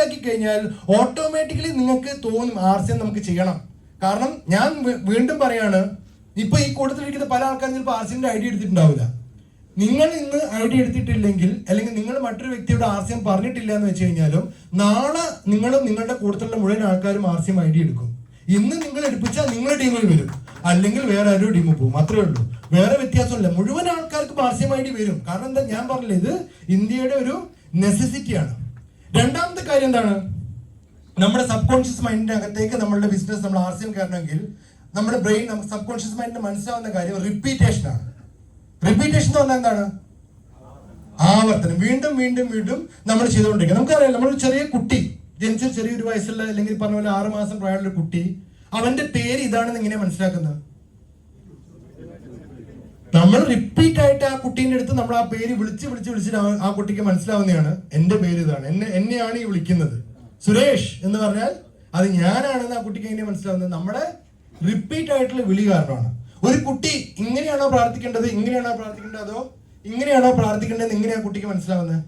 ആക്കി കഴിഞ്ഞാൽ ഓട്ടോമാറ്റിക്കലി നിങ്ങൾക്ക് തോന്നും RCM നമുക്ക് ചെയ്യണം. കാരണം ഞാൻ വീണ്ടും പറയാണ്, ഇപ്പൊ ഈ കൂട്ടത്തിലിരിക്കുന്ന പല ആൾക്കാരും ചിലപ്പോൾ RCMന്റെ ഐഡിയ എടുത്തിട്ടുണ്ടാവില്ല. നിങ്ങൾ ഇന്ന് ഐഡിയ എടുത്തിട്ടില്ലെങ്കിൽ, അല്ലെങ്കിൽ നിങ്ങൾ മറ്റൊരു വ്യക്തിയോട് RCM പറഞ്ഞിട്ടില്ല എന്ന് വെച്ച് കഴിഞ്ഞാലും, നാളെ നിങ്ങളും നിങ്ങളുടെ കൂട്ടത്തിലുള്ള മുഴുവൻ ആൾക്കാരും RCM ഐഡിയ എടുക്കും. ഇന്ന് നിങ്ങൾ എടുപ്പിച്ചാൽ നിങ്ങളുടെ ടീമിൽ വരും, അല്ലെങ്കിൽ വേറെ ആരും ടീമിൽ പോകും. അത്രേ ഉള്ളൂ, വേറെ വ്യത്യാസമില്ല. മുഴുവൻ ആൾക്കാർക്കും RCM ഐഡിയ വരും. കാരണം എന്താ, ഞാൻ പറഞ്ഞില്ല, ഇത് ഇന്ത്യയുടെ ഒരു നെസസിറ്റിയാണ്. രണ്ടാമത്തെ കാര്യം എന്താണ്, നമ്മുടെ സബ് കോൺഷ്യസ് മൈൻഡിന്റെ അകത്തേക്ക് നമ്മളുടെ ബിസിനസ് നമ്മൾ RCM കയറണമെങ്കിൽ നമ്മുടെ ബ്രെയിൻ, നമുക്ക് സബ് കോൺഷ്യസ് മൈൻഡിന് മനസ്സിലാവുന്ന കാര്യം റിപ്പീറ്റേഷൻ ആണ്. റിപ്പീറ്റേഷൻ എന്ന് പറഞ്ഞാൽ എന്താണ്? ആവർത്തനം. വീണ്ടും വീണ്ടും വീണ്ടും നമ്മൾ ചെയ്തുകൊണ്ടിരിക്കുക. നമുക്കറിയാം, നമ്മളൊരു ചെറിയ കുട്ടി ജനിച്ച ചെറിയൊരു വയസ്സുള്ള, അല്ലെങ്കിൽ പറഞ്ഞ പോലെ 6 മാസം പ്രായമുള്ള കുട്ടി, അവന്റെ പേര് ഇതാണെന്ന് എങ്ങനെയാ മനസ്സിലാക്കുന്നത്? നമ്മൾ റിപ്പീറ്റ് ആയിട്ട് ആ കുട്ടീൻ്റെ അടുത്ത് നമ്മൾ ആ പേര് വിളിച്ചിട്ട് ആ കുട്ടിക്ക് മനസ്സിലാവുന്നതാണ്, എന്റെ പേര് ഇതാണ്, എന്നെയാണ് ഈ വിളിക്കുന്നത് സുരേഷ് എന്ന് പറഞ്ഞാൽ അത് ഞാനാണെന്ന് ആ കുട്ടിക്ക് എങ്ങനെയാ മനസ്സിലാവുന്നത്? നമ്മുടെ റിപ്പീറ്റ് ആയിട്ടുള്ള വിളി കാരണമാണ്. ഒരു കുട്ടി ഇങ്ങനെയാണോ പ്രാർത്ഥിക്കേണ്ടത്, ഇങ്ങനെയാണോ പ്രാർത്ഥിക്കേണ്ടത്, അതോ ഇങ്ങനെയാണോ പ്രാർത്ഥിക്കേണ്ടത്, ഇങ്ങനെയാ കുട്ടിക്ക് മനസ്സിലാവുന്നത്?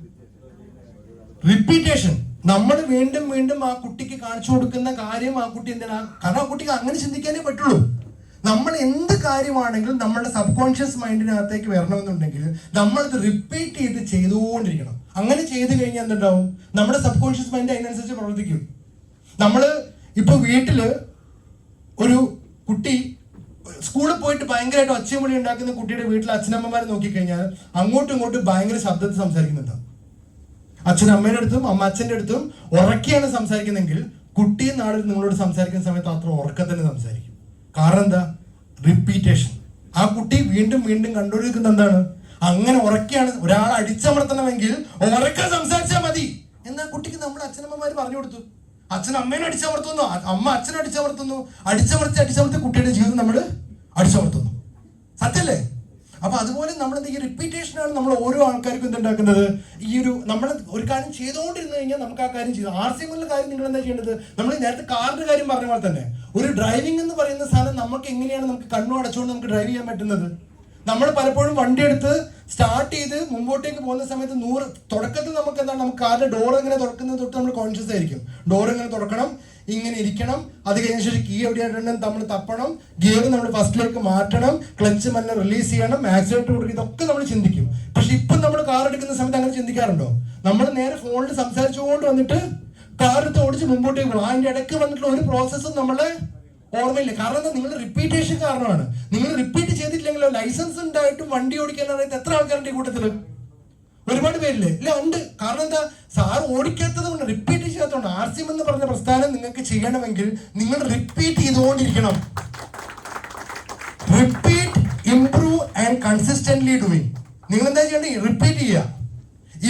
റിപ്പീറ്റേഷൻ. നമ്മൾ വീണ്ടും വീണ്ടും ആ കുട്ടിക്ക് കാണിച്ചു കൊടുക്കുന്ന കാര്യം ആ കുട്ടി എന്തിനാ, കാരണം ആ കുട്ടിക്ക് അങ്ങനെ ചിന്തിക്കാനേ പറ്റുള്ളൂ. നമ്മൾ എന്ത് കാര്യമാണെങ്കിലും നമ്മുടെ സബ് കോൺഷ്യസ് മൈൻഡിനകത്തേക്ക് വരണമെന്നുണ്ടെങ്കിൽ നമ്മളത് റിപ്പീറ്റ് ചെയ്തുകൊണ്ടിരിക്കണം. അങ്ങനെ ചെയ്ത് കഴിഞ്ഞാൽ എന്തുണ്ടാവും, നമ്മുടെ സബ് കോൺഷ്യസ് മൈൻഡ് അതിനനുസരിച്ച് പ്രവർത്തിക്കും. നമ്മൾ ഇപ്പൊ വീട്ടില് ഒരു കുട്ടി സ്കൂളിൽ പോയിട്ട് ഭയങ്കരമായിട്ട് ഒച്ചയും വിളി ഉണ്ടാക്കുന്ന കുട്ടിയുടെ വീട്ടിൽ അച്ഛനമ്മമാരെ നോക്കിക്കഴിഞ്ഞാൽ അങ്ങോട്ടും ഇങ്ങോട്ടും ഭയങ്കര ശബ്ദത്തിൽ സംസാരിക്കുന്നുണ്ടാവും. അച്ഛൻ അമ്മയുടെ അടുത്തും അമ്മ അച്ഛൻ്റെ അടുത്തും ഉറക്കെയാണ് സംസാരിക്കുന്നെങ്കിൽ കുട്ടി നാളിൽ നിങ്ങളോട് സംസാരിക്കുന്ന സമയത്ത് അത്ര ഉറക്കത്തന്നെ സംസാരിക്കും. കാരണം എന്താ? റിപ്പീറ്റേഷൻ. ആ കുട്ടി വീണ്ടും വീണ്ടും കണ്ടുകൊണ്ടിരിക്കുന്നത് എന്താണ്? അങ്ങനെ ഉറക്കെയാണ്. ഒരാൾ അടിച്ചമർത്തണമെങ്കിൽ ഉറക്കെ സംസാരിച്ചാൽ മതി എന്നാ കുട്ടിക്ക് നമ്മൾ അച്ഛനമ്മമാർ പറഞ്ഞു കൊടുത്തു. അച്ഛൻ അമ്മേനെ അടിച്ചമർത്തുന്നു, അമ്മ അച്ഛനെ അടിച്ചമർത്തുന്നു, അടിച്ചമർത്തി കുട്ടിയുടെ ജീവിതം നമ്മൾ അടിച്ചമർത്തുന്നു. സത്യല്ലേ? അപ്പൊ അതുപോലെ നമ്മൾ ഈ റിപ്പീറ്റേഷനാണ് നമ്മൾ ഓരോ ആൾക്കാർക്കും എന്തുണ്ടാക്കുന്നത്. ഈ നമ്മൾ ഒരു കാര്യം ചെയ്തുകൊണ്ടിരുന്നു കഴിഞ്ഞാൽ നമുക്ക് ആ കാര്യം ചെയ്തു. RCMലുള്ള കാര്യം നിങ്ങൾ എന്താ ചെയ്യേണ്ടത്? നമ്മൾ നേരത്തെ കാറിന്റെ കാര്യം പറഞ്ഞ പോലെ തന്നെ ഒരു ഡ്രൈവിംഗ് എന്ന് പറയുന്ന സാധനം നമുക്ക് എങ്ങനെയാണ് നമുക്ക് കണ്ണു അടച്ചുകൊണ്ട് നമുക്ക് ഡ്രൈവ് ചെയ്യാൻ പറ്റുന്നത്? നമ്മൾ പലപ്പോഴും വണ്ടി എടുത്ത് സ്റ്റാർട്ട് ചെയ്ത് മുമ്പോട്ടേക്ക് പോകുന്ന സമയത്ത് തുടക്കത്തിൽ നമുക്ക് എന്താണ്, നമുക്ക് കാറിന്റെ ഡോർ എങ്ങനെ തുറക്കുന്നത് തൊട്ട് നമ്മൾ കോൺഷ്യസ് ആയിരിക്കും. ഡോർ എങ്ങനെ തുറക്കണം, ഇങ്ങനെ ഇരിക്കണം, അത് കഴിഞ്ഞ ശേഷം കീ എവിടെയായിട്ട് നമ്മൾ തപ്പണം, ഗിയർ നമ്മൾ ഫസ്റ്റിലേക്ക് മാറ്റണം, ക്ലച്ച് മെല്ലെ റിലീസ് ചെയ്യണം, ആക്സിലേറ്റർ കൊടുക്കുക, ഇതൊക്കെ നമ്മൾ ചിന്തിക്കും. പക്ഷെ ഇപ്പം നമ്മൾ കാർ എടുക്കുന്ന സമയത്ത് അങ്ങനെ ചിന്തിക്കാറുണ്ടോ? നമ്മൾ നേരെ ഫോണിൽ സംസാരിച്ചുകൊണ്ട് വന്നിട്ട് കാർ എടുത്ത് ഓടിച്ച് മുമ്പോട്ടേക്ക് പോകും. അതിന്റെ ഇടയ്ക്ക് വന്നിട്ടുള്ള ഒരു പ്രോസസ്സും നമ്മളെ ഓർമ്മയില്ല. കാരണം എന്താ? നിങ്ങളുടെ റിപ്പീറ്റേഷൻ കാരണമാണ്. നിങ്ങൾ റിപ്പീറ്റ് ചെയ്തിട്ടില്ലെങ്കിലോ ലൈസൻസ് ഉണ്ടായിട്ടും വണ്ടി ഓടിക്കാൻ അറിയാത്ത എത്ര ആൾക്കാരുടെ ഈ കൂട്ടത്തില്? ഒരുപാട് പേരില്ലേ? ഇല്ല, ഉണ്ട്. കാരണം എന്താ? സാർ ഓടിക്കാത്തത് കൊണ്ട്, റിപ്പീറ്റ് ചെയ്യാത്തതുകൊണ്ട്. RCM എന്ന് പറഞ്ഞ പ്രസ്ഥാനം നിങ്ങൾക്ക് ചെയ്യണമെങ്കിൽ നിങ്ങൾ റിപ്പീറ്റ് ചെയ്തുകൊണ്ടിരിക്കണം. Repeat, improve and consistently doing. നിങ്ങൾ എന്താ ചെയ്യേണ്ടത്? റിപ്പീറ്റ് ചെയ്യുക,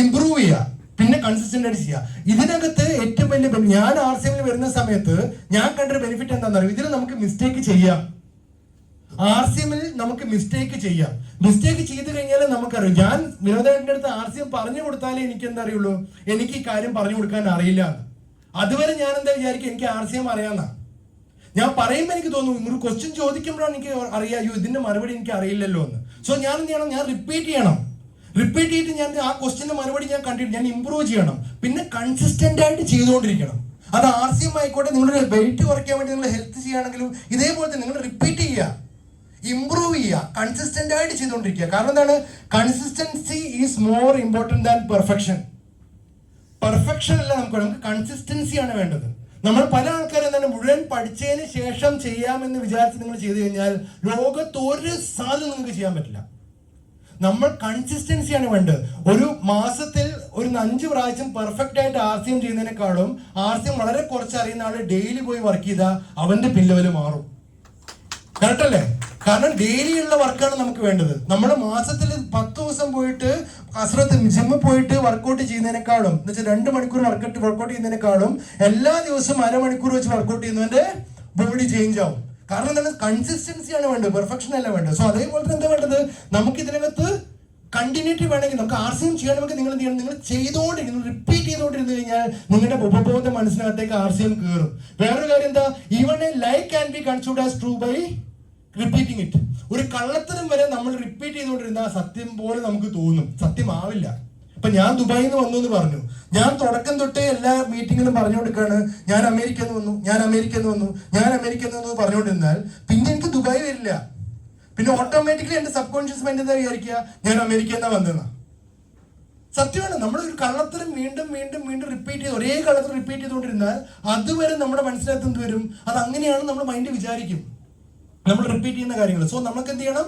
ഇംപ്രൂവ് ചെയ്യുക, പിന്നെ കൺസിസ്റ്റന്റ് ആയിട്ട് ചെയ്യുക. ഇതിനകത്ത് ഏറ്റവും വലിയ ഞാൻ RCMൽ വരുന്ന സമയത്ത് ഞാൻ കണ്ടൊരു ബെനിഫിറ്റ് എന്താണെന്ന് അറിയാം. ഇതിൽ നമുക്ക് മിസ്റ്റേക്ക് ചെയ്യാം. RCMൽ നമുക്ക് മിസ്റ്റേക്ക് ചെയ്യാം. മിസ്റ്റേക്ക് ചെയ്ത് കഴിഞ്ഞാൽ നമുക്കറിയാം. ഞാൻ വിനോദേട്ടൻ്റെ അടുത്ത് RCM പറഞ്ഞു കൊടുത്താലേ എനിക്ക് എന്താ അറിയുള്ളൂ, എനിക്ക് ഈ കാര്യം പറഞ്ഞു കൊടുക്കാൻ അറിയില്ല. അതുവരെ ഞാൻ എന്താ വിചാരിക്കും, എനിക്ക് RCM അറിയാമെന്നാ. ഞാൻ പറയുമ്പോൾ എനിക്ക് തോന്നുന്നു, ഒരു ക്വസ്റ്റ്യൻ ചോദിക്കുമ്പോഴാണ് എനിക്ക് അറിയാം, ഇതിന്റെ മറുപടി എനിക്ക് അറിയില്ലല്ലോ എന്ന്. സോ ഞാൻ എന്ത് ചെയ്യണം? ഞാൻ റിപ്പീറ്റ് ചെയ്യണം. റിപ്പീറ്റ് ചെയ്തിട്ട് ഞാൻ ആ ക്വസ്റ്റ്യന്റെ മറുപടി ഞാൻ കണ്ടിട്ട് ഞാൻ ഇംപ്രൂവ് ചെയ്യണം. പിന്നെ കൺസിസ്റ്റന്റ് ആയിട്ട് ചെയ്തുകൊണ്ടിരിക്കണം. അത് RCM ആയിക്കോട്ടെ, നിങ്ങളുടെ വെയിറ്റ് കുറയ്ക്കാൻ വേണ്ടി നിങ്ങൾ ഹെൽത്ത് ചെയ്യുകയാണെങ്കിലും ഇതേപോലെ തന്നെ നിങ്ങൾ റിപ്പീറ്റ് ചെയ്യുക, ഇംപ്രൂവ് ചെയ്യുക, കൺസിസ്റ്റന്റ് ആയിട്ട് ചെയ്തുകൊണ്ടിരിക്കുക. കാരണം എന്താണ്? Consistency is more important than perfection. Perfection അല്ല നമുക്ക് കൺസിസ്റ്റൻസിയാണ് വേണ്ടത്. നമ്മൾ പല ആൾക്കാരും എന്താണ്, മുഴുവൻ പഠിച്ചതിന് ശേഷം ചെയ്യാമെന്ന് വിചാരിച്ച് നിങ്ങൾ ചെയ്തു കഴിഞ്ഞാൽ ലോകത്ത് ഒരു സാധനം നിങ്ങൾക്ക് ചെയ്യാൻ പറ്റില്ല. നമ്മൾ കൺസിസ്റ്റൻസിയാണ് വേണ്ടത്. ഒരു മാസത്തിൽ ഒരു 5 പ്രാവശ്യം പെർഫെക്റ്റ് ആയിട്ട് RCM ചെയ്യുന്നതിനേക്കാളും RCM വളരെ കുറച്ച് അറിയുന്ന ആള് ഡെയിലി പോയി വർക്ക് ചെയ്താൽ അവന്റെ ലെവല് മാറും. കറക്റ്റ് അല്ലേ? കാരണം ഡെയിലി ഉള്ള വർക്കാണ് നമുക്ക് വേണ്ടത്. നമ്മൾ മാസത്തിൽ 10 ദിവസം പോയിട്ട് കസരത്ത് ജിമ്മിൽ പോയിട്ട് വർക്കൗട്ട് ചെയ്യുന്നതിനേക്കാളും, എന്ന് വെച്ചാൽ 2 മണിക്കൂർ വർക്കൗട്ട് ചെയ്യുന്നതിനേക്കാളും എല്ലാ ദിവസവും അരമണിക്കൂർ വെച്ച് വർക്കൗട്ട് ചെയ്യുന്നതിന്റെ ബോഡി ചേഞ്ച് ആവും. കാരണം എന്താണ്? കൺസിസ്റ്റൻസിയാണ് വേണ്ടത്, പെർഫെക്ഷൻ അല്ല വേണ്ടത്. സോ അതേപോലെ തന്നെ എന്താ വേണ്ടത്? നമുക്ക് ഇതിനകത്ത് കണ്ടിന്യൂറ്റി വേണമെങ്കിൽ, നമുക്ക് RCM ചെയ്യണമെങ്കിൽ നിങ്ങൾ എന്ത് ചെയ്യണം? നിങ്ങൾ ചെയ്തുകൊണ്ടിരിക്കുന്നു, റിപ്പീറ്റ് ചെയ്തുകൊണ്ടിരുന്നു കഴിഞ്ഞാൽ നിങ്ങളുടെ ഉപബോധ മനസ്സിനകത്തേക്ക് RCM കയറും. വേറൊരു കാര്യം എന്താ? Even a lie can be considered as true by repeating it. ഒരു കള്ളത്തരം വരെ നമ്മൾ റിപ്പീറ്റ് ചെയ്തുകൊണ്ടിരുന്ന സത്യം പോലെ നമുക്ക് തോന്നും, സത്യമാവില്ല. ഇപ്പൊ ഞാൻ ദുബായിൽ നിന്ന് വന്നു എന്ന് പറഞ്ഞു, ഞാൻ തുടക്കം തൊട്ടേ എല്ലാ മീറ്റിങ്ങിലും പറഞ്ഞുകൊടുക്കാണ് ഞാൻ അമേരിക്കയിൽ നിന്ന് വന്നു, ഞാൻ അമേരിക്കയിൽ നിന്ന് വന്നു, ഞാൻ അമേരിക്കയിൽ നിന്ന് വന്നു പറഞ്ഞുകൊണ്ടിരുന്നാൽ പിന്നെ എനിക്ക് ദുബായ് വരില്ല. പിന്നെ ഓട്ടോമാറ്റിക്കലി എന്റെ സബ് കോൺഷ്യസ് മൈൻഡ് എന്താ വിചാരിക്കുക, ഞാൻ അമേരിക്കയിൽ നിന്നാ വന്നതെന്നാ. സത്യമാണ്. നമ്മൾ ഒരു കള്ളത്തരം വീണ്ടും വീണ്ടും വീണ്ടും റിപ്പീറ്റ് ചെയ്ത് ഒരേ കള്ളത്തരം റിപ്പീറ്റ് ചെയ്തുകൊണ്ടിരുന്നാൽ അതുവരെ നമ്മുടെ മനസ്സിനകത്ത് എന്ത് വരും, അത് അങ്ങനെയാണ് നമ്മുടെ മൈൻഡ് വിചാരിക്കും, നമ്മൾ റിപ്പീറ്റ് ചെയ്യുന്ന കാര്യങ്ങൾ. സോ നമുക്ക് എന്ത് ചെയ്യണം,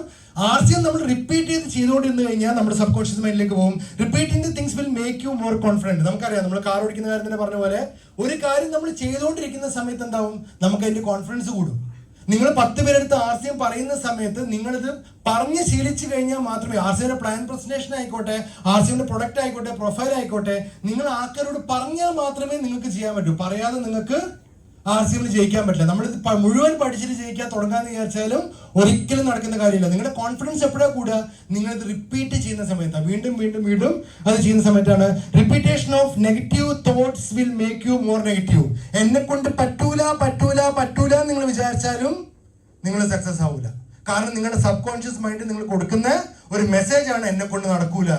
RCM നമ്മൾ റിപ്പീറ്റ് ചെയ്തുകൊണ്ടിരുന്നു കഴിഞ്ഞാൽ നമ്മുടെ സബ് കോൺഷ്യസ് മൈൻഡിലേക്ക് പോകും. Repeating the things will make you more confident. നമുക്കറിയാം, നമ്മൾ കാർ ഓടിക്കുന്ന കാര്യം തന്നെ പറഞ്ഞ പോലെ ഒരു കാര്യം നമ്മൾ ചെയ്തുകൊണ്ടിരിക്കുന്ന സമയത്ത് എന്താവും, നമുക്ക് അതിന്റെ കോൺഫിഡൻസ് കൂടും. നിങ്ങൾ 10 പേരെടുത്ത് RCM പറയുന്ന സമയത്ത് നിങ്ങളിത് പറഞ്ഞ് ശീലിച്ചു കഴിഞ്ഞാൽ മാത്രമേ RCMയുടെ പ്ലാൻ പ്രസന്റേഷൻ ആയിക്കോട്ടെ, RCMയുടെ പ്രൊഡക്റ്റ് ആയിക്കോട്ടെ, പ്രൊഫൈൽ ആയിക്കോട്ടെ, നിങ്ങൾ ആൾക്കാരോട് പറഞ്ഞാൽ മാത്രമേ നിങ്ങൾക്ക് ചെയ്യാൻ പറ്റൂ. പറയാതെ നിങ്ങൾക്ക് RCM ജയിക്കാൻ പറ്റില്ല. നമ്മളിത് മുഴുവൻ പഠിച്ചിട്ട് ജയിക്കാൻ തുടങ്ങാന്ന് വിചാരിച്ചാലും ഒരിക്കലും നടക്കുന്ന കാര്യമില്ല. നിങ്ങളുടെ കോൺഫിഡൻസ് എപ്പോഴാണ് കൂടുക, നിങ്ങളിത് റിപ്പീറ്റ് ചെയ്യുന്ന സമയത്താണ്, വീണ്ടും വീണ്ടും വീണ്ടും അത് ചെയ്യുന്ന സമയത്താണ്. Repetition of negative thoughts will make you more negative. എന്നെ കൊണ്ട് പറ്റൂല പറ്റൂല പറ്റൂല നിങ്ങൾ വിചാരിച്ചാലും നിങ്ങൾ സക്സസ് ആവൂല. കാരണം നിങ്ങളുടെ സബ് കോൺഷ്യസ് മൈൻഡ് നിങ്ങൾ കൊടുക്കുന്ന ഒരു മെസ്സേജ് ആണ് എന്നെ കൊണ്ട് നടക്കൂല.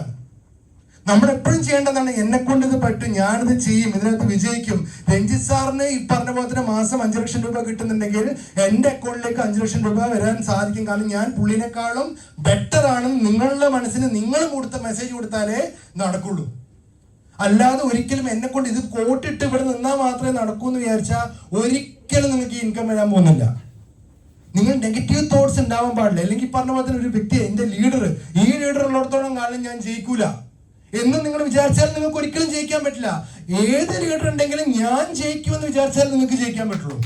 നമ്മൾ എപ്പോഴും ചെയ്യേണ്ടതാണ്, എന്നെ കൊണ്ട് ഇത് പറ്റും, ഞാനിത് ചെയ്യും, ഇതിനകത്ത് വിജയിക്കും. രഞ്ജിത്ത് സാറിന് ഈ പറഞ്ഞ പോലെ തന്നെ മാസം 5 ലക്ഷം രൂപ കിട്ടുന്നുണ്ടെങ്കിൽ എന്റെ അക്കൗണ്ടിലേക്ക് 5 ലക്ഷം രൂപ വരാൻ സാധിക്കും. കാരണം ഞാൻ പുള്ളിനേക്കാളും ബെറ്റർ ആണ്. നിങ്ങളുടെ മനസ്സിന് നിങ്ങൾ കൊടുത്ത മെസ്സേജ് കൊടുത്താലേ നടക്കുള്ളൂ. അല്ലാതെ ഒരിക്കലും എന്നെ കൊണ്ട് ഇത് കോട്ടിട്ട് ഇവിടെ നിന്നാൽ മാത്രമേ നടക്കൂ എന്ന് വിചാരിച്ചാൽ ഒരിക്കലും നിങ്ങൾക്ക് ഇൻകം വരാൻ പോകുന്നില്ല. നിങ്ങൾ നെഗറ്റീവ് തോട്ട്സ് ഉണ്ടാവാൻ പാടില്ല. അല്ലെങ്കിൽ പറഞ്ഞ പോലെ തന്നെ ഒരു വ്യക്തി, എന്റെ ലീഡർ, ഈ ലീഡർ ഉള്ളിടത്തോളം കാലം ഞാൻ ജയിക്കൂല എന്ന് നിങ്ങൾ വിചാരിച്ചാൽ നിങ്ങൾക്ക് ഒരിക്കലും ജയിക്കാൻ പറ്റില്ല. ഏത് ലീഡർ ഉണ്ടെങ്കിലും ഞാൻ ജയിക്കുമെന്ന് വിചാരിച്ചാൽ നിങ്ങൾക്ക് ജയിക്കാൻ പറ്റുള്ളൂ.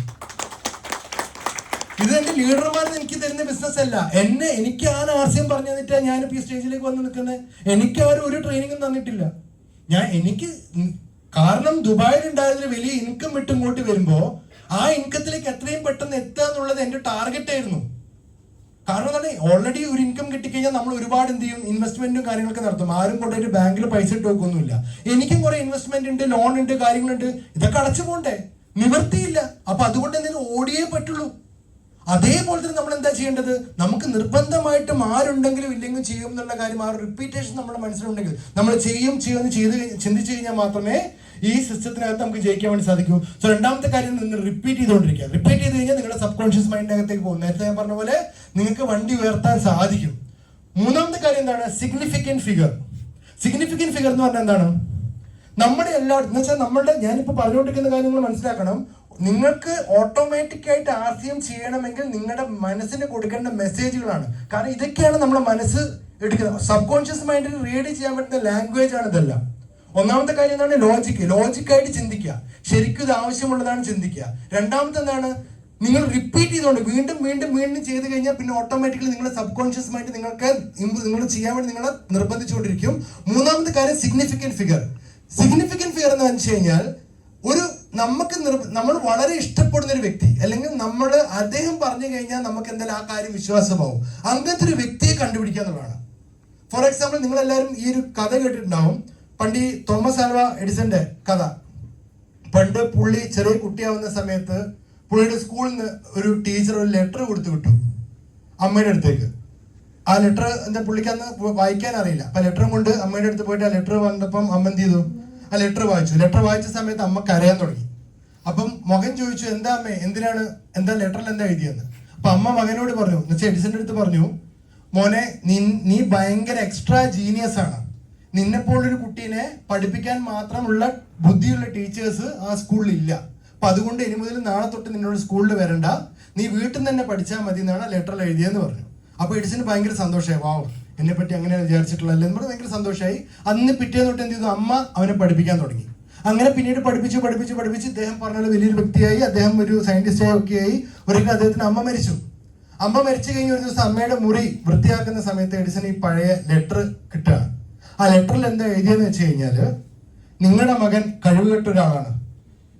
ഇത് എന്റെ ലീഡർമാർ എനിക്ക് തരുന്ന ബിസിനസ് അല്ല. എനിക്ക് ആ RCM പറഞ്ഞു തന്നിട്ടാ ഞാനിപ്പോ ഈ സ്റ്റേജിലേക്ക് വന്ന് നിൽക്കുന്നത്. എനിക്ക് അവർ ഒരു ട്രെയിനിങ്ങും തന്നിട്ടില്ല. കാരണം ദുബായിൽ ഉണ്ടായതിൽ വലിയ ഇൻകം വിട്ട് ഇങ്ങോട്ട് വരുമ്പോ ആ ഇൻകത്തിലേക്ക് എത്രയും പെട്ടെന്ന് എത്തുക എന്നുള്ളത് എന്റെ ടാർഗറ്റ് ആയിരുന്നു. കാരണം എന്താണ്, ഓൾറെഡി ഒരു ഇൻകം കിട്ടിക്കഴിഞ്ഞാൽ നമ്മൾ ഒരുപാട് എന്ത് ചെയ്യും, ഇൻവെസ്റ്റ്മെന്റും കാര്യങ്ങളൊക്കെ നടത്തും. ആരും കൊണ്ടുപോയിട്ട് ബാങ്കിൽ പൈസ ഇട്ട് വെക്കൊന്നുമില്ല. എനിക്കും കുറെ ഇൻവെസ്റ്റ്മെന്റ് ഉണ്ട്, ലോൺ ഉണ്ട്, കാര്യങ്ങളുണ്ട്. ഇതൊക്കെ അടച്ചു പോണ്ടേ, നിവർത്തിയില്ല. അപ്പൊ അതുകൊണ്ട് എന്തെങ്കിലും ഓടിയേ പറ്റുള്ളൂ. അതേപോലെ തന്നെ നമ്മൾ എന്താ ചെയ്യേണ്ടത്, നമുക്ക് നിർബന്ധമായിട്ടും ആരുണ്ടെങ്കിലും ഇല്ലെങ്കിലും ചെയ്യും എന്നുള്ള കാര്യം, ആ ഒരു റിപ്പീറ്റേഷൻ നമ്മുടെ മനസ്സിലുണ്ടെങ്കിൽ നമ്മൾ ചെയ്യുമെന്ന് ചിന്തിച്ചു കഴിഞ്ഞാൽ മാത്രമേ ഈ സിസ്റ്റത്തിനകത്ത് നമുക്ക് ജയിക്കാൻ വേണ്ടി സാധിക്കൂ. സോ രണ്ടാമത്തെ കാര്യം, നിങ്ങൾ റിപ്പീറ്റ് ചെയ്തുകൊണ്ടിരിക്കുക. റിപ്പീറ്റ് ചെയ്ത് കഴിഞ്ഞാൽ നിങ്ങളുടെ സബ് കോൺഷ്യസ് മൈൻഡിനകത്തേക്ക് പോകും. നേരത്തെ ഞാൻ പറഞ്ഞ പോലെ നിങ്ങൾക്ക് വണ്ടി ഉയർത്താൻ സാധിക്കും. മൂന്നാമത്തെ കാര്യം എന്താണ്, സിഗ്നിഫിക്കന്റ് ഫിഗർ. സിഗ്നിഫിക്കന്റ് ഫിഗർ എന്ന് പറഞ്ഞാൽ എന്താണ്, നമ്മുടെ എല്ലായിടത്തും എന്ന് വെച്ചാൽ ഞാനിപ്പോൾ പറഞ്ഞുകൊണ്ടിരിക്കുന്ന കാര്യങ്ങൾ മനസ്സിലാക്കണം. നിങ്ങൾക്ക് ഓട്ടോമാറ്റിക് ആയിട്ട് RCM ചെയ്യണമെങ്കിൽ നിങ്ങളുടെ മനസ്സിന് കൊടുക്കേണ്ട മെസ്സേജുകളാണ്. കാരണം ഇതൊക്കെയാണ് നമ്മുടെ മനസ്സ് എടുക്കുന്നത്. സബ് കോൺഷ്യസ് മൈൻഡിൽ റീഡ് ചെയ്യാൻ പറ്റുന്ന ലാംഗ്വേജ് ആണ് ഇതെല്ലാം. ഒന്നാമത്തെ കാര്യം എന്താണ്, ലോജിക്കായിട്ട് ചിന്തിക്കുക. ശരിക്കും ഇത് ആവശ്യമുള്ളതാണ് ചിന്തിക്കുക. രണ്ടാമത്തെ എന്താണ്, നിങ്ങൾ റിപ്പീറ്റ് ചെയ്തുകൊണ്ട് വീണ്ടും വീണ്ടും വീണ്ടും ചെയ്ത് കഴിഞ്ഞാൽ പിന്നെ ഓട്ടോമാറ്റിക്കലി നിങ്ങളുടെ സബ് കോൺഷ്യസ് മൈൻഡ് നിങ്ങൾ ചെയ്യാൻ വേണ്ടി നിങ്ങളെ നിർബന്ധിച്ചുകൊണ്ടിരിക്കും. മൂന്നാമത്തെ കാര്യം, സിഗ്നിഫിക്കന്റ് ഫിഗർ. സിഗ്നിഫിക്കന്റ് ഫിഗർ എന്ന് വെച്ച് കഴിഞ്ഞാൽ നമ്മൾ വളരെ ഇഷ്ടപ്പെടുന്ന ഒരു വ്യക്തി, അല്ലെങ്കിൽ അദ്ദേഹം പറഞ്ഞു കഴിഞ്ഞാൽ നമുക്ക് എന്തായാലും ആ കാര്യം വിശ്വാസമാവും. അങ്ങനത്തെ ഒരു വ്യക്തിയെ കണ്ടുപിടിക്കുക എന്നുള്ളതാണ്. ഫോർ എക്സാമ്പിൾ, നിങ്ങൾ എല്ലാവരും ഈ ഒരു കഥ കേട്ടിട്ടുണ്ടാവും. പണ്ട് ഈ തോമസ് ആൽവ എഡിസന്റെ കഥ. പണ്ട് പുള്ളി ചെറിയ കുട്ടിയാവുന്ന സമയത്ത് പുള്ളിയുടെ സ്കൂളിൽ നിന്ന് ഒരു ടീച്ചർ ഒരു ലെറ്റർ കൊടുത്തു വിട്ടു അമ്മയുടെ അടുത്തേക്ക്. ആ ലെറ്റർ എന്താ പുള്ളിക്ക് അന്ന് വായിക്കാൻ അറിയില്ല. അപ്പൊ ലെറ്ററും കൊണ്ട് അമ്മയുടെ അടുത്ത് പോയിട്ട് ആ ലെറ്റർ വന്നപ്പം അമ്മ എന്ത് ചെയ്തു, ആ ലെറ്റർ വായിച്ചു. ലെറ്റർ വായിച്ച സമയത്ത് അമ്മ കരയാൻ തുടങ്ങി. അപ്പം മകൻ ചോദിച്ചു, എന്താ അമ്മേ, എന്താ ലെറ്ററിൽ എന്താ എഴുതിയെന്ന്. അപ്പൊ അമ്മ മകനോട് പറഞ്ഞു, എന്നുവെച്ചാൽ എഡിസന്റെ അടുത്ത് പറഞ്ഞു, മോനെ നീ ഭയങ്കര എക്സ്ട്രാ ജീനിയസ് ആണ്. നിന്നെപ്പോലൊരു കുട്ടീനെ പഠിപ്പിക്കാൻ മാത്രമുള്ള ബുദ്ധിയുള്ള ടീച്ചേഴ്സ് ആ സ്കൂളിൽ ഇല്ല. അപ്പൊ അതുകൊണ്ട് ഇനി മുതൽ നാളെ തൊട്ട് നിന്നോട് സ്കൂളിൽ വരണ്ട, നീ വീട്ടിൽ നിന്ന് തന്നെ പഠിച്ചാൽ മതി എന്നാണ് ലെറ്ററിൽ എഴുതിയെന്ന് പറഞ്ഞു. അപ്പൊ എഡിസന് ഭയങ്കര സന്തോഷമായി. വാവ്, എന്നെ പറ്റി അങ്ങനെ വിചാരിച്ചിട്ടുള്ളല്ലേ എന്ന് പറഞ്ഞ് ഭയങ്കര സന്തോഷമായി. അന്ന് പിറ്റേന്ന് തൊട്ട് എന്ത് ചെയ്തു, അമ്മ അവനെ പഠിപ്പിക്കാൻ തുടങ്ങി. അങ്ങനെ പിന്നീട് പഠിപ്പിച്ച് ഇദ്ദേഹം പറഞ്ഞ വലിയൊരു വ്യക്തിയായി. അദ്ദേഹം ഒരു സയന്റിസ്റ്റായി ഒക്കെ ആയി. ഒരിക്കലും അദ്ദേഹത്തിന് അമ്മ മരിച്ചു. അമ്മ മരിച്ചു കഴിഞ്ഞ ഒരു ദിവസം അമ്മയുടെ മുറി വൃത്തിയാക്കുന്ന സമയത്ത് എഡിസൺ ഈ പഴയ ലെറ്റർ കിട്ടുകയാണ്. ആ ലെറ്ററിൽ എന്താ എഴുതിയെന്ന് വെച്ച് കഴിഞ്ഞാല്, നിങ്ങളുടെ മകൻ കഴിവുകെട്ട ഒരാളാണ്.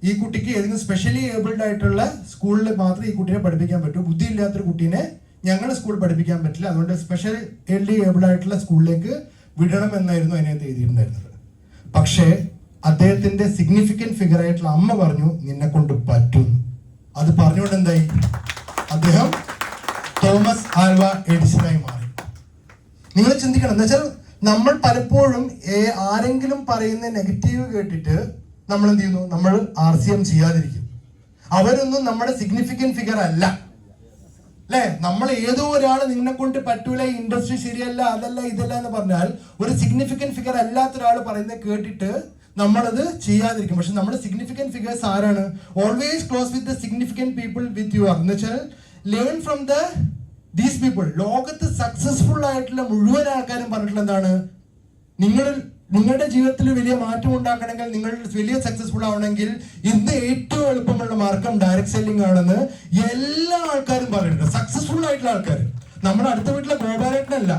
ഈ കുട്ടിക്ക് ഏതെങ്കിലും സ്പെഷ്യലി ഏബിൾഡ് ആയിട്ടുള്ള സ്കൂളിൽ മാത്രമേ ഈ കുട്ടീനെ പഠിപ്പിക്കാൻ പറ്റൂ. ബുദ്ധിയില്ലാത്തൊരു കുട്ടീനെ ഞങ്ങളുടെ സ്കൂളിൽ പഠിപ്പിക്കാൻ പറ്റില്ല. അതുകൊണ്ട് സ്പെഷ്യലി ഏബിൾഡ് ആയിട്ടുള്ള സ്കൂളിലേക്ക് വിടണം എന്നായിരുന്നു അതിനകത്ത് എഴുതിയിട്ടുണ്ടായിരുന്നത്. പക്ഷേ അദ്ദേഹത്തിന്റെ സിഗ്നിഫിക്കന്റ് ഫിഗർ ആയിട്ടുള്ള അമ്മ പറഞ്ഞു, നിന്നെ കൊണ്ട് പറ്റും. അത് പറഞ്ഞുകൊണ്ട് എന്തായി, അദ്ദേഹം തോമസ് ആൽവ എഡിസനായി മാറി. നിങ്ങൾ ചിന്തിക്കണം, എന്താ വെച്ചാൽ നമ്മൾ പലപ്പോഴും ആരെങ്കിലും പറയുന്ന നെഗറ്റീവ് കേട്ടിട്ട് നമ്മൾ എന്ത് ചെയ്യുന്നു? നമ്മൾ RCM ചെയ്യാതിരിക്കും. അവരൊന്നും നമ്മുടെ സിഗ്നിഫിക്കന്റ് ഫിഗർ അല്ല, അല്ലെ? നമ്മൾ ഏതോ ഒരാൾ നിന്നെ കൊണ്ട് പറ്റൂല, ഇൻഡസ്ട്രി ശരിയല്ല, അതല്ല ഇതല്ല എന്ന് പറഞ്ഞാൽ ഒരു സിഗ്നിഫിക്കന്റ് ഫിഗർ അല്ലാത്ത ഒരാൾ പറയുന്നത് കേട്ടിട്ട് നമ്മളത് ചെയ്യാതിരിക്കും. പക്ഷെ നമ്മുടെ സിഗ്നിഫിക്കന്റ് ഫിഗേഴ്സ് ആരാണ്? Always close with the significant people with you are എന്ന് വെച്ചാൽ ലേൺ ഫ്രം ദീസ് പീപ്പിൾ. ലോകത്ത് സക്സസ്ഫുൾ ആയിട്ടുള്ള മുഴുവൻ ആൾക്കാരും പറഞ്ഞിട്ടുള്ള എന്താണ്? നിങ്ങളുടെ ജീവിതത്തിൽ വലിയ മാറ്റം ഉണ്ടാക്കണമെങ്കിൽ, നിങ്ങൾ വലിയ സക്സസ്ഫുൾ ആവണമെങ്കിൽ ഇന്ന് ഏറ്റവും എളുപ്പമുള്ള മാർഗം ഡയറക്ട് സെല്ലിംഗ് ആണെന്ന് എല്ലാ ആൾക്കാരും പറഞ്ഞിട്ടുണ്ട്. സക്സസ്ഫുൾ ആയിട്ടുള്ള ആൾക്കാർ. നമ്മുടെ അടുത്ത വീട്ടിലെ ഗോപാലേട്ടനല്ല,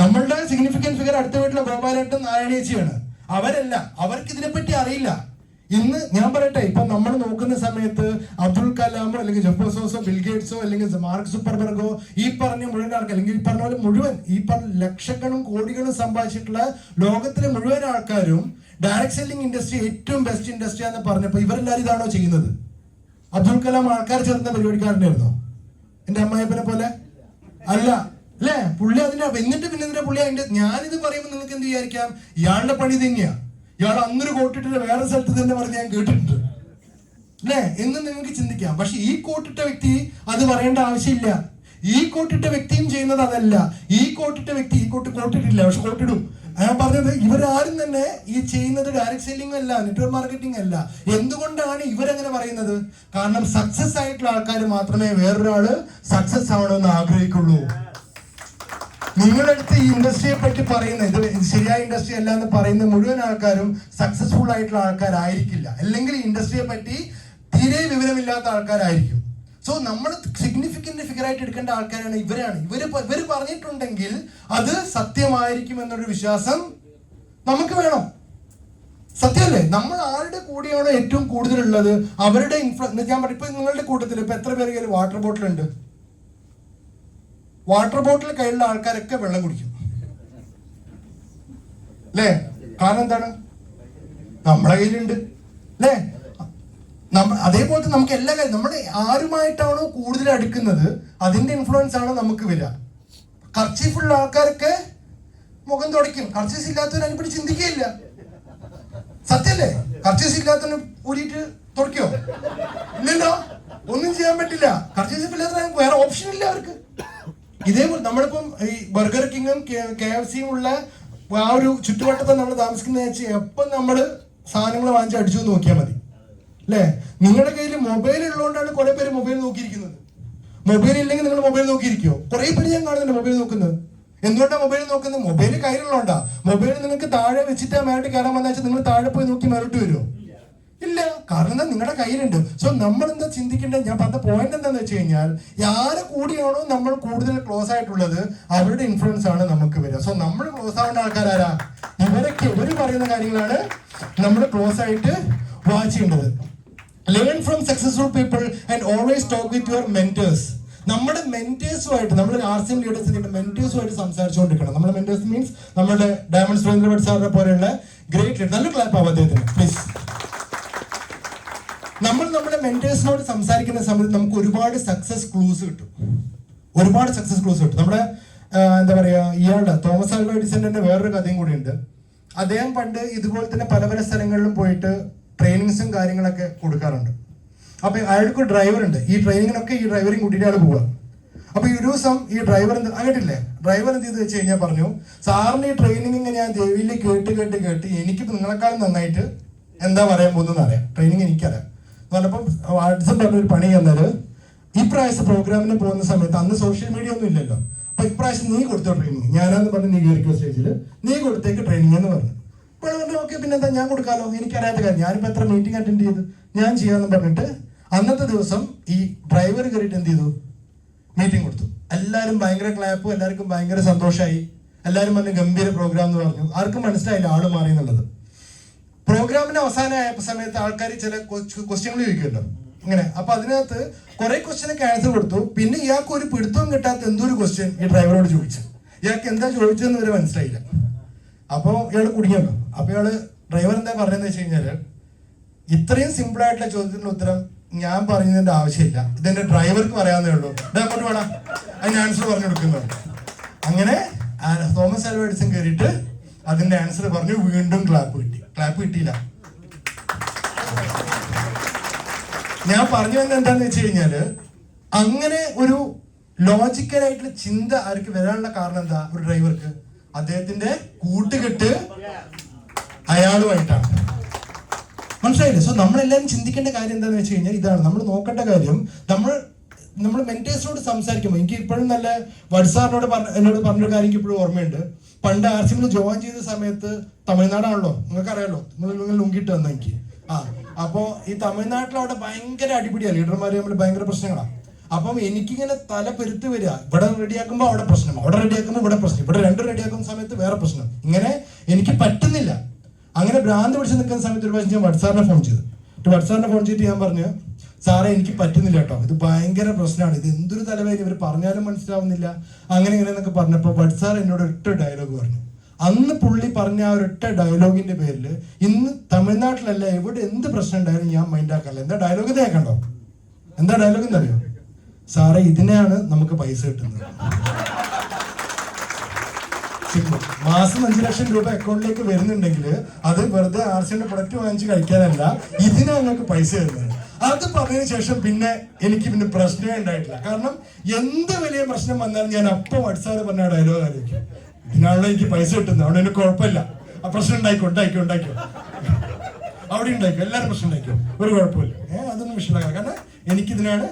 നമ്മളുടെ സിഗ്നിഫിക്കന്റ് ഫിഗർ അടുത്ത വീട്ടിലെ ഗോപാലേട്ടൻ നാരായണേച്ചിയാണ്. അവരല്ല, അവർക്ക് ഇതിനെപ്പറ്റി അറിയില്ല. ഇന്ന് ഞാൻ പറയട്ടെ, ഇപ്പൊ നമ്മൾ നോക്കുന്ന സമയത്ത് അബ്ദുൽ കലാമോ അല്ലെങ്കിൽ ജെഫ് ബെസോസോ ബിൽഗേറ്റ്സോ അല്ലെങ്കിൽ മാർക്ക് സുക്കർബർഗോ ഈ പറഞ്ഞ മുഴുവൻ ആൾക്കാർ, അല്ലെങ്കിൽ ഈ പറഞ്ഞ പോലെ മുഴുവൻ ഈ പറഞ്ഞ ലക്ഷങ്ങളും കോടികളും സമ്പാദിച്ചിട്ടുള്ള ലോകത്തിലെ മുഴുവൻ ആൾക്കാരും ഡയറക്ട് സെല്ലിംഗ് ഇൻഡസ്ട്രി ഏറ്റവും ബെസ്റ്റ് ഇൻഡസ്ട്രി എന്ന് പറഞ്ഞപ്പോൾ ഇവരെല്ലാവരും ഇതാണോ ചെയ്യുന്നത്? അബ്ദുൽ കലാം ആൾക്കാർ ചേർന്ന പരിപാടിക്കാരനായിരുന്നോ? എന്റെ അമ്മായിപ്പനെ പോലെ അല്ല, അല്ലേ? പുള്ളി അതിന്റെ എന്നിട്ട് പിന്നെ പുള്ളി അതിന്റെ, ഞാനിത് പറയുമ്പോൾ നിങ്ങൾക്ക് എന്ത് വിചാരിക്കാം? ഇയാളുടെ പണി തന്നെയാ. ഇയാൾ അന്നൊരു കോട്ടിട്ടിട്ട് വേറെ സ്ഥലത്ത് തന്നെ പറഞ്ഞ് ഞാൻ കേട്ടിട്ടുണ്ട്, അല്ലേ എന്ന് നിങ്ങൾക്ക് ചിന്തിക്കാം. പക്ഷെ ഈ കോട്ടിട്ട വ്യക്തി അത് പറയേണ്ട ആവശ്യമില്ല. ഈ കോട്ടിട്ട വ്യക്തിയും ചെയ്യുന്നത് അതല്ല. ഈ കോട്ടിട്ട വ്യക്തി ഈ കോട്ടിട്ടില്ല, പക്ഷെ കോട്ടിടും. ഞാൻ പറഞ്ഞത് ഇവരാരും തന്നെ ഈ ചെയ്യുന്നത് ഡയറക്ട് സെല്ലിംഗ് അല്ല, നെറ്റ്വർക്ക് മാർക്കറ്റിംഗ് അല്ല. എന്തുകൊണ്ടാണ് ഇവരങ്ങനെ പറയുന്നത്? കാരണം സക്സസ് ആയിട്ടുള്ള ആൾക്കാർ മാത്രമേ വേറൊരാള് സക്സസ് ആവണമെന്ന് ആഗ്രഹിക്കുള്ളൂ. നിങ്ങളടുത്ത് ഈ ഇൻഡസ്ട്രിയെ പറ്റി പറയുന്ന ഇത് ശരിയായ ഇൻഡസ്ട്രി അല്ല എന്ന് പറയുന്ന മുഴുവൻ ആൾക്കാരും സക്സസ്ഫുൾ ആയിട്ടുള്ള ആൾക്കാരായിരിക്കില്ല, അല്ലെങ്കിൽ ഇൻഡസ്ട്രിയെ പറ്റി തീരെ വിവരമില്ലാത്ത ആൾക്കാരായിരിക്കും. സോ നമ്മൾ സിഗ്നിഫിക്കന്റ് ഫിഗർ ആയിട്ട് എടുക്കേണ്ട ആൾക്കാരാണ് ഇവരാണ്. ഇവര് പറഞ്ഞിട്ടുണ്ടെങ്കിൽ അത് സത്യമായിരിക്കും എന്നൊരു വിശ്വാസം നമുക്ക് വേണം. സത്യമല്ലേ? നമ്മൾ ആരുടെ കൂടെയാണോ ഏറ്റവും കൂടുതലുള്ളത് അവരുടെ ഇൻഫ്ലുവൻസ്. ഞാൻ പറയും, ഇപ്പൊ നിങ്ങളുടെ കൂട്ടത്തിൽ ഇപ്പൊ എത്ര പേര് കയ്യിൽ വാട്ടർ ബോട്ടിൽ ഉണ്ട്? വാട്ടർ ബോട്ടിൽ കയ്യിലുള്ള ആൾക്കാരൊക്കെ വെള്ളം കുടിക്കും, അല്ലേ? കാരണം എന്താണ്? നമ്മളെ കയ്യിലുണ്ട്, അല്ലേ? അതേപോലത്തെ നമുക്ക് എല്ലാ കാര്യം നമ്മൾ ആരുമായിട്ടാണോ കൂടുതൽ അടുക്കുന്നത് അതിന്റെ ഇൻഫ്ലുവൻസ് ആണ് നമുക്ക് വരിക. കർച്ചീഫുള്ള ആൾക്കാരൊക്കെ മുഖം തുടയ്ക്കും, കർച്ചീസ് ഇല്ലാത്തവർ അതിനെപ്പറ്റി ചിന്തിക്കുകയില്ല. സത്യല്ലേ? കർച്ചീസ് ഇല്ലാത്തവന് ഊരിയിട്ട് തുടയ്ക്കോ? ഇല്ലല്ലോ, ഒന്നും ചെയ്യാൻ പറ്റില്ല. കർച്ചീസ് ഇല്ലാത്ത വേറെ ഓപ്ഷൻ ഇല്ല അവർക്ക്. ഇതേപോലെ നമ്മളിപ്പം ഈ ബർഗർ കിങ്ങും KFCയും ഉള്ള ആ ഒരു ചുറ്റുവട്ടത്തെ നമ്മൾ താമസിക്കുന്ന വെച്ചാൽ എപ്പം നമ്മൾ സാധനങ്ങൾ വാങ്ങിച്ച് അടിച്ചു നോക്കിയാൽ മതി, അല്ലേ? നിങ്ങളുടെ കയ്യിൽ മൊബൈൽ ഉള്ളതുകൊണ്ടാണ് കുറെ പേര് മൊബൈൽ നോക്കിയിരിക്കുന്നത്. മൊബൈൽ ഇല്ലെങ്കിൽ നിങ്ങൾ മൊബൈൽ നോക്കിയിരിക്കുമോ? കുറെ പേര് ഞാൻ കാണുന്നുണ്ട് മൊബൈൽ നോക്കുന്നത്. എന്തുകൊണ്ടാണ് മൊബൈൽ നോക്കുന്നത്? മൊബൈൽ കയ്യിലുള്ളതുകൊണ്ടാ. മൊബൈൽ നിങ്ങൾക്ക് താഴെ വെച്ചിട്ട് മേലോട്ട് കയറാൻ വന്നാൽ വെച്ചാൽ നിങ്ങൾ താഴെ പോയി നോക്കി മേലോട്ട് വരുമോ? ഇല്ല, കാരണം എന്താ? നിങ്ങളുടെ കയ്യിലുണ്ട്. സോ നമ്മൾ എന്താ ചിന്തിക്കേണ്ടത്? ഞാൻ പറഞ്ഞ പോയിന്റ് എന്താന്ന് വെച്ച് കഴിഞ്ഞാൽ ആരെ കൂടിയാണോ നമ്മൾ കൂടുതൽ ക്ലോസ് ആയിട്ടുള്ളത് അവരുടെ ഇൻഫ്ലുവൻസ് ആണ് നമുക്ക് വരിക. സോ നമ്മൾ ക്ലോസ് ആവേണ്ട ആൾക്കാരാരാ? ഇവര് പറയുന്ന കാര്യങ്ങളാണ് നമ്മൾ ക്ലോസ് ആയിട്ട് വാച്ച് ചെയ്യേണ്ടത്. Learn from successful people and always talk with your mentors. നമ്മുടെ മെന്റേഴ്സുമായിട്ട്, നമ്മൾ RCM ലീഡേഴ്സിന്റെ മെന്റേഴ്സുമായിട്ട് സംസാരിച്ചുകൊണ്ടിരിക്കണം. നമ്മുടെ മെന്റേഴ്സ് മീൻസ് നമ്മുടെ ഡയമണ്ട് സുരേന്ദ്ര സാറിനെ പോലെയുള്ള ഗ്രേറ്റ് ലീഡർ. നല്ല ക്ലാപ്പ് ആവും അദ്ദേഹത്തിന് പ്ലീസ്. നമ്മൾ നമ്മുടെ മെന്റേഴ്സിനോട് സംസാരിക്കുന്ന സമയത്ത് നമുക്ക് ഒരുപാട് സക്സസ് ക്ലൂസ് കിട്ടും. നമ്മുടെ എന്താ പറയാ, ഇയാളുടെ തോമസ് ആൽവ എഡിസന്റെ വേറൊരു കഥയും കൂടി ഉണ്ട്. അദ്ദേഹം പണ്ട് ഇതുപോലെ തന്നെ പല പല സ്ഥലങ്ങളിലും പോയിട്ട് ട്രെയിനിങ്സും കാര്യങ്ങളൊക്കെ കൊടുക്കാറുണ്ട്. അപ്പൊ അയാൾക്ക് ഡ്രൈവർ ഉണ്ട്. ഈ ട്രെയിനിങ്ങിനൊക്കെ ഈ ഡ്രൈവറിങ് കൂട്ടിയിട്ട് ആൾ പോവുക. അപ്പൊ ഈ ഒരു ദിവസം ഈ ഡ്രൈവർ അങ്ങോട്ടില്ലേ, ഡ്രൈവർ എന്ത് ചെയ്ത് വെച്ച് കഴിഞ്ഞാൽ പറഞ്ഞു, സാറിന് ഈ ട്രെയിനിങ് ഞാൻ ദേവിയിൽ കേട്ട് എനിക്കിപ്പോ നിങ്ങളെക്കാളും നന്നായിട്ട് എന്താ പറയാൻ പോകുന്നതെന്ന് അറിയാം, ട്രെയിനിങ് എനിക്കറിയാം. പറഞ്ഞപ്പം വാട്സപ്പ് പറഞ്ഞൊരു പണി തന്നത്, ഈ പ്രാവശ്യം പ്രോഗ്രാമിന് പോകുന്ന സമയത്ത് അന്ന് സോഷ്യൽ മീഡിയ ഒന്നും ഇല്ലല്ലോ, അപ്പൊ ഇപ്രാവശ്യം നീ കൊടുത്തോ ട്രെയിനിങ്. ഞാനാന്ന് പറഞ്ഞ് നീ കയറിക്കോ സ്റ്റേജിൽ, നീ കൊടുത്തേക്ക് ട്രെയിനിങ് എന്ന് പറഞ്ഞു. ഇപ്പോൾ പറഞ്ഞു ഓക്കെ, പിന്നെ എന്താ ഞാൻ കൊടുക്കാമല്ലോ, എനിക്കറിയാത്ത കാര്യം, ഞാനിപ്പോൾ എത്ര മീറ്റിംഗ് അറ്റൻഡ് ചെയ്ത് ഞാൻ ചെയ്യാമെന്ന് പറഞ്ഞിട്ട് അന്നത്തെ ദിവസം ഈ ഡ്രൈവർ കയറിയിട്ട് എന്ത് ചെയ്തു, മീറ്റിംഗ് കൊടുത്തു. എല്ലാവരും ഭയങ്കര ക്ലാപ്പും, എല്ലാവർക്കും ഭയങ്കര സന്തോഷമായി. എല്ലാവരും പറഞ്ഞ് ഗംഭീര പ്രോഗ്രാം എന്ന് പറഞ്ഞു. ആർക്കും മനസ്സിലായില്ല ആള് മാറി എന്നുള്ളത്. പ്രോഗ്രാമിന് അവസാനമായ സമയത്ത് ആൾക്കാർ ചില ക്വസ്റ്റ്യങ്ങൾ ചോദിക്കുമല്ലോ ഇങ്ങനെ. അപ്പൊ അതിനകത്ത് കുറെ ക്വസ്റ്റ്യനൊക്കെ ആൻസർ കൊടുത്തു. പിന്നെ ഇയാൾക്ക് ഒരു പിടുത്തവും കിട്ടാത്ത എന്തൊരു ക്വസ്റ്റ്യൻ ഈ ഡ്രൈവറോട് ചോദിച്ചു. ഇയാൾക്ക് എന്താ ചോദിച്ചതെന്ന് വരെ മനസ്സിലായില്ല. അപ്പൊ ഇയാൾ കുടുങ്ങിയല്ലോ. അപ്പൊ ഇയാള് ഡ്രൈവർ എന്താ പറഞ്ഞതെന്ന് വെച്ച് കഴിഞ്ഞാല്, ഇത്രയും സിമ്പിൾ ആയിട്ടുള്ള ചോദ്യത്തിന്റെ ഉത്തരം ഞാൻ പറഞ്ഞതിന്റെ ആവശ്യമില്ല, ഇതെന്റെ ഡ്രൈവർക്ക് പറയാവുന്നേ ഉള്ളൂ, അങ്ങോട്ട് വേണം അതിന് ആൻസർ പറഞ്ഞു കൊടുക്കുന്നത്. അങ്ങനെ തോമസ് ആൽവ എഡിസൺ കയറിയിട്ട് അതിന്റെ ആൻസർ പറഞ്ഞു. വീണ്ടും ക്ലാപ്പ് കിട്ടിയില്ല. ഞാൻ പറഞ്ഞു വന്നത് എന്താന്ന് വെച്ച് കഴിഞ്ഞാല്, അങ്ങനെ ഒരു ലോജിക്കലായിട്ടുള്ള ചിന്ത ആർക്ക് വരാനുള്ള കാരണം എന്താ? ഒരു ഡ്രൈവർക്ക് അദ്ദേഹത്തിന്റെ കൂട്ടുകെട്ട് അയാളുമായിട്ടാണ്. മനസ്സിലായില്ലേ? സോ നമ്മളെല്ലാവരും ചിന്തിക്കേണ്ട കാര്യം എന്താണെന്ന് വെച്ച് കഴിഞ്ഞാൽ ഇതാണ്. നമ്മൾ നോക്കേണ്ട കാര്യം, നമ്മൾ മെന്റേഴ്സിനോട് സംസാരിക്കുമ്പോൾ, എനിക്ക് ഇപ്പോഴും നല്ല വത്സാറിനോട് എന്നോട് പറഞ്ഞൊരു കാര്യം എനിക്ക് ഇപ്പോഴും ഓർമ്മയുണ്ട്. പണ്ട് ആർസിമിൽ ജോയിൻ ചെയ്ത സമയത്ത്, തമിഴ്നാടാണല്ലോ, നിങ്ങൾക്ക് അറിയാലോ, നിങ്ങൾ ലുങ്കിട്ട് വന്ന എനിക്ക്. അപ്പോ ഈ തമിഴ്നാട്ടിൽ അവിടെ ഭയങ്കര അടിപിടിയാണ്, ലീഡർമാര് തമ്മിൽ ഭയങ്കര പ്രശ്നങ്ങളാണ്. അപ്പം എനിക്കിങ്ങനെ തല പെരുത്ത് വരിക, ഇവിടെ റെഡിയാക്കുമ്പോൾ അവിടെ പ്രശ്നം, അവിടെ റെഡിയാക്കുമ്പോൾ ഇവിടെ പ്രശ്നം, ഇവിടെ രണ്ടും റെഡിയാക്കുന്ന സമയത്ത് വേറെ പ്രശ്നം, ഇങ്ങനെ എനിക്ക് പറ്റുന്നില്ല. അങ്ങനെ ഭ്രാന്ത് പിടിച്ച് നിൽക്കുന്ന സമയത്ത് ഒരു പ്രാവശ്യം ഞാൻ വട്സാറിനെ ഫോൺ ചെയ്തിട്ട് ഞാൻ പറഞ്ഞു, സാറേ എനിക്ക് പറ്റുന്നില്ല കേട്ടോ, ഇത് ഭയങ്കര പ്രശ്നമാണ്, ഇത് എന്തൊരു തലവേദന, ഇവർ പറഞ്ഞാലും മനസ്സിലാവുന്നില്ല, അങ്ങനെ ഇങ്ങനെ എന്നൊക്കെ പറഞ്ഞപ്പോൾ വട്സാർ എന്നോട് ഒറ്റ ഡയലോഗ് പറഞ്ഞു. അന്ന് പുള്ളി പറഞ്ഞ ആ ഒരൊറ്റ ഡയലോഗിന്റെ പേരിൽ ഇന്ന് തമിഴ്നാട്ടിലല്ല എവിടെ എന്ത് പ്രശ്നം ഉണ്ടായാലും ഞാൻ മൈൻഡാക്കാറില്ല. എന്താ ഡയലോഗ് കേൾക്കണ്ടോ? എന്താ ഡയലോഗ് എന്നറിയോ? സാറേ ഇതിനെയാണ് നമുക്ക് പൈസ കിട്ടുന്നത്. മാസം 5 ലക്ഷം രൂപ അക്കൗണ്ടിലേക്ക് വരുന്നുണ്ടെങ്കിൽ അത് വെറുതെ ആർസിയുടെ പ്രൊഡക്റ്റ് വാങ്ങിച്ച് കഴിക്കാനല്ല, ഇതിനെ ഞങ്ങൾക്ക് പൈസ തരുന്നത്. അത് പറഞ്ഞതിന് ശേഷം പിന്നെ എനിക്ക് പിന്നെ പ്രശ്നമേ ഉണ്ടായിട്ടില്ല. കാരണം എന്ത് വലിയ പ്രശ്നം വന്നാലും ഞാൻ അപ്പം വട്സാറ് പറഞ്ഞ ഡയലോഗ് ആലോചിക്കും, ഇതിനാണല്ലോ എനിക്ക് പൈസ കിട്ടുന്നത്, അവിടെ എനിക്ക് കുഴപ്പമില്ല, ആ പ്രശ്നം ഉണ്ടായിക്കോ അവിടെ ഉണ്ടായിക്കോ, എല്ലാവരും പ്രശ്നം ഉണ്ടായിക്കോ, ഒരു കുഴപ്പമില്ല, അതൊന്നും വിഷയമില്ല, കാരണം എനിക്കിതിനാണ്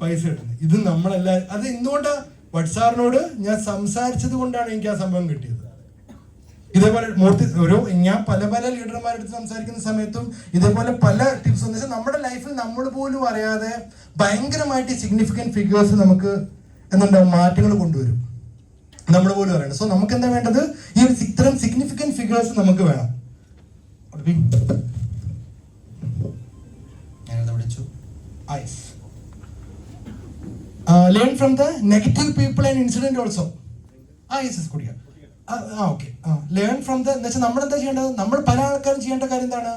പൈസ കിട്ടുന്നത്. ഇത് നമ്മളെല്ലാവരും, അത് എന്തുകൊണ്ടാ വട്സാറിനോട് ഞാൻ സംസാരിച്ചത് കൊണ്ടാണ് എനിക്ക് ആ സംഭവം കിട്ടിയത്. ഇതേപോലെ ഞാൻ പല ലീഡർമാരുടെ അടുത്ത് സംസാരിക്കുന്ന സമയത്തും ഇതേപോലെ പല ടിപ്സ് എന്ന് വെച്ചാൽ നമ്മുടെ ലൈഫിൽ നമ്മൾ പോലും അറിയാതെ ഭയങ്കരമായിട്ട് സിഗ്നിഫിക്കൻറ്റ് ഫിഗേഴ്സ് നമുക്ക് എന്തുണ്ടാവും, മാറ്റങ്ങൾ കൊണ്ടുവരും, നമ്മൾ പോലും അറിയണം. സോ നമുക്ക് എന്താ വേണ്ടത്? ഈ ഒരു ഇത്തരം സിഗ്നിഫിക്കൻറ്റ് ഫിഗേഴ്സ് നമുക്ക് വേണം. Learn from the negative people and incident also. കുടിക്കാം. ലേൺ ഫ്രം ദ എന്ന് വെച്ചാൽ നമ്മൾ എന്താ ചെയ്യേണ്ടത്? നമ്മൾ പല ആൾക്കാരും ചെയ്യേണ്ട കാര്യം എന്താണ്?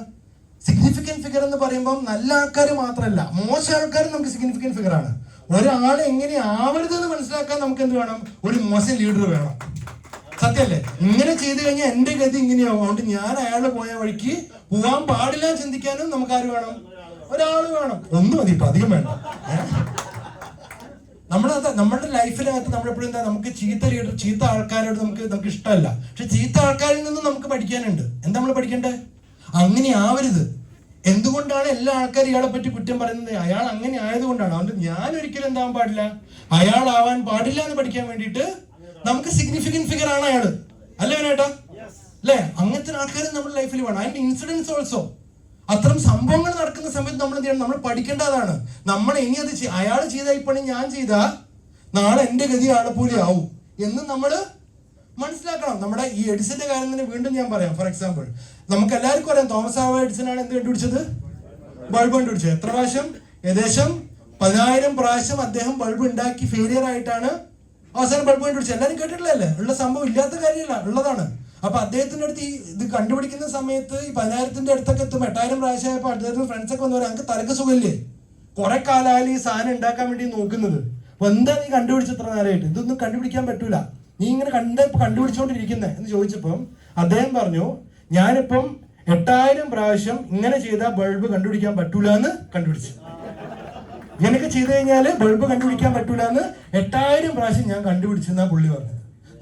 സിഗ്നിഫിക്കൻറ്റ് ഫിഗർ എന്ന് പറയുമ്പോൾ നല്ല ആൾക്കാർ മാത്രമല്ല, മോശം ആൾക്കാരും നമുക്ക് സിഗ്നിഫിക്കൻറ്റ് ഫിഗർ ആണ്. ഒരാളെ എങ്ങനെ ആവരുതെന്ന് മനസ്സിലാക്കാൻ നമുക്ക് എന്ത് വേണം? ഒരു മോശം ലീഡർ വേണം. സത്യമല്ലേ? ഇങ്ങനെ ചെയ്തു കഴിഞ്ഞാൽ എന്റെ ഗതി ഇങ്ങനെയാവും, അതുകൊണ്ട് ഞാൻ അയാള് പോയ വഴിക്ക് പോവാൻ പാടില്ല ചിന്തിക്കാനും നമുക്ക് ആര് വേണം? ഒരാള് വേണം. ഒന്നും മതി, ഇപ്പൊ അധികം വേണ്ട. നമ്മുടെ ലൈഫിനകത്ത് നമ്മളെപ്പോഴും എന്താ, നമുക്ക് ചീത്ത ആൾക്കാരോട് നമുക്ക് ഇഷ്ടമല്ല, പക്ഷെ ചീത്ത ആൾക്കാരിൽ നിന്നും നമുക്ക് പഠിക്കാനുണ്ട്. എന്താ നമ്മൾ പഠിക്കണ്ടേ? അങ്ങനെ ആവരുത്. എന്തുകൊണ്ടാണ് എല്ലാ ആൾക്കാരും ഇയാളെ പറ്റി കുറ്റം പറയുന്നത്? അയാൾ അങ്ങനെ ആയതുകൊണ്ടാണ്. അതുകൊണ്ട് ഞാൻ ഒരിക്കലും എന്താവാൻ പാടില്ല, അയാളാവാൻ പാടില്ല എന്ന് പഠിക്കാൻ വേണ്ടിയിട്ട് നമുക്ക് സിഗ്നിഫിക്കൻറ്റ് ഫിഗർ ആണ് അയാള്, അല്ലേ വേണേട്ടാ? അല്ലേ? അങ്ങനത്തെ ആൾക്കാർ നമ്മുടെ ലൈഫിൽ വേണം. അതിന്റെ ഇൻസിഡൻസ് ഓൾസോ, അത്തരം സംഭവങ്ങൾ നടക്കുന്ന സമയത്ത് നമ്മൾ എന്ത് ചെയ്യണം? നമ്മൾ പഠിക്കേണ്ടതാണ്. നമ്മൾ ഇനി അത് അയാൾ ചെയ്ത ഈ പണി ഞാൻ ചെയ്താ നാളെ എന്റെ ഗതി ആളെ പോലെ ആവും എന്ന് നമ്മൾ മനസ്സിലാക്കണം. നമ്മുടെ ഈ എഡിസന്റെ കാര്യം തന്നെ വീണ്ടും ഞാൻ പറയാം. ഫോർ എക്സാമ്പിൾ, നമുക്ക് എല്ലാവർക്കും അറിയാം, തോമസ് ആൽവ എഡിസൺ ആണ് എന്ത് കണ്ടുപിടിച്ചത്? ബൾബ് കണ്ടുപിടിച്ചത്. എത്ര പ്രാവശ്യം? ഏകദേശം 10,000 പ്രാവശ്യം അദ്ദേഹം ബൾബ് ഉണ്ടാക്കി ഫെയിലിയർ ആയിട്ടാണ് അവസാനം ബൾബ് കണ്ടുപിടിച്ചത്. എല്ലാവരും കേട്ടിട്ടില്ലല്ലേ? ഉള്ള സംഭവം, ഇല്ലാത്ത കാര്യമല്ല, ഉള്ളതാണ്. അപ്പൊ അദ്ദേഹത്തിന്റെ അടുത്ത് ഇത് കണ്ടുപിടിക്കുന്ന സമയത്ത് ഈ 10,000ന്റെ അടുത്തൊക്കെ എത്തും. 8,000 പ്രാവശ്യമായപ്പോ അദ്ദേഹത്തിന് ഫ്രണ്ട്സൊക്കെ വന്നു പറയാം, നമുക്ക് തലക്ക് സുഖമില്ലേ, കുറെ കാലം ഈ സാധനം ഉണ്ടാക്കാൻ വേണ്ടി നോക്കുന്നത്, അപ്പൊ എന്താ നീ കണ്ടുപിടിച്ച എത്ര നേരമായിട്ട്? ഇതൊന്നും കണ്ടുപിടിക്കാൻ പറ്റൂല, നീ ഇങ്ങനെ കണ്ടുപിടിച്ചോണ്ടിരിക്കുന്നേ എന്ന് ചോദിച്ചപ്പം അദ്ദേഹം പറഞ്ഞു, ഞാനിപ്പം 8,000 പ്രാവശ്യം ഇങ്ങനെ ചെയ്താൽ ബൾബ് കണ്ടുപിടിക്കാൻ പറ്റൂല എന്ന് കണ്ടുപിടിച്ചു. ഇങ്ങനെയൊക്കെ ചെയ്തു കഴിഞ്ഞാല് ബൾബ് കണ്ടുപിടിക്കാൻ പറ്റൂല എന്ന് 8,000 പ്രാവശ്യം ഞാൻ കണ്ടുപിടിച്ചെന്നാ പുള്ളി പറഞ്ഞത്.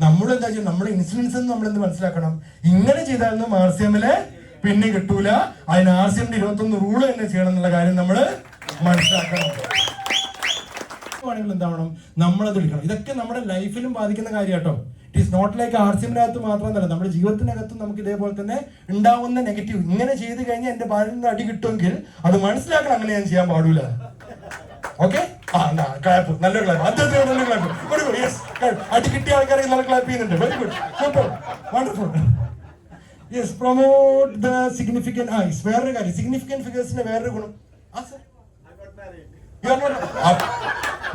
നമ്മളെന്താ ചെയ്യുക? നമ്മുടെ ഇൻസിഡൻസ് നമ്മൾ എന്ത് മനസ്സിലാക്കണം? ഇങ്ങനെ ചെയ്താലൊന്നും RCMല് പിന്നെ കിട്ടൂല, അതിന് RCMന്റെ 21 റൂള് തന്നെ ചെയ്യണം എന്നുള്ള കാര്യം നമ്മൾ മനസ്സിലാക്കണം. എന്താവണം? നമ്മളത് എടുക്കണം. ഇതൊക്കെ നമ്മുടെ ലൈഫിലും ബാധിക്കുന്ന കാര്യം കേട്ടോ. ഇറ്റ് ഈസ് നോട്ട് ലൈക്ക് RCMനകത്ത് മാത്രമല്ല, നമ്മുടെ ജീവിതത്തിനകത്തും നമുക്ക് ഇതേപോലെ തന്നെ ഉണ്ടാവുന്ന നെഗറ്റീവ്. ഇങ്ങനെ ചെയ്ത് കഴിഞ്ഞാൽ എന്റെ ഭാര്യയിൽ നിന്ന് അടി കിട്ടുമെങ്കിൽ അത് മനസ്സിലാക്കണം, അങ്ങനെ ഞാൻ ചെയ്യാൻ പാടില്ല. ഓക്കെ, ക്ലാപ്പ്, നല്ല ക്ലാപ്പ്, അദ്ദേഹത്തിന് നല്ല ക്ലാപ്പ്. യെസ്, അടി കിട്ടിയ ആൾക്കാരെ നല്ല ക്ലാപ്പ് ചെയ്യുന്നുണ്ട്. Very good, super, wonderful. Yes, promote the significant. വേറൊരു കാര്യം, സിഗ്നിഫിക്കൻറ്റ് ഫിഗേഴ്സിന്റെ വേറൊരു ഗുണം.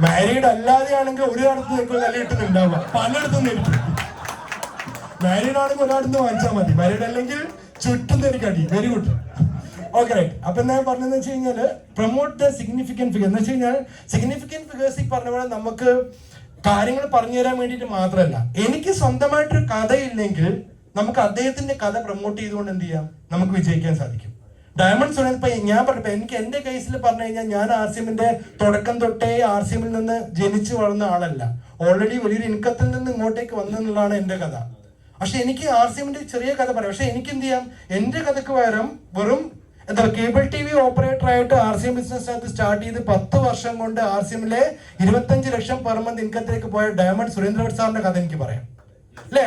മാരീഡ് അല്ലാതെയാണെങ്കിൽ ഒരിടത്ത് നല്ല കിട്ടുന്നുണ്ടാവുക, പലയിടത്തും എനിക്ക്. മാരീഡ് ആണെങ്കിൽ ഒരാടത്ത് വാങ്ങിച്ചാൽ മതി, മാരീഡ് അല്ലെങ്കിൽ ചുറ്റും എനിക്ക് അടി. Very good. Okay, right. അപ്പൊ എന്താ പറഞ്ഞതെന്ന് വെച്ച് കഴിഞ്ഞാൽ പ്രൊമോട്ട് ദ സിഗ്നിഫിക്കൻറ്റ് ഫിഗർ എന്ന് വെച്ച് കഴിഞ്ഞാൽ സിഗ്നിഫിക്കൻറ്റ് ഫിഗേഴ്സ് ഈ പറഞ്ഞ പോലെ നമുക്ക് കാര്യങ്ങൾ പറഞ്ഞു തരാൻ വേണ്ടിയിട്ട് മാത്രമല്ല, എനിക്ക് സ്വന്തമായിട്ടൊരു കഥയില്ലെങ്കിൽ നമുക്ക് അദ്ദേഹത്തിന്റെ കഥ പ്രൊമോട്ട് ചെയ്തുകൊണ്ട് എന്ത് ചെയ്യാം, നമുക്ക് വിജയിക്കാൻ സാധിക്കും. ഡയമണ്ട് സുനിൽ ഇപ്പൊ ഞാൻ പറഞ്ഞപ്പോ എനിക്ക് എന്റെ കേസിൽ പറഞ്ഞു കഴിഞ്ഞാൽ ഞാൻ RCMന്റെ തുടക്കം തൊട്ടേ RCMൽ നിന്ന് ജനിച്ചു വളർന്ന ആളല്ല. ഓൾറെഡി വലിയൊരു ഇൻകത്തിൽ നിന്ന് ഇങ്ങോട്ടേക്ക് വന്നെന്നുള്ളതാണ് എന്റെ കഥ. പക്ഷെ എനിക്ക് RCMന്റെ ചെറിയ കഥ പറയാം. പക്ഷെ എനിക്ക് എന്ത് ചെയ്യാം, എന്റെ കഥക്ക് പകരം വെറും എന്താ കേബിൾ TV ഓപ്പറേറ്റർ ആയിട്ട് RCM ബിസിനസ്സിനകത്ത് സ്റ്റാർട്ട് ചെയ്ത് 10 വർഷം കൊണ്ട് RCMലെ 25 ലക്ഷം പെർ മന്ത് ഇൻകത്തിലേക്ക് പോയ ഡയമണ്ട് സുരേന്ദ്രഭട്ട് സാറിന്റെ കഥ എനിക്ക് പറയാം അല്ലേ.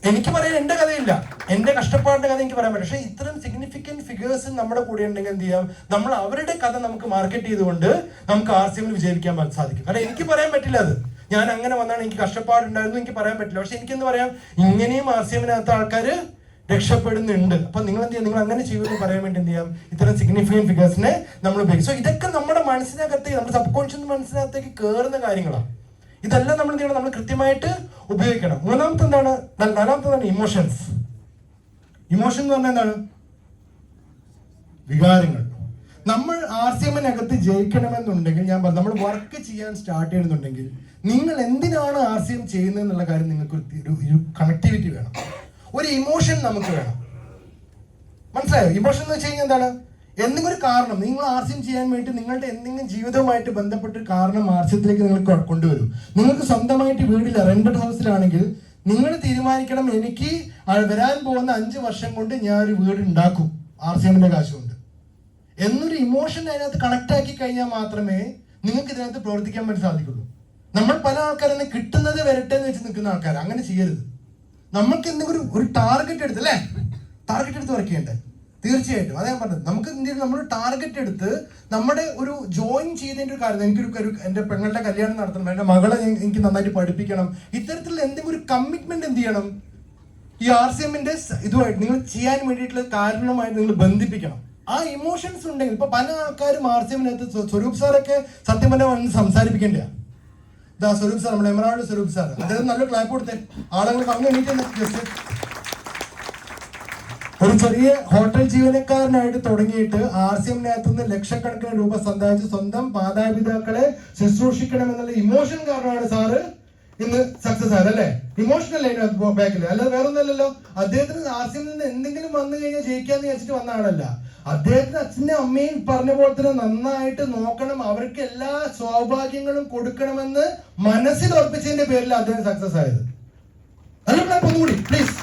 എനിക്ക് പറയാൻ എന്റെ കഥയില്ല, എന്റെ കഷ്ടപ്പാടിന്റെ കഥ എനിക്ക് പറയാൻ പറ്റും. പക്ഷെ ഇത്തരം സിഗ്നിഫിക്കന്റ് ഫിഗേഴ്സ് നമ്മുടെ കൂടെ ഉണ്ടെങ്കിൽ എന്ത് ചെയ്യാം, നമ്മൾ അവരുടെ കഥ നമുക്ക് മാർക്കറ്റ് ചെയ്തുകൊണ്ട് നമുക്ക് RCMൽ വിജയിക്കാൻ സാധിക്കും. കാരണം എനിക്ക് പറയാൻ പറ്റില്ല അത്, ഞാൻ അങ്ങനെ വന്നാണ്, എനിക്ക് കഷ്ടപ്പാടുണ്ടായിരുന്നു, എനിക്ക് പറയാൻ പറ്റില്ല. പക്ഷെ എനിക്കെന്ത് പറയാം, ഇങ്ങനെയും RCMനകത്ത് ആൾക്കാർ രക്ഷപ്പെടുന്നുണ്ട്. അപ്പൊ നിങ്ങൾ എന്ത് ചെയ്യാം, നിങ്ങൾ അങ്ങനെ ചെയ്യുമെന്ന് പറയാൻ വേണ്ടി എന്ത് ചെയ്യാം, ഇത്തരം സിഗ്നിഫിക്കന്റ് ഫിഗേഴ്സിനെ നമ്മൾ ഉപയോഗിക്കും. സോ ഇതൊക്കെ നമ്മുടെ മനസ്സിനകത്തേക്ക്, നമ്മുടെ സബ് കോൺഷ്യസ് മനസ്സിനകത്തേക്ക് കയറുന്ന കാര്യങ്ങളാണ്. ഇതെല്ലാം നമ്മൾ എന്ത് ചെയ്യണം, നമ്മൾ കൃത്യമായിട്ട് ഉപയോഗിക്കണം. നാലാമത്തെ ഇമോഷൻസ്. ഇമോഷൻ എന്ന് പറഞ്ഞാൽ എന്താണ്? വികാരങ്ങൾ. നമ്മൾ RCMനകത്ത് ജയിക്കണമെന്നുണ്ടെങ്കിൽ, ഞാൻ പറഞ്ഞു, നമ്മൾ വർക്ക് ചെയ്യാൻ സ്റ്റാർട്ട് ചെയ്യുന്നുണ്ടെങ്കിൽ നിങ്ങൾ എന്തിനാണ് RCM ചെയ്യുന്നത് എന്നുള്ള കാര്യം നിങ്ങൾക്ക് ഒരു കണക്ടിവിറ്റി വേണം, ഒരു ഇമോഷൻ നമുക്ക് വേണം. മനസ്സിലായോ? ഇമോഷൻ എന്ന് വെച്ച് കഴിഞ്ഞാൽ എന്താണ്? എന്തെങ്കിലും ഒരു കാരണം, നിങ്ങൾ RCM ചെയ്യാൻ വേണ്ടി നിങ്ങളുടെ എന്തെങ്കിലും ജീവിതവുമായിട്ട് ബന്ധപ്പെട്ട കാരണം RCMത്തിലേക്ക് നിങ്ങൾ കൊണ്ടുവരും. നിങ്ങൾക്ക് സ്വന്തമായിട്ട് വീടില്ല, റെന്റഡ് ഹൗസിലാണെങ്കിൽ നിങ്ങൾ തീരുമാനിക്കണം, എനിക്ക് വരാൻ പോകുന്ന 5 വർഷം കൊണ്ട് ഞാൻ ഒരു വീട് ഉണ്ടാക്കും RCMന്റെ കാശുകൊണ്ട് എന്നൊരു ഇമോഷൻ അതിനകത്ത് കണക്ട് ആക്കി കഴിഞ്ഞാൽ മാത്രമേ നിങ്ങൾക്ക് ഇതിനകത്ത് പ്രവർത്തിക്കാൻ വേണ്ടി സാധിക്കുള്ളൂ. നമ്മൾ പല ആൾക്കാരെ കിട്ടുന്നത് വരട്ടെ എന്ന് വെച്ച് നിൽക്കുന്ന ആൾക്കാർ, അങ്ങനെ ചെയ്യരുത്. നമുക്ക് എന്തെങ്കിലും ഒരു ടാർഗറ്റ് എടുത്ത്, അല്ലേ, ടാർഗറ്റ് എടുത്ത് വർക്ക് ചെയ്യണ്ടേ? തീർച്ചയായിട്ടും അതാ ഞാൻ പറഞ്ഞത്. നമുക്ക് എന്ത് ചെയ്യും, നമ്മൾ ടാർഗറ്റ് എടുത്ത് നമ്മുടെ ഒരു ജോയിൻ ചെയ്തതിൻ്റെ ഒരു കാര്യം, എനിക്കൊരു എൻ്റെ പെങ്ങളുടെ കല്യാണം നടത്തണം, എൻ്റെ മകളെ എനിക്ക് നന്നായിട്ട് പഠിപ്പിക്കണം, ഇത്തരത്തിലുള്ള എന്തെങ്കിലും ഒരു കമ്മിറ്റ്മെന്റ് എന്ത് ചെയ്യണം, ഈ RCMന്റെ ഇതുമായിട്ട് നിങ്ങൾ ചെയ്യാൻ വേണ്ടിയിട്ടുള്ള കാരണമായിട്ട് നിങ്ങൾ ബന്ധിപ്പിക്കണം. ആ ഇമോഷൻസ് ഉണ്ടെങ്കിൽ, ഇപ്പൊ പല ആൾക്കാരും RCMനകത്ത്, സ്വരൂപ് സാറൊക്കെ സത്യം പറഞ്ഞാൽ വന്ന് സംസാരിപ്പിക്കേണ്ട. സ്വരൂപ് സാർ, നമ്മുടെ എമറാൾഡ് സ്വരൂപ് സാർ, അദ്ദേഹം നല്ല ക്ലാപ്പ് കൊടുത്തേ. ആളുകൾ കമ്മി എണീറ്റ് ഒരു ചെറിയ ഹോട്ടൽ ജീവനക്കാരനായിട്ട് തുടങ്ങിയിട്ട് RCMനകത്ത് നിന്ന് ലക്ഷക്കണക്കിന് രൂപ സമ്പാദിച്ച് സ്വന്തം മാതാപിതാക്കളെ ശുശ്രൂഷിക്കണമെന്നുള്ള ഇമോഷൻ കാരണമാണ് സാറ് ഇന്ന് സക്സസ് ആയത്, അല്ലേ? ഇമോഷണൽ അതിനകത്ത് ബാക്കിൽ, അല്ലാതെ വേറെ ഒന്നല്ലല്ലോ. അദ്ദേഹത്തിന് RCMൽ നിന്ന് എന്തെങ്കിലും വന്നു കഴിഞ്ഞാൽ ജയിക്കാന്ന് വിചാരിച്ചിട്ട് വന്ന ആളല്ല. അദ്ദേഹത്തിന് അച്ഛനും അമ്മയും പറഞ്ഞ പോലെ തന്നെ നന്നായിട്ട് നോക്കണം, അവർക്ക് എല്ലാ സൗഭാഗ്യങ്ങളും കൊടുക്കണമെന്ന് മനസ്സിൽ ഉറപ്പിച്ചതിന്റെ പേരിൽ അദ്ദേഹം സക്സസ് ആയത്. അല്ല, ഒന്നുകൂടി പ്ലീസ്.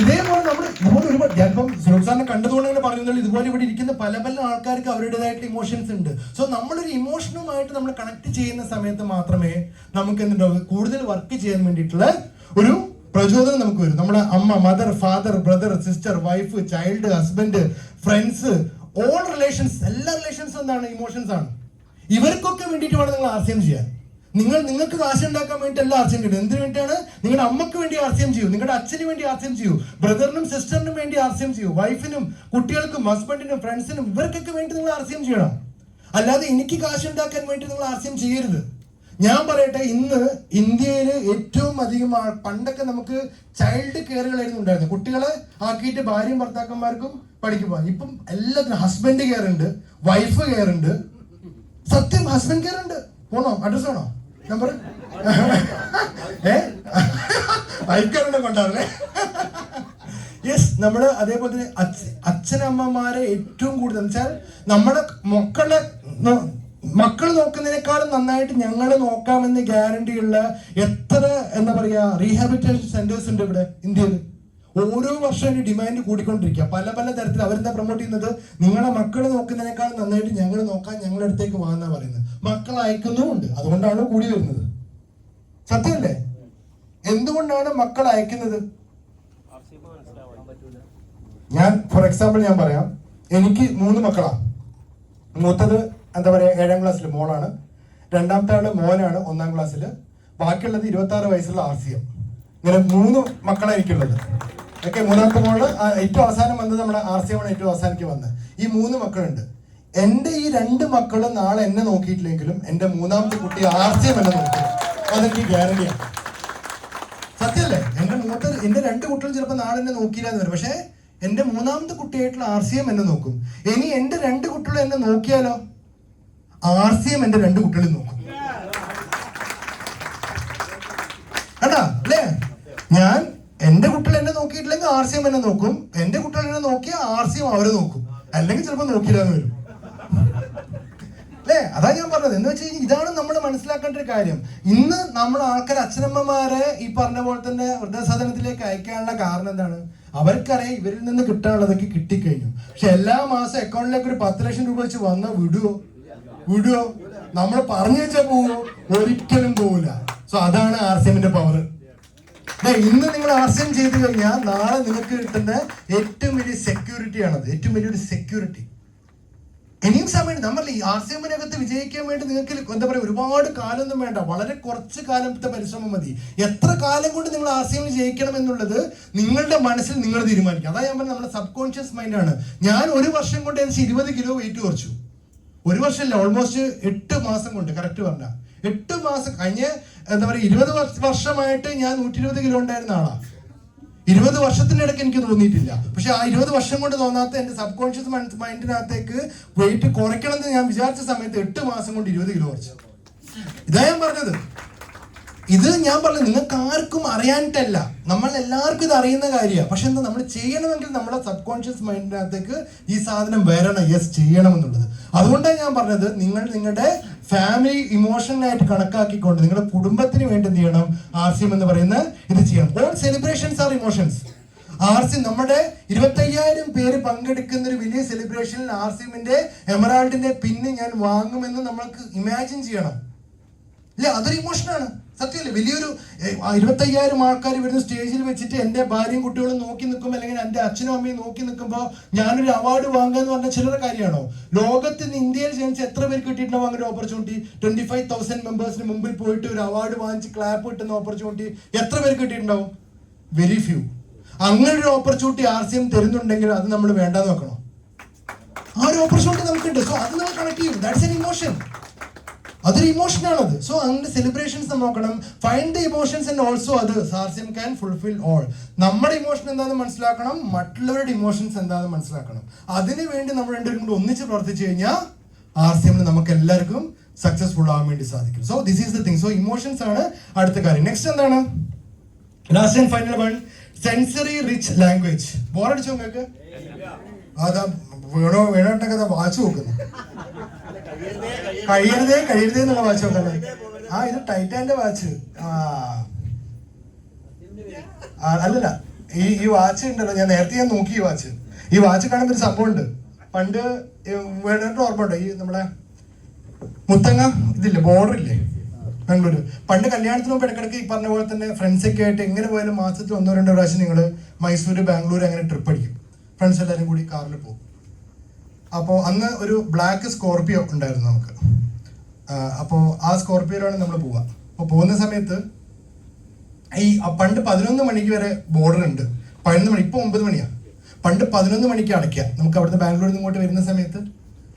ഇതേപോലെ നമ്മൾ ഇതുപോലെ ഒരുപാട്, ഞാനിപ്പം സുരേഷ് സാറിനെ കണ്ടതുകൊണ്ട് അങ്ങനെ പറയുന്നുള്ളൂ, ഇതുപോലെ ഇവിടെ ഇരിക്കുന്ന പല പല ആൾക്കാർക്ക് അവരുടേതായിട്ടുള്ള ഇമോഷൻസ് ഉണ്ട്. സോ നമ്മളൊരു ഇമോഷനുമായിട്ട് നമ്മൾ കണക്ട് ചെയ്യുന്ന സമയത്ത് മാത്രമേ നമുക്ക് എന്തുണ്ടാവും, കൂടുതൽ വർക്ക് ചെയ്യാൻ വേണ്ടിയിട്ടുള്ള ഒരു പ്രചോദനം നമുക്ക് വരും. നമ്മുടെ അമ്മ, mother, father, brother, sister, wife, child, husband, friends, all relations, എല്ലാ റിലേഷൻസും എന്താണ്, ഇമോഷൻസ് ആണ്. ഇവർക്കൊക്കെ വേണ്ടിയിട്ട് വേണം നിങ്ങൾ RCM ചെയ്യാൻ. നിങ്ങൾക്ക് കാശ് ഉണ്ടാക്കാൻ വേണ്ടി എല്ലാം RCM ചെയ്യും. എന്തിനു വേണ്ടിയാണ്? നിങ്ങളുടെ അമ്മക്ക് വേണ്ടി RCM ചെയ്യൂ, നിങ്ങളുടെ അച്ഛന് വേണ്ടി RCM ചെയ്യൂ, ബ്രദറിനും സിസ്റ്ററിനും വേണ്ടി RCM ചെയ്യൂ, വൈഫിനും കുട്ടികൾക്കും ഹസ്ബൻഡിനും ഫ്രണ്ട്സിനും ഇവർക്കൊക്കെ വേണ്ടി നിങ്ങൾ RCM ചെയ്യണം. അല്ലാതെ എനിക്ക് കാശ് ഉണ്ടാക്കാൻ വേണ്ടി നിങ്ങൾ RCM ചെയ്യരുത്. ഞാൻ പറയട്ടെ, ഇന്ന് ഇന്ത്യയിൽ ഏറ്റവും അധികം പണ്ടൊക്കെ നമുക്ക് ചൈൽഡ് കെയറുകളായിരുന്നു ഉണ്ടായിരുന്നത്. കുട്ടികളെ ആക്കിയിട്ട് ഭാര്യയും ഭർത്താക്കന്മാർക്കും പഠിക്കും. ഇപ്പം എല്ലാത്തിനും ഹസ്ബൻഡ് കെയർ ഉണ്ട്, വൈഫ് കെയർ ഉണ്ട്. സത്യം, ഹസ്ബൻഡ് കെയർ ഉണ്ട്. പോണോ? അഡ്രസ് ആണോ? നമ്പർ അയക്കാറുണ്ട് കൊണ്ടാണല്ലേ. യെസ്, നമ്മള് അതേപോലെ തന്നെ അച്ഛനമ്മമാരെ ഏറ്റവും കൂടുതൽ വെച്ചാൽ നമ്മുടെ മക്കൾ നോക്കുന്നതിനേക്കാളും നന്നായിട്ട് ഞങ്ങൾ നോക്കാമെന്ന് ഗ്യാരണ്ടിയുള്ള എത്ര എന്താ പറയാ റീഹാബിലിറ്റേഷൻ സെന്റേഴ്സ് ഉണ്ട് ഇവിടെ ഇന്ത്യയിൽ. ഓരോ വർഷവും ഡിമാൻഡ് കൂടിക്കൊണ്ടിരിക്കുക. പല പല തരത്തിൽ അവരെന്താ പ്രൊമോട്ട് ചെയ്യുന്നത്, നിങ്ങളെ മക്കൾ നോക്കുന്നതിനേക്കാൾ നന്നായിട്ട് ഞങ്ങൾ നോക്കാൻ ഞങ്ങളുടെ അടുത്തേക്ക് വാങ്ങാൻ പറയുന്നത്. മക്കൾ അയക്കുന്നുമുണ്ട്, അതുകൊണ്ടാണ് കൂടി വരുന്നത്. സത്യമല്ലേ? എന്തുകൊണ്ടാണ് മക്കൾ അയക്കുന്നത്? ഞാൻ ഫോർ എക്സാമ്പിൾ ഞാൻ പറയാം, എനിക്ക് 3 മക്കളാണ്. മൂത്തത് എന്താ പറയാ 7ാം ക്ലാസ്സിൽ മോളാണ്, രണ്ടാമത്തെ ആള് മോനാണ് 1ാം ക്ലാസ്സിൽ, ബാക്കിയുള്ളത് 26 വയസ്സുള്ള RCM. ഇങ്ങനെ 3 മക്കളാണ് എനിക്കുള്ളത്. ഓക്കെ, മൂന്നാമത്തെ മോള് ഏറ്റവും അവസാനം വന്നത് നമ്മുടെ RCM ആണ് ഏറ്റവും അവസാനിക്ക് വന്നത്. ഈ 3 മക്കളുണ്ട്. എന്റെ ഈ 2 മക്കളും നാളെ എന്നെ നോക്കിയിട്ടില്ലെങ്കിലും എന്റെ 3ാമത്തെ കുട്ടി RCM എന്നെ നോക്കും, അതെനിക്ക് ഗ്യാരണ്ടിയാണ്. സത്യമല്ലേ? എന്റെ 2 കുട്ടികൾ ചിലപ്പോൾ നാളെ എന്നെ നോക്കിയില്ല എന്ന് വരും, പക്ഷെ എന്റെ 3ാമത്തെ കുട്ടിയായിട്ടുള്ള RCM എന്നെ നോക്കും. ഇനി എന്റെ 2 കുട്ടികൾ എന്നെ നോക്കിയാലോ, RCM എന്റെ 2 കുട്ടികളെ നോക്കും. ഞാൻ എന്റെ കുട്ടികൾ എന്നെ നോക്കിയിട്ടില്ലെങ്കിൽ RCM എന്നെ നോക്കും, എന്റെ കുട്ടികൾ എന്നെ നോക്കിയാൽ RCM അവരെ നോക്കും, അല്ലെങ്കിൽ ചിലപ്പോൾ നോക്കിയില്ലാന്ന് വരും അല്ലേ? അതാ ഞാൻ പറഞ്ഞത്. എന്ന് വെച്ച് കഴിഞ്ഞാൽ ഇതാണ് നമ്മൾ മനസ്സിലാക്കേണ്ട ഒരു കാര്യം. ഇന്ന് നമ്മുടെ ആൾക്കാർ അച്ഛനമ്മമാരെ ഈ പറഞ്ഞ പോലെ തന്നെ വൃദ്ധസദനത്തിലേക്ക് അയക്കാനുള്ള കാരണം എന്താണ്? അവർക്കറിയാം ഇവരിൽ നിന്ന് കിട്ടാനുള്ളതൊക്കെ കിട്ടിക്കഴിഞ്ഞു. പക്ഷെ എല്ലാ മാസം അക്കൗണ്ടിലേക്ക് ഒരു 10 ലക്ഷം രൂപ വെച്ച് വന്നാൽ വിടുവോ? നമ്മൾ പറഞ്ഞു വെച്ചാൽ പോവോ? ഒരിക്കലും പോവില്ല. സോ അതാണ് RCMന്റെ പവർ. ഇന്ന് നിങ്ങൾ RCM ചെയ്ത് കഴിഞ്ഞാൽ നാളെ നിങ്ങൾക്ക് കിട്ടുന്ന ഏറ്റവും വലിയ സെക്യൂരിറ്റി ആണത്, ഏറ്റവും വലിയൊരു സെക്യൂരിറ്റി. ഇനിയും സമയം നമ്മൾ ഈ RCMനകത്ത് വിജയിക്കാൻ വേണ്ടി നിങ്ങൾക്ക് എന്താ പറയുക, ഒരുപാട് കാലമൊന്നും വേണ്ട, വളരെ കുറച്ച് കാലത്തെ പരിശ്രമം മതി. എത്ര കാലം കൊണ്ട് നിങ്ങൾ RCM ജയിക്കണം എന്നുള്ളത് നിങ്ങളുടെ മനസ്സിൽ നിങ്ങൾ തീരുമാനിക്കുക. അതാ ഞാൻ പറഞ്ഞത്, നമ്മുടെ സബ് കോൺഷ്യസ് മൈൻഡാണ്. ഞാൻ 1 വർഷം കൊണ്ട് ഏകദേശം 20 കിലോ വെയിറ്റ് കുറച്ചു. 1 വർഷമല്ല, ഓൾമോസ്റ്റ് 8 മാസം കൊണ്ട്. കറക്റ്റ് പറഞ്ഞ 8 മാസം കഴിഞ്ഞ എന്താ പറയുക 20 വർഷമായിട്ട് ഞാൻ 120 കിലോ ഉണ്ടായിരുന്ന ആളാണ്. 20 വർഷത്തിന്റെ ഇടയ്ക്ക് എനിക്ക് തോന്നിയിട്ടില്ല. പക്ഷെ ആ 20 വർഷം കൊണ്ട് തോന്നാത്ത എന്റെ സബ് കോൺഷ്യസ് മൈൻഡിനകത്തേക്ക് വെയിറ്റ് കുറയ്ക്കണം എന്ന് ഞാൻ വിചാരിച്ച സമയത്ത് 8 മാസം കൊണ്ട് 20 കിലോ കുറച്ചു. ഇതാ ഞാൻ പറഞ്ഞത്. ഇത് ഞാൻ പറഞ്ഞത് നിങ്ങൾക്ക് ആർക്കും അറിയാനിട്ടല്ല, നമ്മൾ എല്ലാവർക്കും ഇത് അറിയുന്ന കാര്യമാണ്. പക്ഷെ എന്താ നമ്മൾ ചെയ്യണമെങ്കിൽ നമ്മുടെ സബ് കോൺഷ്യസ് മൈൻഡിനകത്തേക്ക് ഈ സാധനം വരണം, യെസ് ചെയ്യണം എന്നുള്ളത്. അതുകൊണ്ടാണ് ഞാൻ പറഞ്ഞത്, നിങ്ങൾ നിങ്ങളുടെ ഫാമിലി ഇമോഷണലായിട്ട് കണക്കാക്കിക്കൊണ്ട് നിങ്ങളുടെ കുടുംബത്തിന് വേണ്ടി എന്ത് ചെയ്യണം, RCM എന്ന് പറയുന്ന ഇത് ചെയ്യണം. All celebrations are emotions. RCM നമ്മുടെ 25,000 പേര് പങ്കെടുക്കുന്ന ഒരു വലിയ സെലിബ്രേഷനിൽ RCMന്റെ എമറാൾഡിന്റെ പിന്ന് ഞാൻ വാങ്ങുമെന്ന് നമ്മൾക്ക് ഇമാജിൻ ചെയ്യണം. ഇല്ല, അതൊരു ഇമോഷനാണ്, സത്യമല്ലേ? വലിയൊരു 25,000 ആൾക്കാർ വരുന്ന സ്റ്റേജിൽ വെച്ചിട്ട് എൻ്റെ ഭാര്യയും കുട്ടികളും നോക്കി നിൽക്കുമ്പോൾ, അല്ലെങ്കിൽ എൻ്റെ അച്ഛനും അമ്മയും നോക്കി നിൽക്കുമ്പോൾ ഞാനൊരു അവാർഡ് വാങ്ങുക എന്ന് പറഞ്ഞാൽ ചിലരുടെ കാര്യമാണോ? ലോകത്ത് ഇന്ത്യയിൽ ജനിച്ച എത്ര പേർക്ക് കിട്ടിയിട്ടുണ്ടാവും അങ്ങനെ ഓപ്പർച്യൂണിറ്റി? 25,000 മെമ്പേഴ്സിന് മുമ്പിൽ പോയിട്ട് ഒരു അവാർഡ് വാങ്ങിച്ച് ക്ലാപ്പ് കിട്ടുന്ന ഓപ്പർച്യൂണിറ്റി എത്ര പേർക്ക് കിട്ടിയിട്ടുണ്ടാവും? Very few. അങ്ങനെ ഒരു ഓപ്പർച്യൂണിറ്റി RCM തരുന്നുണ്ടെങ്കിൽ അത് നമ്മൾ വേണ്ടാന്ന് വെക്കണം. ആ ഒരു ഓപ്പർച്യൂണിറ്റി നമുക്കുണ്ട്. സോ അത് നമ്മൾ കണക്ട് ചെയ്യും. That's an emotion. അതൊരു ഇമോഷനാണത്. സോ അങ്ങനെ സെലിബ്രേഷൻസ് നോക്കണം. Find the emotions and also others. RCM can fulfil all. നമ്മുടെ ഇമോഷൻ എന്താണെന്ന് മനസ്സിലാക്കണം, മറ്റുള്ളവരുടെ ഇമോഷൻസ് എന്താണെന്ന് മനസ്സിലാക്കണം. അതിനു വേണ്ടി നമ്മൾ രണ്ടുപേരും കൂടി ഒന്നിച്ച് പ്രവർത്തിച്ചു കഴിഞ്ഞാൽ RCM നമുക്ക് എല്ലാവർക്കും സക്സസ്ഫുൾ ആവാൻ വേണ്ടി സാധിക്കും. So this is the thing. So emotions ആണ് അടുത്ത കാര്യം. നെക്സ്റ്റ് എന്താണ്? Last and final one, sensory rich language. ബോറടിച്ചോ നിങ്ങൾക്ക്? അതാ വേണോട്ടൊക്കെ വാച്ച് നോക്കുന്നു. കഴിയരുതേ എന്നുള്ള വാച്ച് നോക്കല്ലേ? ഇത് ടൈറ്റാന്റെ വാച്ച്. അല്ലല്ല, ഈ വാച്ച് ഉണ്ടല്ലോ, ഞാൻ നേരത്തെ നോക്കി ഈ വാച്ച് കാണുമ്പോൾ ഒരു സംഭവം ഉണ്ട്. പണ്ട് വേണോട്ട് ഓർമ്മ ഉണ്ടോ? ഈ നമ്മളെ മുത്തങ്ങ ഇതില്ലേ, ബോർഡർ ഇല്ലേ ബാംഗ്ലൂർ? പണ്ട് കല്യാണത്തിന് മുമ്പ് ഇടയ്ക്കിടയ്ക്ക് ഈ പറഞ്ഞ പോലെ തന്നെ ഫ്രണ്ട്സ് ഒക്കെ ആയിട്ട് എങ്ങനെ പോയാലും മാസത്തിൽ 1-2 പ്രാവശ്യം നിങ്ങൾ മൈസൂർ, ബാംഗ്ലൂർ അങ്ങനെ ട്രിപ്പ് അടിക്കും. ഫ്രണ്ട്സ് എല്ലാവരും കൂടി കാറിൽ പോകും. അപ്പോൾ അന്ന് ഒരു ബ്ലാക്ക് സ്കോർപിയോ ഉണ്ടായിരുന്നു നമുക്ക്. അപ്പോൾ ആ സ്കോർപിയോയിലാണ് നമ്മൾ പോവുക. അപ്പോൾ പോകുന്ന സമയത്ത് ഈ പണ്ട് 11 മണിക്ക് വരെ ബോർഡർ ഉണ്ട്. 11 മണി, ഇപ്പോൾ 9 മണിയാണ്. പണ്ട് 11 മണിക്ക് അടയ്ക്കുക നമുക്ക് അവിടുന്ന് ബാംഗ്ലൂരിൽ നിന്ന് ഇങ്ങോട്ട് വരുന്ന സമയത്ത്.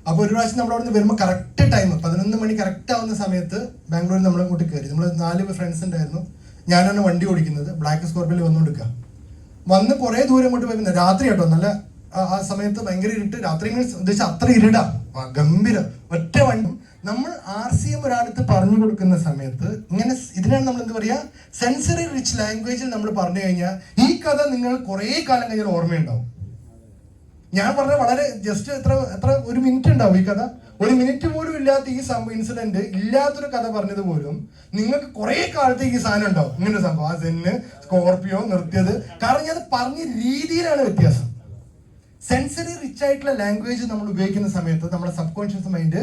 അപ്പോൾ ഒരു പ്രാവശ്യം നമ്മൾ അവിടെ നിന്ന് വരുമ്പോൾ കറക്റ്റ് ടൈം 11 മണി കറക്റ്റ് ആവുന്ന സമയത്ത് ബാംഗ്ലൂരിൽ നമ്മൾ ഇങ്ങോട്ട് കയറി. നമ്മൾ 4 ഫ്രണ്ട്സ് ഉണ്ടായിരുന്നു. ഞാനാണ് വണ്ടി ഓടിക്കുന്നത്. ബ്ലാക്ക് സ്കോർപിയോയിൽ വന്നുകൊടുക്കുക. വന്ന് കുറേ ദൂരം ഇങ്ങോട്ട് വരുന്നത് രാത്രി കേട്ടോ. നല്ല ആ സമയത്ത് ഭയങ്കര ഇരുട്ട്. രാത്രി ഉദ്ദേശിച്ച അത്ര ഇരുടാ, ഗംഭീരം. ഒറ്റ വണ്ടി. നമ്മൾ RCM ഒരാളത്ത് പറഞ്ഞു കൊടുക്കുന്ന സമയത്ത് ഇങ്ങനെ ഇതിനാണ് നമ്മൾ എന്താ പറയുക, സെൻസറി റിച്ച് ലാംഗ്വേജിൽ നമ്മൾ പറഞ്ഞു കഴിഞ്ഞാൽ ഈ കഥ നിങ്ങൾ കുറേ കാലം കഴിഞ്ഞാൽ ഓർമ്മയുണ്ടാവും. ഞാൻ പറഞ്ഞ വളരെ ജസ്റ്റ് എത്ര 1 മിനിറ്റ് ഉണ്ടാവും ഈ കഥ. 1 മിനിറ്റ് പോലും ഇല്ലാത്ത ഈ ഇൻസിഡന്റ്, ഇല്ലാത്തൊരു കഥ പറഞ്ഞത് പോലും നിങ്ങൾക്ക് കുറെ കാലത്തേക്ക് ഈ സാധനം ഉണ്ടാവും. ഇങ്ങനെ സംഭവം, ആ സെന്ന് സ്കോർപിയോ നിർത്തിയത്. കാരണം ഞാൻ പറഞ്ഞ രീതിയിലാണ് വ്യത്യാസം. സെൻസറി റിച്ച് ആയിട്ടുള്ള ലാംഗ്വേജ് നമ്മൾ ഉപയോഗിക്കുന്ന സമയത്ത് നമ്മുടെ സബ് കോൺഷ്യസ് മൈൻഡ്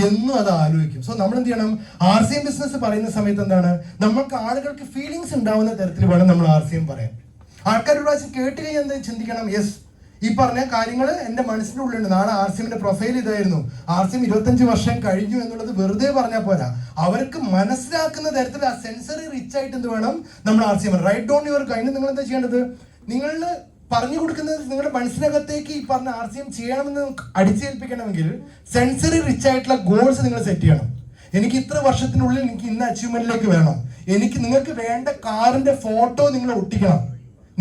എന്നും അത് ആലോചിക്കും. സോ നമ്മൾ എന്ത് ചെയ്യണം? RCM ബിസിനസ് പറയുന്ന സമയത്ത് എന്താണ്, നമുക്ക് ആളുകൾക്ക് ഫീലിങ്സ് ഉണ്ടാവുന്ന തരത്തിൽ വേണം നമ്മൾ RCM പറയാൻ. ആൾക്കാർ ഒരു പ്രാവശ്യം കേട്ട് കഴിഞ്ഞാൽ എന്താ ചിന്തിക്കണം, യെസ് ഈ പറഞ്ഞ കാര്യങ്ങൾ എൻ്റെ മനസ്സിൻ്റെ ഉള്ളിലുണ്ട്. നാളെ RCMന്റെ പ്രൊഫൈൽ ഇതായിരുന്നു, RCM 25 വർഷം കഴിഞ്ഞു എന്നുള്ളത് വെറുതെ പറഞ്ഞാൽ പോരാ. അവർക്ക് മനസ്സിലാക്കുന്ന തരത്തിൽ ആ സെൻസറി റിച്ച് ആയിട്ട് എന്ത് വേണം നമ്മൾ RCM. റൈറ്റ് ഡൗൺ യുവർ കഴിഞ്ഞ് നിങ്ങൾ എന്താ ചെയ്യേണ്ടത്? നിങ്ങൾ പറഞ്ഞു കൊടുക്കുന്നത് നിങ്ങളുടെ മനസ്സിനകത്തേക്ക് ഈ പറഞ്ഞ RCM ചെയ്യണമെന്ന് അടിച്ചേൽപ്പിക്കണമെങ്കിൽ സെൻസറി റിച്ച് ആയിട്ടുള്ള ഗോൾസ് നിങ്ങൾ സെറ്റ് ചെയ്യണം. എനിക്ക് ഇത്ര വർഷത്തിനുള്ളിൽ എനിക്ക് ഇന്ന അച്ചീവ്മെന്റിലേക്ക് വേണം. നിങ്ങൾക്ക് വേണ്ട കാറിന്റെ ഫോട്ടോ നിങ്ങൾ ഒട്ടിക്കണം.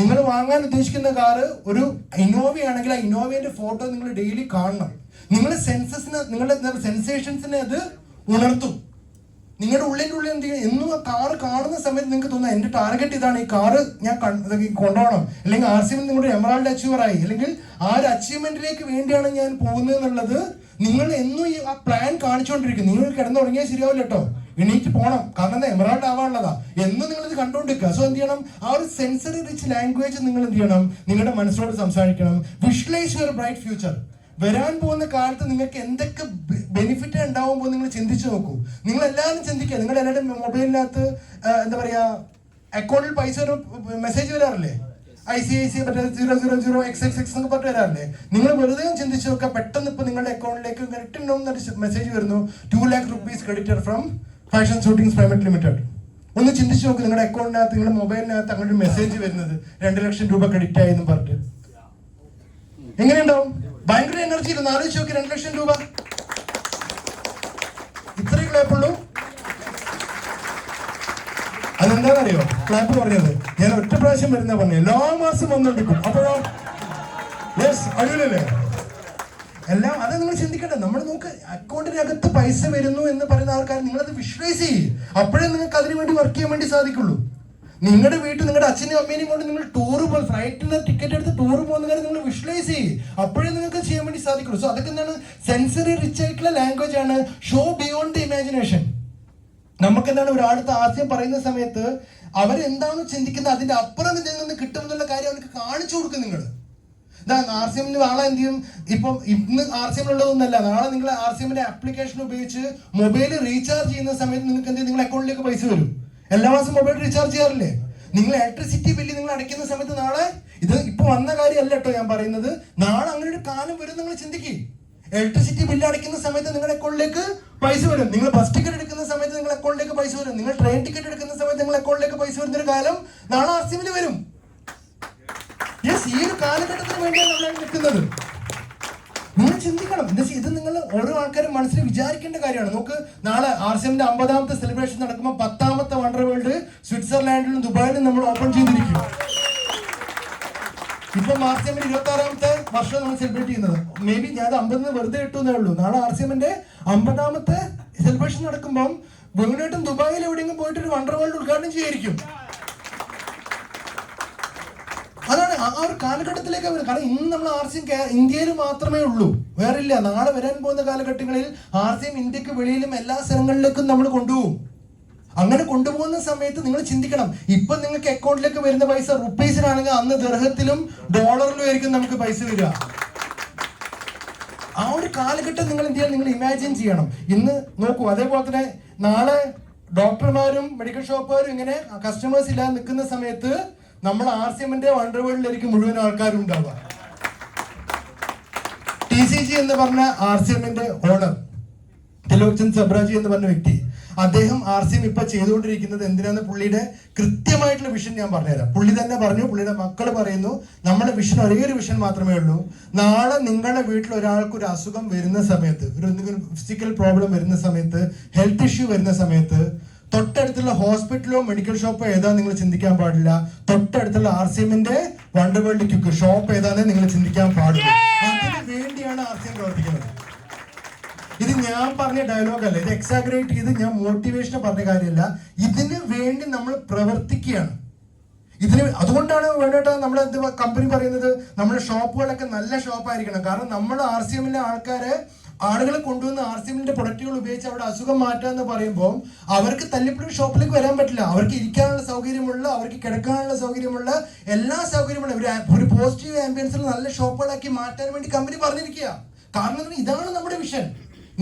നിങ്ങൾ വാങ്ങാൻ ഉദ്ദേശിക്കുന്ന കാറ് ഒരു ഇന്നോവ ആണെങ്കിൽ ആ ഇന്നോവേന്റെ ഫോട്ടോ നിങ്ങൾ ഡെയിലി കാണണം. നിങ്ങളുടെ സെൻസസിന്, നിങ്ങളുടെ സെൻസേഷൻസിനെ അത് ഉണർത്തും. നിങ്ങളുടെ ഉള്ളിൻ്റെ എന്ത് ചെയ്യും, എന്നും ആ കാറ് കാണുന്ന സമയത്ത് നിങ്ങൾക്ക് തോന്നുന്നത് എൻ്റെ ടാർഗറ്റ് ഇതാണ്, ഈ കാറ് ഞാൻ കൊണ്ടുപോകണം, അല്ലെങ്കിൽ RCM നിങ്ങളുടെ എമറാൾഡ് അച്ചീവർ ആയി, അല്ലെങ്കിൽ ആ ഒരു അച്ചീവ്മെന്റിലേക്ക് വേണ്ടിയാണ് ഞാൻ പോകുന്നത് എന്നുള്ളത് നിങ്ങൾ എന്നും ഈ ആ പ്ലാൻ കാണിച്ചുകൊണ്ടിരിക്കും. നിങ്ങൾ കിടന്നുറങ്ങിയാൽ ശരിയാവില്ല കേട്ടോ, എണീറ്റ് പോകണം, കാരണം എമറാൾഡ് ആവാനുള്ളതാ എന്നും നിങ്ങളിത് കണ്ടുകൊണ്ടിരിക്കുക. സോ എന്ത് ചെയ്യണം, ആ ഒരു സെൻസറി റിച്ച് ലാംഗ്വേജ് നിങ്ങൾ എന്ത് ചെയ്യണം, നിങ്ങളുടെ മനസ്സിനോട് സംസാരിക്കണം. Visualise your bright future. വരാൻ പോകുന്ന കാലത്ത് നിങ്ങൾക്ക് എന്തൊക്കെ ബെനിഫിറ്റ് ഉണ്ടാവുമ്പോൾ നിങ്ങൾ ചിന്തിച്ചു നോക്കൂ. നിങ്ങൾ എല്ലാവരും ചിന്തിക്കുക, നിങ്ങളുടെ എല്ലാവരുടെ മൊബൈലിനകത്ത് എന്താ പറയാ അക്കൗണ്ടിൽ പൈസ ഒരു മെസ്സേജ് വരാറില്ലേ, ICICI മറ്റേ 000XXX എന്നൊക്കെ പറഞ്ഞിട്ട് വരാറില്ലേ. നിങ്ങൾ വെറുതെ ചിന്തിച്ചു നോക്കുക, പെട്ടെന്ന് ഇപ്പൊ നിങ്ങളുടെ അക്കൗണ്ടിലേക്ക് കറക്റ്റ് മെസ്സേജ് വരുന്നു, 2 lakh rupees credited from fashion shootings private limited. ഒന്ന് ചിന്തിച്ചു നോക്ക്, നിങ്ങളുടെ അക്കൗണ്ടിനകത്ത് നിങ്ങളുടെ മൊബൈലിനകത്ത് അങ്ങനെ മെസ്സേജ് വരുന്നത് 2 ലക്ഷം രൂപ ക്രെഡിറ്റ് ആയി എന്ന് പറഞ്ഞിട്ട് എങ്ങനെയുണ്ടാവും? ഭയങ്കര എനർജി ഇല്ല. ആലോചിച്ച് നോക്കി, 2 ലക്ഷം രൂപ ഇത്രയും ക്ലാപ്പുള്ളൂ. അതെന്താണെന്നറിയോ ക്ലാപ്പ് പറഞ്ഞത്? ഞാൻ ഒറ്റ പ്രാവശ്യം വരുന്ന പറഞ്ഞു, എല്ലാ മാസം വന്നെടുക്കും. അപ്പോഴോ യെസ് അടിപൊളിയല്ലേ എല്ലാം. അത് നിങ്ങൾ ചിന്തിക്കട്ടെ. നമ്മൾ നോക്ക്, അക്കൗണ്ടിനകത്ത് പൈസ വരുന്നു എന്ന് പറയുന്ന ആൾക്കാർ നിങ്ങളത് വിഷ്വലൈസ് ചെയ്യും. അപ്പോഴേ നിങ്ങൾക്ക് അതിനു വേണ്ടി വർക്ക് ചെയ്യാൻ വേണ്ടി സാധിക്കുള്ളൂ. നിങ്ങളുടെ വീട്ടിൽ നിങ്ങളുടെ അച്ഛനും അമ്മേനെയും കൊണ്ട് നിങ്ങൾ ടൂർ പോകും, ഫ്ലൈറ്റിന് ടിക്കറ്റ് എടുത്ത് ടൂർ പോകുന്ന കാര്യം നിങ്ങൾ വിഷ്വലൈസ് ചെയ്യും. അപ്പോഴേ നിങ്ങൾക്ക് ചെയ്യാൻ വേണ്ടി സാധിക്കുള്ളൂ. സോ അതൊക്കെ എന്താണ്, സെൻസറി റിച്ച് ആയിട്ടുള്ള ലാംഗ്വേജ് ആണ്. Show beyond the imagination. നമുക്ക് എന്താണ്, ഒരാളത്തെ ആദ്യം പറയുന്ന സമയത്ത് അവരെന്താണോ ചിന്തിക്കുന്നത് അതിന്റെ അപ്പുറം ഇതിൽ നിന്ന് കിട്ടുമെന്നുള്ള കാര്യം അവർക്ക് കാണിച്ചു കൊടുക്കും. നിങ്ങൾ RCM നാളെ എന്ത് ചെയ്യും, ഇപ്പം ഇന്ന് RCM ഉള്ളതൊന്നല്ല, നാളെ നിങ്ങൾ RCM ആപ്ലിക്കേഷൻ ഉപയോഗിച്ച് മൊബൈൽ റീചാർജ് ചെയ്യുന്ന സമയത്ത് നിങ്ങൾക്ക് എന്ത് ചെയ്യും, നിങ്ങളുടെ അക്കൗണ്ടിലേക്ക് പൈസ വരും. എല്ലാ മാസം മൊബൈൽ റീചാർജ് ചെയ്യാറില്ലേ? നിങ്ങൾ ഇലക്ട്രിസിറ്റി ബില്ല് നിങ്ങൾ അടയ്ക്കുന്ന സമയത്ത് നാളെ, ഇത് ഇപ്പൊ വന്ന കാര്യമല്ല കേട്ടോ ഞാൻ പറയുന്നത്, നാളെ അങ്ങനെ ഒരു കാലം വരും. നിങ്ങൾ ചിന്തിക്കും, ഇലക്ട്രിസിറ്റി ബില്ല് അടയ്ക്കുന്ന സമയത്ത് നിങ്ങളുടെ അക്കൗണ്ടിലേക്ക് പൈസ വരും. നിങ്ങൾ ബസ് ടിക്കറ്റ് എടുക്കുന്ന സമയത്ത് നിങ്ങളുടെ അക്കൗണ്ടിലേക്ക് പൈസ വരും. നിങ്ങൾ ട്രെയിൻ ടിക്കറ്റ് എടുക്കുന്ന സമയത്ത് നിങ്ങളുടെ അക്കൗണ്ടിലേക്ക് പൈസ വരുന്നൊരു കാലം നാളെ RCM വരും. യെസ്, ഈ ഒരു കാലഘട്ടത്തിന് വേണ്ടിയാണ് നമ്മൾ നിൽക്കുന്നത്. നിങ്ങൾ ചിന്തിക്കണം. ഇത് നിങ്ങൾ ഓരോ ആൾക്കാരും മനസ്സിൽ വിചാരിക്കേണ്ട കാര്യമാണ്. നമുക്ക് നാളെ RCM 50ാമത്തെ സെലിബ്രേഷൻ നടക്കുമ്പോൾ 10ാമത്തെ വണ്ടർ വേൾഡ് സ്വിറ്റ്സർലാൻഡിലും ദുബായിലും നമ്മൾ ഓപ്പൺ ചെയ്തിരിക്കും. ഇപ്പം RCM 26ാമത്തെ വർഷം നമ്മൾ സെലിബ്രേറ്റ് ചെയ്യുന്നത്. മേ ബി ഞാൻ 50 വെറുതെ ഇട്ടുന്നേ ഉള്ളൂ. നാളെ RCM 50ാമത്തെ സെലിബ്രേഷൻ നടക്കുമ്പോൾ വീണ്ടും ദുബായിൽ എവിടെയെങ്കിലും പോയിട്ട് ഒരു വണ്ടർ വേൾഡ് ഉദ്ഘാടനം ചെയ്യായിരിക്കും. അതാണ് ആ ഒരു കാലഘട്ടത്തിലേക്ക് വരും. കാരണം ഇന്ന് നമ്മൾ RCM ഇന്ത്യയിൽ മാത്രമേ ഉള്ളൂ, വേറെ ഇല്ല. നാളെ വരാൻ പോകുന്ന കാലഘട്ടങ്ങളിൽ RCM ഇന്ത്യക്ക് വെളിയിലും എല്ലാ സ്ഥലങ്ങളിലേക്കും നമ്മൾ കൊണ്ടുപോകും. അങ്ങനെ കൊണ്ടുപോകുന്ന സമയത്ത് നിങ്ങൾ ചിന്തിക്കണം, ഇപ്പൊ നിങ്ങൾക്ക് അക്കൗണ്ടിലേക്ക് വരുന്ന പൈസ റുപ്പീസിനാണെങ്കിൽ അന്ന് ദിർഹത്തിലും ഡോളറിലും ആയിരിക്കും നമുക്ക് പൈസ വരിക. ആ ഒരു കാലഘട്ടം നിങ്ങൾ എന്ത് ചെയ്യാൻ, നിങ്ങൾ ഇമാജിൻ ചെയ്യണം. ഇന്ന് നോക്കൂ, അതേപോലെ തന്നെ നാളെ ഡോക്ടർമാരും മെഡിക്കൽ ഷോപ്പുകാരും ഇങ്ങനെ കസ്റ്റമേഴ്സ് ഇല്ലാതെ നിൽക്കുന്ന സമയത്ത് നമ്മൾ RCM വണ്ടർ വേൾഡിലായിരിക്കും മുഴുവൻ ആൾക്കാരും ഉണ്ടാവുക. TCG എന്ന് പറഞ്ഞ RCM ഓണർ തിലോചൻ സബ്രാജി എന്ന് പറഞ്ഞ വ്യക്തി, അദ്ദേഹം RCM ഇപ്പൊ ചെയ്തുകൊണ്ടിരിക്കുന്നത് എന്തിനാന്ന് പുള്ളിയുടെ കൃത്യമായിട്ടുള്ള വിഷൻ ഞാൻ പറഞ്ഞുതരാം. പുള്ളി തന്നെ പറഞ്ഞു, പുള്ളിയുടെ മക്കള് പറയുന്നു, നമ്മുടെ വിഷൻ ഒരേ ഒരു വിഷൻ മാത്രമേ ഉള്ളൂ. നാളെ നിങ്ങളുടെ വീട്ടിൽ ഒരാൾക്ക് ഒരു അസുഖം വരുന്ന സമയത്ത്, ഒരു എന്തെങ്കിലും ഫിസിക്കൽ പ്രോബ്ലം വരുന്ന സമയത്ത്, ഹെൽത്ത് ഇഷ്യൂ വരുന്ന സമയത്ത്, തൊട്ടടുത്തുള്ള ഹോസ്പിറ്റലോ മെഡിക്കൽ ഷോപ്പോ ഏതാ നിങ്ങൾ ചിന്തിക്കാൻ പാടില്ല. തൊട്ടടുത്തുള്ള RCM wonder world quake shop ഏതാന്ന് നിങ്ങൾ ചിന്തിക്കാൻ പാടില്ല. അതിന് വേണ്ടിയാണ് RCM പ്രവർത്തിക്കുന്നത്. ഇത് ഞാൻ പറഞ്ഞ ഡയലോഗ് അല്ല, ഇത് എക്സാഗ്രേറ്റ് ചെയ്ത് ഞാൻ മോട്ടിവേഷൻ പറഞ്ഞ കാര്യമല്ല. ഇതിന് വേണ്ടി നമ്മൾ പ്രവർത്തിക്കുകയാണ്. അതുകൊണ്ടാണ് വേണ്ടിയിട്ട് നമ്മുടെ കമ്പനി പറയുന്നത് നമ്മുടെ ഷോപ്പുകളൊക്കെ നല്ല ഷോപ്പായിരിക്കണം. കാരണം നമ്മൾ RCM ആളുകളെ കൊണ്ടുവന്ന് RCM പ്രൊഡക്റ്റുകൾ ഉപയോഗിച്ച് അവിടെ അസുഖം മാറ്റാന്ന് പറയുമ്പോൾ അവർക്ക് തല്ലിപ്പൊടി ഷോപ്പിലേക്ക് വരാൻ പറ്റില്ല. അവർക്ക് ഇരിക്കാനുള്ള സൗകര്യമുള്ള, അവർക്ക് കിടക്കാനുള്ള സൗകര്യമുള്ള, എല്ലാ സൗകര്യമുള്ള ഒരു പോസിറ്റീവ് ആംബിയൻസിൽ നല്ല ഷോപ്പുകളാക്കി മാറ്റാൻ വേണ്ടി കമ്പനി പറഞ്ഞിരിക്കുക. കാരണം ഇതാണ് നമ്മുടെ വിഷൻ.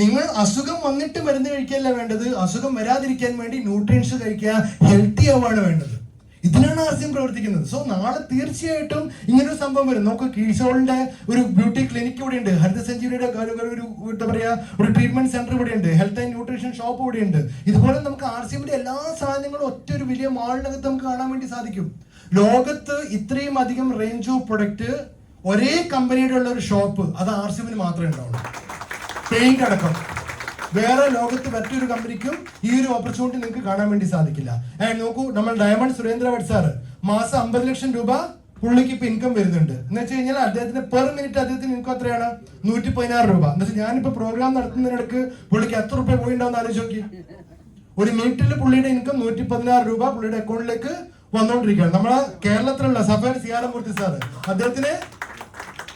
നിങ്ങൾ അസുഖം വന്നിട്ട് മരുന്ന് കഴിക്കുകയല്ല വേണ്ടത്, അസുഖം വരാതിരിക്കാൻ വേണ്ടി ന്യൂട്രിയൻസ് കഴിക്കുക, ഹെൽത്തി ആവാണ് വേണ്ടത്. ഇതിനാണ് RCM പ്രവർത്തിക്കുന്നത്. സോ നാളെ തീർച്ചയായിട്ടും ഇങ്ങനൊരു സംഭവം വരും. നമുക്ക് കീഴ്സോളിന്റെ ഒരു ബ്യൂട്ടി ക്ലിനിക്ക് ഇവിടെ ഉണ്ട്, ഹരിത സഞ്ജീവനിയുടെ ഒരു എന്താ പറയാ ഒരു ട്രീറ്റ്മെന്റ് സെന്റർ ഇവിടെ ഉണ്ട്, ഹെൽത്ത് ആൻഡ് ന്യൂട്രീഷൻ ഷോപ്പ് ഇവിടെ ഉണ്ട്. ഇതുപോലെ നമുക്ക് RCM എല്ലാ സാധനങ്ങളും ഒറ്റ ഒരു വലിയ മാളിനകത്ത് നമുക്ക് കാണാൻ വേണ്ടി സാധിക്കും. ലോകത്ത് ഇത്രയും അധികം റേഞ്ച് ഓഫ് പ്രൊഡക്റ്റ് ഒരേ കമ്പനിയുടെ ഉള്ള ഒരു ഷോപ്പ് അത് RCM മാത്രമേ ഉണ്ടാവുള്ളൂ. പെയിന്റ് അടക്കം വേറെ ലോകത്ത് മറ്റൊരു കമ്പനിക്കും ഈ ഒരു ഓപ്പർച്യൂണിറ്റി നിങ്ങൾക്ക് കാണാൻ വേണ്ടി സാധിക്കില്ല. നോക്കൂ, നമ്മൾ ഡയമണ്ട് സുരേന്ദ്ര ഭട്ട് സാറ് മാസം 50 ലക്ഷം രൂപ പുള്ളിക്ക് ഇപ്പൊ ഇൻകം വരുന്നുണ്ട്. എന്ന് വെച്ച് കഴിഞ്ഞാൽ അദ്ദേഹത്തിന് പെർ മിനിറ്റ് അദ്ദേഹത്തിന് ഇൻകം എത്രയാണ്? 116 രൂപ. എന്ന് വെച്ചാൽ ഞാനിപ്പോ പ്രോഗ്രാം നടത്തുന്നതിനിടക്ക് പുള്ളിക്ക് എത്ര രൂപ പോയിണ്ടാവുന്ന ആലോചിച്ച് നോക്കി. ഒരു മിനിറ്റിൽ പുള്ളിയുടെ ഇൻകം 116 രൂപ പുള്ളിയുടെ അക്കൗണ്ടിലേക്ക് വന്നുകൊണ്ടിരിക്കുകയാണ്. നമ്മളെ കേരളത്തിലുള്ള സഫാരി സിയാരമൂർത്തി സാറ്, അദ്ദേഹത്തിന്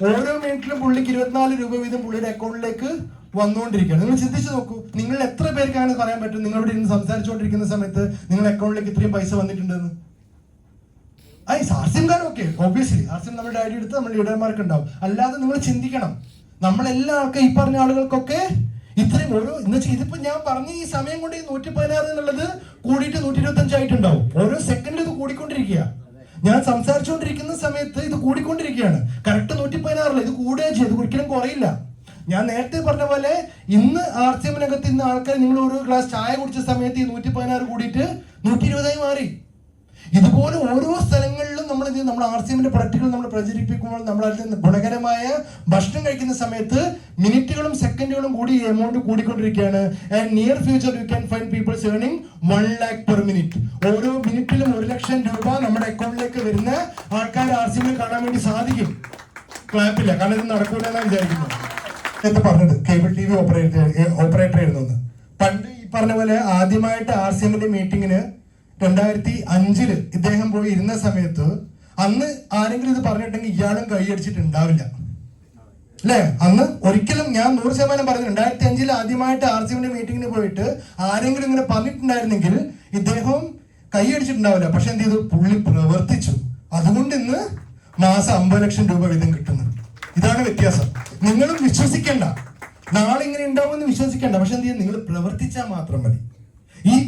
ഓരോ മിനിറ്റിലും പുള്ളിക്ക് 24 രൂപ വീതം പുള്ളിയുടെ അക്കൗണ്ടിലേക്ക് വന്നുകൊണ്ടിരിക്കുകയാണ്. നിങ്ങൾ ചിന്തിച്ചു നോക്കൂ, നിങ്ങൾ എത്ര പേർക്ക് അങ്ങനെ പറയാൻ പറ്റും നിങ്ങളോട് ഇന്ന് സംസാരിച്ചുകൊണ്ടിരിക്കുന്ന സമയത്ത് നിങ്ങളുടെ അക്കൗണ്ടിലേക്ക് ഇത്രയും പൈസ വന്നിട്ടുണ്ടെന്ന്? ആർസിംകാരും ഓക്കെ, ഒബ്വിയസ്ലി ആർസിം നമ്മുടെ ഐഡി എടുത്ത് നമ്മൾ ലീഡർമാർക്ക് ഉണ്ടാവും. അല്ലാതെ നിങ്ങൾ ചിന്തിക്കണം, നമ്മളെല്ലാ ആൾക്കും ഈ പറഞ്ഞ ആളുകൾക്കൊക്കെ ഇത്രയും ഓരോ എന്ന് വെച്ചാൽ ഇതിപ്പോ ഞാൻ പറഞ്ഞ ഈ സമയം കൊണ്ട് ഈ 116 എന്നുള്ളത് കൂടിയിട്ട് 125 ആയിട്ടുണ്ടാവും. ഓരോ സെക്കൻഡ് ഇത് കൂടിക്കൊണ്ടിരിക്കുക. ഞാൻ സംസാരിച്ചുകൊണ്ടിരിക്കുന്ന സമയത്ത് ഇത് കൂടിക്കൊണ്ടിരിക്കുകയാണ്. കറക്റ്റ് 116 ഇത് കൂടുകയും ചെയ്തു, ഒരിക്കലും കുറയില്ല. ഞാൻ നേരത്തെ പറഞ്ഞ പോലെ ഇന്ന് ആർസിഎമ്മിനകത്ത് ഇന്ന് ആൾക്കാർ നിങ്ങൾ ഒരു ഗ്ലാസ് ചായ കുടിച്ച സമയത്ത് ഈ 116 കൂടിയിട്ട് 120 മാറി. ഇതുപോലെ ഓരോ സ്ഥലങ്ങളിലും നമ്മൾ ആർസിഎമ്മിന്റെ പ്രൊഡക്റ്റുകൾ നമ്മൾ പ്രചരിപ്പിക്കുമ്പോൾ നമ്മൾ അതിൽ ഗുണകരമായ ഭക്ഷണം കഴിക്കുന്ന സമയത്ത് മിനിറ്റുകളും സെക്കൻഡുകളും കൂടി ഈ എമൗണ്ട് കൂടിക്കൊണ്ടിരിക്കുകയാണ്. And near future you can find peoples earning 1 lakh per minute. ഓരോ മിനിറ്റിലും 1 ലക്ഷം രൂപ നമ്മുടെ അക്കൗണ്ടിലേക്ക് വരുന്ന ആൾക്കാർ ആർസിഎമ്മിൽ കാണാൻ വേണ്ടി സാധിക്കും. ക്ലാപ്പില്ല, കാരണം ഇത് നടക്കൂല എന്നാണ് വിചാരിക്കുന്നത്. എന്ന് പറഞ്ഞത് കേബിൾ ടി വി ഓപ്പറേറ്റർ ആയിരുന്നു. പണ്ട് ഈ പറഞ്ഞ പോലെ ആദ്യമായിട്ട് ആർസിഎമ്മിന്റെ മീറ്റിങ്ങിന് 2005 ഇദ്ദേഹം പോയി ഇരുന്ന സമയത്ത് അന്ന് ആരെങ്കിലും ഇത് പറഞ്ഞിട്ടെങ്കിൽ ഇയാളും കൈയടിച്ചിട്ടുണ്ടാവില്ല അല്ലെ? അന്ന് ഒരിക്കലും ഞാൻ 100% പറഞ്ഞു. 2005 ആദ്യമായിട്ട് ആർസിഎമ്മിന്റെ മീറ്റിങ്ങിന് പോയിട്ട് ആരെങ്കിലും ഇങ്ങനെ പറഞ്ഞിട്ടുണ്ടായിരുന്നെങ്കിൽ ഇദ്ദേഹം കൈയടിച്ചിട്ടുണ്ടാവില്ല. പക്ഷെ എന്ത് ചെയ്തു? പുള്ളി പ്രവർത്തിച്ചു. അതുകൊണ്ട് ഇന്ന് മാസം 50 ലക്ഷം രൂപ വീതം കിട്ടുന്നു. ഇതാണ് വ്യത്യാസം. നിങ്ങളും വിശ്വസിക്കണ്ട, നാളെ ഇങ്ങനെ ഉണ്ടാവുമെന്ന് വിശ്വസിക്കണ്ട. പക്ഷെ എന്ത് ചെയ്യും? നിങ്ങൾ പ്രവർത്തിച്ചാൽ മാത്രം മതി.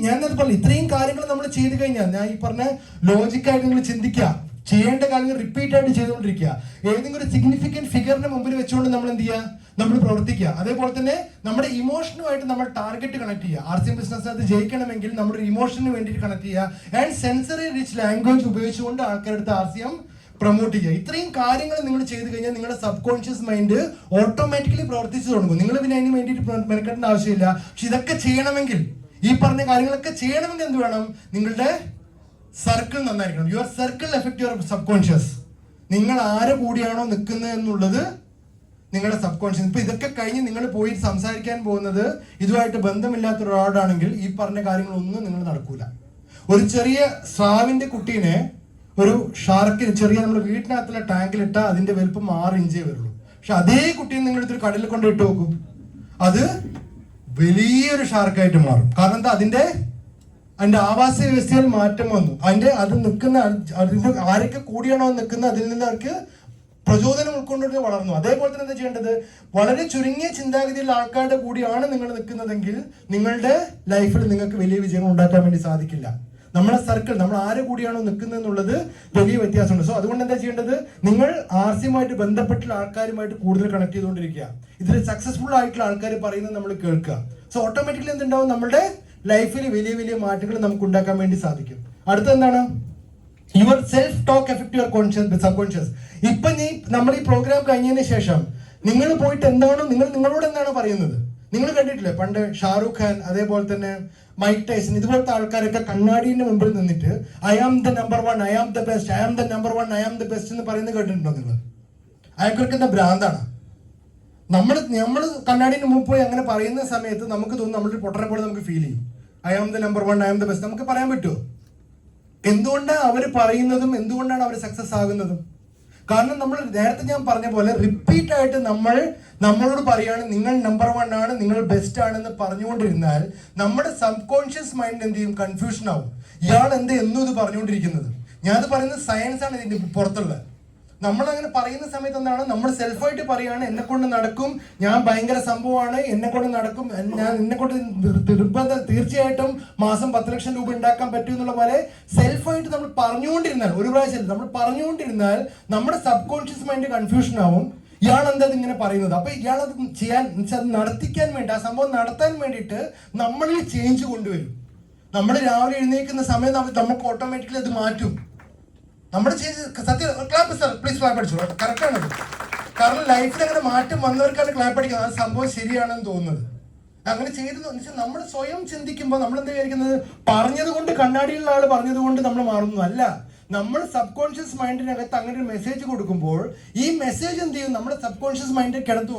ഞാൻ പറഞ്ഞു ഇത്രയും കാര്യങ്ങൾ നമ്മൾ ചെയ്തു കഴിഞ്ഞാൽ ഞാൻ ഈ പറഞ്ഞ ലോജിക്കായിട്ട് നിങ്ങൾ ചിന്തിക്കുക, ചെയ്യേണ്ട കാര്യങ്ങൾ റിപ്പീറ്റ് ആയിട്ട് ചെയ്തുകൊണ്ടിരിക്കുക. ഏതെങ്കിലും ഒരു സിഗ്നിഫിക്കന്റ് ഫിഗറിന് മുമ്പിൽ വെച്ചുകൊണ്ട് നമ്മൾ എന്ത് ചെയ്യുക? നമ്മൾ പ്രവർത്തിക്കുക. അതേപോലെ തന്നെ നമ്മുടെ ഇമോഷനുമായിട്ട് നമ്മൾ ടാർഗറ്റ് കണക്ട് ചെയ്യുക. ആർസിഎം ബിസിനസ്സിനകത്ത് ജയിക്കണമെങ്കിൽ നമ്മുടെ ഇമോഷന് വേണ്ടിയിട്ട് കണക്ട് ചെയ്യുക. ആൻഡ് സെൻസറി റിച്ച് ലാംഗ്വേജ് ഉപയോഗിച്ചുകൊണ്ട് ആൾക്കാരുടെ ആർസിഎം പ്രൊമോട്ട് ചെയ്യുക. ഇത്രയും കാര്യങ്ങൾ നിങ്ങൾ ചെയ്തു കഴിഞ്ഞാൽ നിങ്ങളുടെ സബ് കോൺഷ്യസ് മൈൻഡ് ഓട്ടോമാറ്റിക്കലി പ്രവർത്തിച്ചു തുടങ്ങും. നിങ്ങൾ പിന്നെ അതിന് വേണ്ടിയിട്ട് മെനക്കെട്ടേണ്ട ആവശ്യമില്ല. പക്ഷെ ഇതൊക്കെ ചെയ്യണമെങ്കിൽ, ഈ പറഞ്ഞ കാര്യങ്ങളൊക്കെ ചെയ്യണമെങ്കിൽ എന്ത് വേണം? നിങ്ങളുടെ സർക്കിൾ നന്നായിരിക്കണം. Your circle affect your subconscious. നിങ്ങൾ ആരെ കൂടിയാണോ നിൽക്കുന്നത് എന്നുള്ളത് നിങ്ങളുടെ സബ് കോൺഷ്യസ്. ഇപ്പൊ ഇതൊക്കെ കഴിഞ്ഞ് നിങ്ങൾ പോയി സംസാരിക്കാൻ പോകുന്നത് ഇതുമായിട്ട് ബന്ധമില്ലാത്ത ഒരാളാണെങ്കിൽ ഈ പറഞ്ഞ കാര്യങ്ങളൊന്നും നിങ്ങൾ നടക്കൂല. ഒരു ചെറിയ സ്രാവിന്റെ കുട്ടീനെ ഒരു ഷാർക്കിന് ചെറിയ നമ്മൾ വീട്ടിനകത്തുള്ള ടാങ്കിലിട്ടാൽ അതിന്റെ വലുപ്പം 6 ഇഞ്ചേ വരുള്ളൂ. പക്ഷെ അതേ കുട്ടീനെ നിങ്ങൾ എടുത്തൊരു കടലിൽ കൊണ്ട് ഇട്ട് നോക്കും, അത് വലിയൊരു ഷാർക്കായിട്ട് മാറും. കാരണം എന്താ? അതിന്റെ ആവാസ വ്യവസ്ഥയിൽ മാറ്റം വന്നു. അത് നിൽക്കുന്ന അതിന്റെ ആരൊക്കെ കൂടിയാണോ നിൽക്കുന്നത് അതിൽ നിന്ന് അവർക്ക് പ്രചോദനം ഉൾക്കൊണ്ടിട്ട് വളർന്നു. അതേപോലെ തന്നെ എന്താ ചെയ്യേണ്ടത്? വളരെ ചുരുങ്ങിയ ചിന്താഗതിയുള്ള ആൾക്കാരുടെ കൂടിയാണ് നിങ്ങൾ നിൽക്കുന്നതെങ്കിൽ നിങ്ങളുടെ ലൈഫിൽ നിങ്ങൾക്ക് വലിയ വിജയങ്ങൾ ഉണ്ടാക്കാൻ വേണ്ടി സാധിക്കില്ല. നമ്മളെ സർക്കിൾ, നമ്മൾ ആരെ കൂടിയാണോ നിൽക്കുന്നത് എന്നുള്ളത് വലിയ വ്യത്യാസമുണ്ട്. സോ അതുകൊണ്ട് എന്താ ചെയ്യേണ്ടത്? നിങ്ങൾ ആർസിയുമായിട്ട് ബന്ധപ്പെട്ടുള്ള ആൾക്കാരുമായിട്ട് കൂടുതൽ കണക്ട് ചെയ്തുകൊണ്ടിരിക്കുക. ഇതിൽ സക്സസ്ഫുൾ ആയിട്ടുള്ള ആൾക്കാർ പറയുന്നത് നമ്മൾ കേൾക്കുക. സോ ഓട്ടോമാറ്റിക്കലി എന്തുണ്ടാവും? നമ്മുടെ ലൈഫിൽ വലിയ വലിയ മാറ്റങ്ങൾ നമുക്ക് ഉണ്ടാക്കാൻ വേണ്ടി സാധിക്കും. അടുത്തെന്താണ്? Your self talk affect your conscious subconscious. ഇപ്പൊ നമ്മൾ ഈ പ്രോഗ്രാം കഴിഞ്ഞതിന് ശേഷം നിങ്ങൾ പോയിട്ട് എന്താണോ നിങ്ങളോട് എന്താണോ പറയുന്നത്? നിങ്ങൾ കണ്ടിട്ടില്ലേ പണ്ട് ഷാറൂഖ് ഖാൻ, അതേപോലെ തന്നെ മൈക്ക് ടൈസൺ, ഇതുപോലത്തെ ആൾക്കാരൊക്കെ കണ്ണാടിന്റെ മുമ്പിൽ നിന്നിട്ട് I am the number 1, I am the best, I am the number 1, I am the best എന്ന് പറയുന്നത് കേട്ടിട്ടുണ്ടോ നിങ്ങൾ? അയാൾക്കൊക്കെ എന്താ ഭ്രാന്താണ്? നമ്മൾ കണ്ണാടിന്റെ മുമ്പ് പോയി അങ്ങനെ പറയുന്ന സമയത്ത് നമുക്ക് തോന്നും നമ്മളൊരു പൊട്ടറെ പോലെ നമുക്ക് ഫീൽ ചെയ്യും. I am the number 1, I am the best നമുക്ക് പറയാൻ പറ്റുമോ? എന്തുകൊണ്ടാണ് അവർ പറയുന്നതും എന്തുകൊണ്ടാണ് അവർ സക്സസ് ആകുന്നതും? കാരണം നമ്മൾ നേരത്തെ ഞാൻ പറഞ്ഞ പോലെ റിപ്പീറ്റ് ആയിട്ട് നമ്മളോട് പറയാണ് നിങ്ങൾ നമ്പർ 1 ആണ്, നിങ്ങൾ ബെസ്റ്റ് ആണെന്ന് പറഞ്ഞുകൊണ്ടിരുന്നാൽ നമ്മുടെ സബ് കോൺഷ്യസ് മൈൻഡ് എന്ത് ചെയ്യും? കൺഫ്യൂഷൻ ആവും. ഇയാൾ എന്താ എന്നും ഇത് പറഞ്ഞുകൊണ്ടിരിക്കുന്നത്? ഞാനത് പറയുന്നത് സയൻസ് ആണ് ഇതിന്റെ പുറത്തുള്ളത്. നമ്മൾ അങ്ങനെ പറയുന്ന സമയത്ത് എന്താണ്? നമ്മൾ സെൽഫായിട്ട് പറയാണ് എന്നെ കൊണ്ട് നടക്കും, ഞാൻ ഭയങ്കര സംഭവമാണ്, എന്നെ കൊണ്ട് നടക്കും, എന്നെ കൊണ്ട് തീർച്ചയായിട്ടും മാസം 10 ലക്ഷം രൂപ ഉണ്ടാക്കാൻ പറ്റും എന്നുള്ള പോലെ സെൽഫായിട്ട് നമ്മൾ പറഞ്ഞുകൊണ്ടിരുന്നാൽ, ഒരു പ്രാവശ്യം നമ്മൾ പറഞ്ഞുകൊണ്ടിരുന്നാൽ നമ്മുടെ സബ് കോൺഷ്യസ് മൈൻഡ് കൺഫ്യൂഷൻ ആവും. ഇയാൾ എന്താ ഇങ്ങനെ പറയുന്നത്? അപ്പൊ ഇയാളത് ചെയ്യാൻ നടത്തിക്കാൻ വേണ്ടി, ആ സംഭവം നടത്താൻ വേണ്ടിയിട്ട് നമ്മളിൽ ചേഞ്ച് കൊണ്ടുവരും. നമ്മൾ രാവിലെ എഴുന്നേൽക്കുന്ന സമയം നമുക്ക് ഓട്ടോമാറ്റിക്കലി അത് മാറ്റും. നമ്മുടെ സത്യം ക്ലാപ്പ് സർ പ്ലീസ് ക്ലാപ്പ് അടിച്ചു. കറക്റ്റാണത്. കാരണം ലൈഫിൽ അങ്ങനെ മാറ്റം വന്നവർക്കാണ് ക്ലാപ്പ് അടിക്കുന്നത്. ആ സംഭവം ശരിയാണെന്ന് തോന്നുന്നത്. അങ്ങനെ ചെയ്തെന്ന് വെച്ചാൽ നമ്മൾ സ്വയം ചിന്തിക്കുമ്പോൾ നമ്മൾ എന്താ വിചാരിക്കുന്നത്? പറഞ്ഞത് കൊണ്ട്, കണ്ണാടിയുള്ള ആൾ പറഞ്ഞത് കൊണ്ട് നമ്മൾ മാറുന്നു അല്ല. നമ്മൾ സബ് കോൺഷ്യസ് മൈൻഡിനകത്ത് അങ്ങനെ ഒരു മെസ്സേജ് കൊടുക്കുമ്പോൾ ഈ മെസ്സേജ് എന്ത് ചെയ്യും? നമ്മുടെ സബ് കോൺഷ്യസ് മൈൻഡ് കിടത്ത്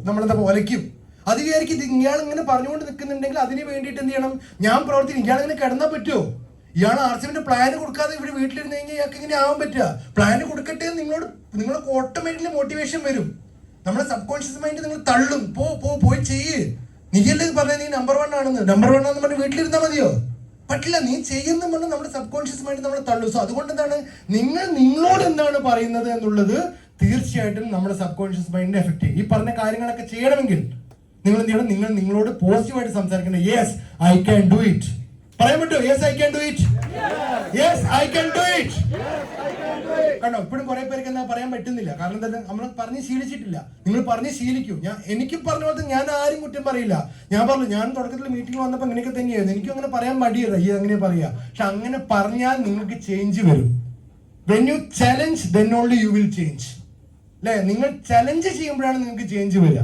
നമ്മളെന്താ ഒലയ്ക്കും. അത് വിചാരിക്കും ഇയാൾ ഇങ്ങനെ പറഞ്ഞുകൊണ്ട് നിൽക്കുന്നുണ്ടെങ്കിൽ അതിന് വേണ്ടിയിട്ട് എന്ത് ചെയ്യണം, ഞാൻ പ്രവർത്തിക്കും. ഇയാൾ ഇങ്ങനെ കിടന്നാൽ പറ്റുമോ? ഇയാൾ ആർസിഎമ്മിന്റെ പ്ലാൻ കൊടുക്കാതെ ഇവിടെ വീട്ടിലിരുന്ന് കഴിഞ്ഞാൽ ഇയാൾക്ക് ഇങ്ങനെ ആവാൻ പറ്റുക? പ്ലാൻ കൊടുക്കട്ടെ, നിങ്ങൾക്ക് ഓട്ടോമാറ്റിക്കലി മോട്ടിവേഷൻ വരും. നമ്മുടെ സബ് കോൺഷ്യസ് മൈൻഡ് നിങ്ങൾ തള്ളും, പോയി ചെയ്യ്. നീയല്ലേ പറഞ്ഞത് നീ നമ്പർ 1 ആണെന്ന്, നമ്പർ 1 ആണെന്ന് പറഞ്ഞ് വീട്ടിലിരുന്നാൽ മതിയോ? പറ്റില്ല. നീ ചെയ്യുന്ന പറഞ്ഞാൽ നമ്മുടെ സബ് കോൺഷ്യസ് മൈൻഡ് നമ്മളെ തള്ളും. സോ അതുകൊണ്ട് എന്താണ്, നിങ്ങളോട് എന്താണ് പറയുന്നത് എന്നുള്ളത് തീർച്ചയായിട്ടും നമ്മുടെ സബ് കോൺഷ്യസ് മൈൻഡിനെ എഫക്ട് ചെയ്യും. ഈ പറഞ്ഞ കാര്യങ്ങളൊക്കെ ചെയ്യണമെങ്കിൽ നിങ്ങൾ എന്ത് ചെയ്യണം, നിങ്ങളോട് പോസിറ്റീവായിട്ട് സംസാരിക്കണം. Yes I can do it. പറയാൻ പറ്റുമോ? Yes I can do it, yes I can do it. കണ്ടോ, ഇപ്പോഴും കുറെ പേർക്ക് എന്താ പറയാൻ പറ്റുന്നില്ല. കാരണം എന്താ, നമ്മൾ പറഞ്ഞ് ശീലിച്ചിട്ടില്ല. നിങ്ങൾ പറഞ്ഞ് ശീലിക്കൂ. എനിക്ക് പറഞ്ഞ പോലെ ഞാൻ ആരും കുറ്റം പറയില്ല. ഞാൻ പറഞ്ഞു, ഞാൻ തുടക്കത്തിൽ മീറ്റിംഗ് വന്നപ്പോൾ ഇങ്ങനെയൊക്കെ തന്നെയായിരുന്നു. എനിക്കും അങ്ങനെ പറയാൻ മടിയില്ല, ഈ അങ്ങനെ പറയാ. പക്ഷെ അങ്ങനെ പറഞ്ഞാൽ നിങ്ങൾക്ക് ചേഞ്ച് വരും. When you challenge then only you will change. അല്ലെ, നിങ്ങൾ ചലഞ്ച് ചെയ്യുമ്പോഴാണ് നിങ്ങൾക്ക് ചേഞ്ച് വരിക.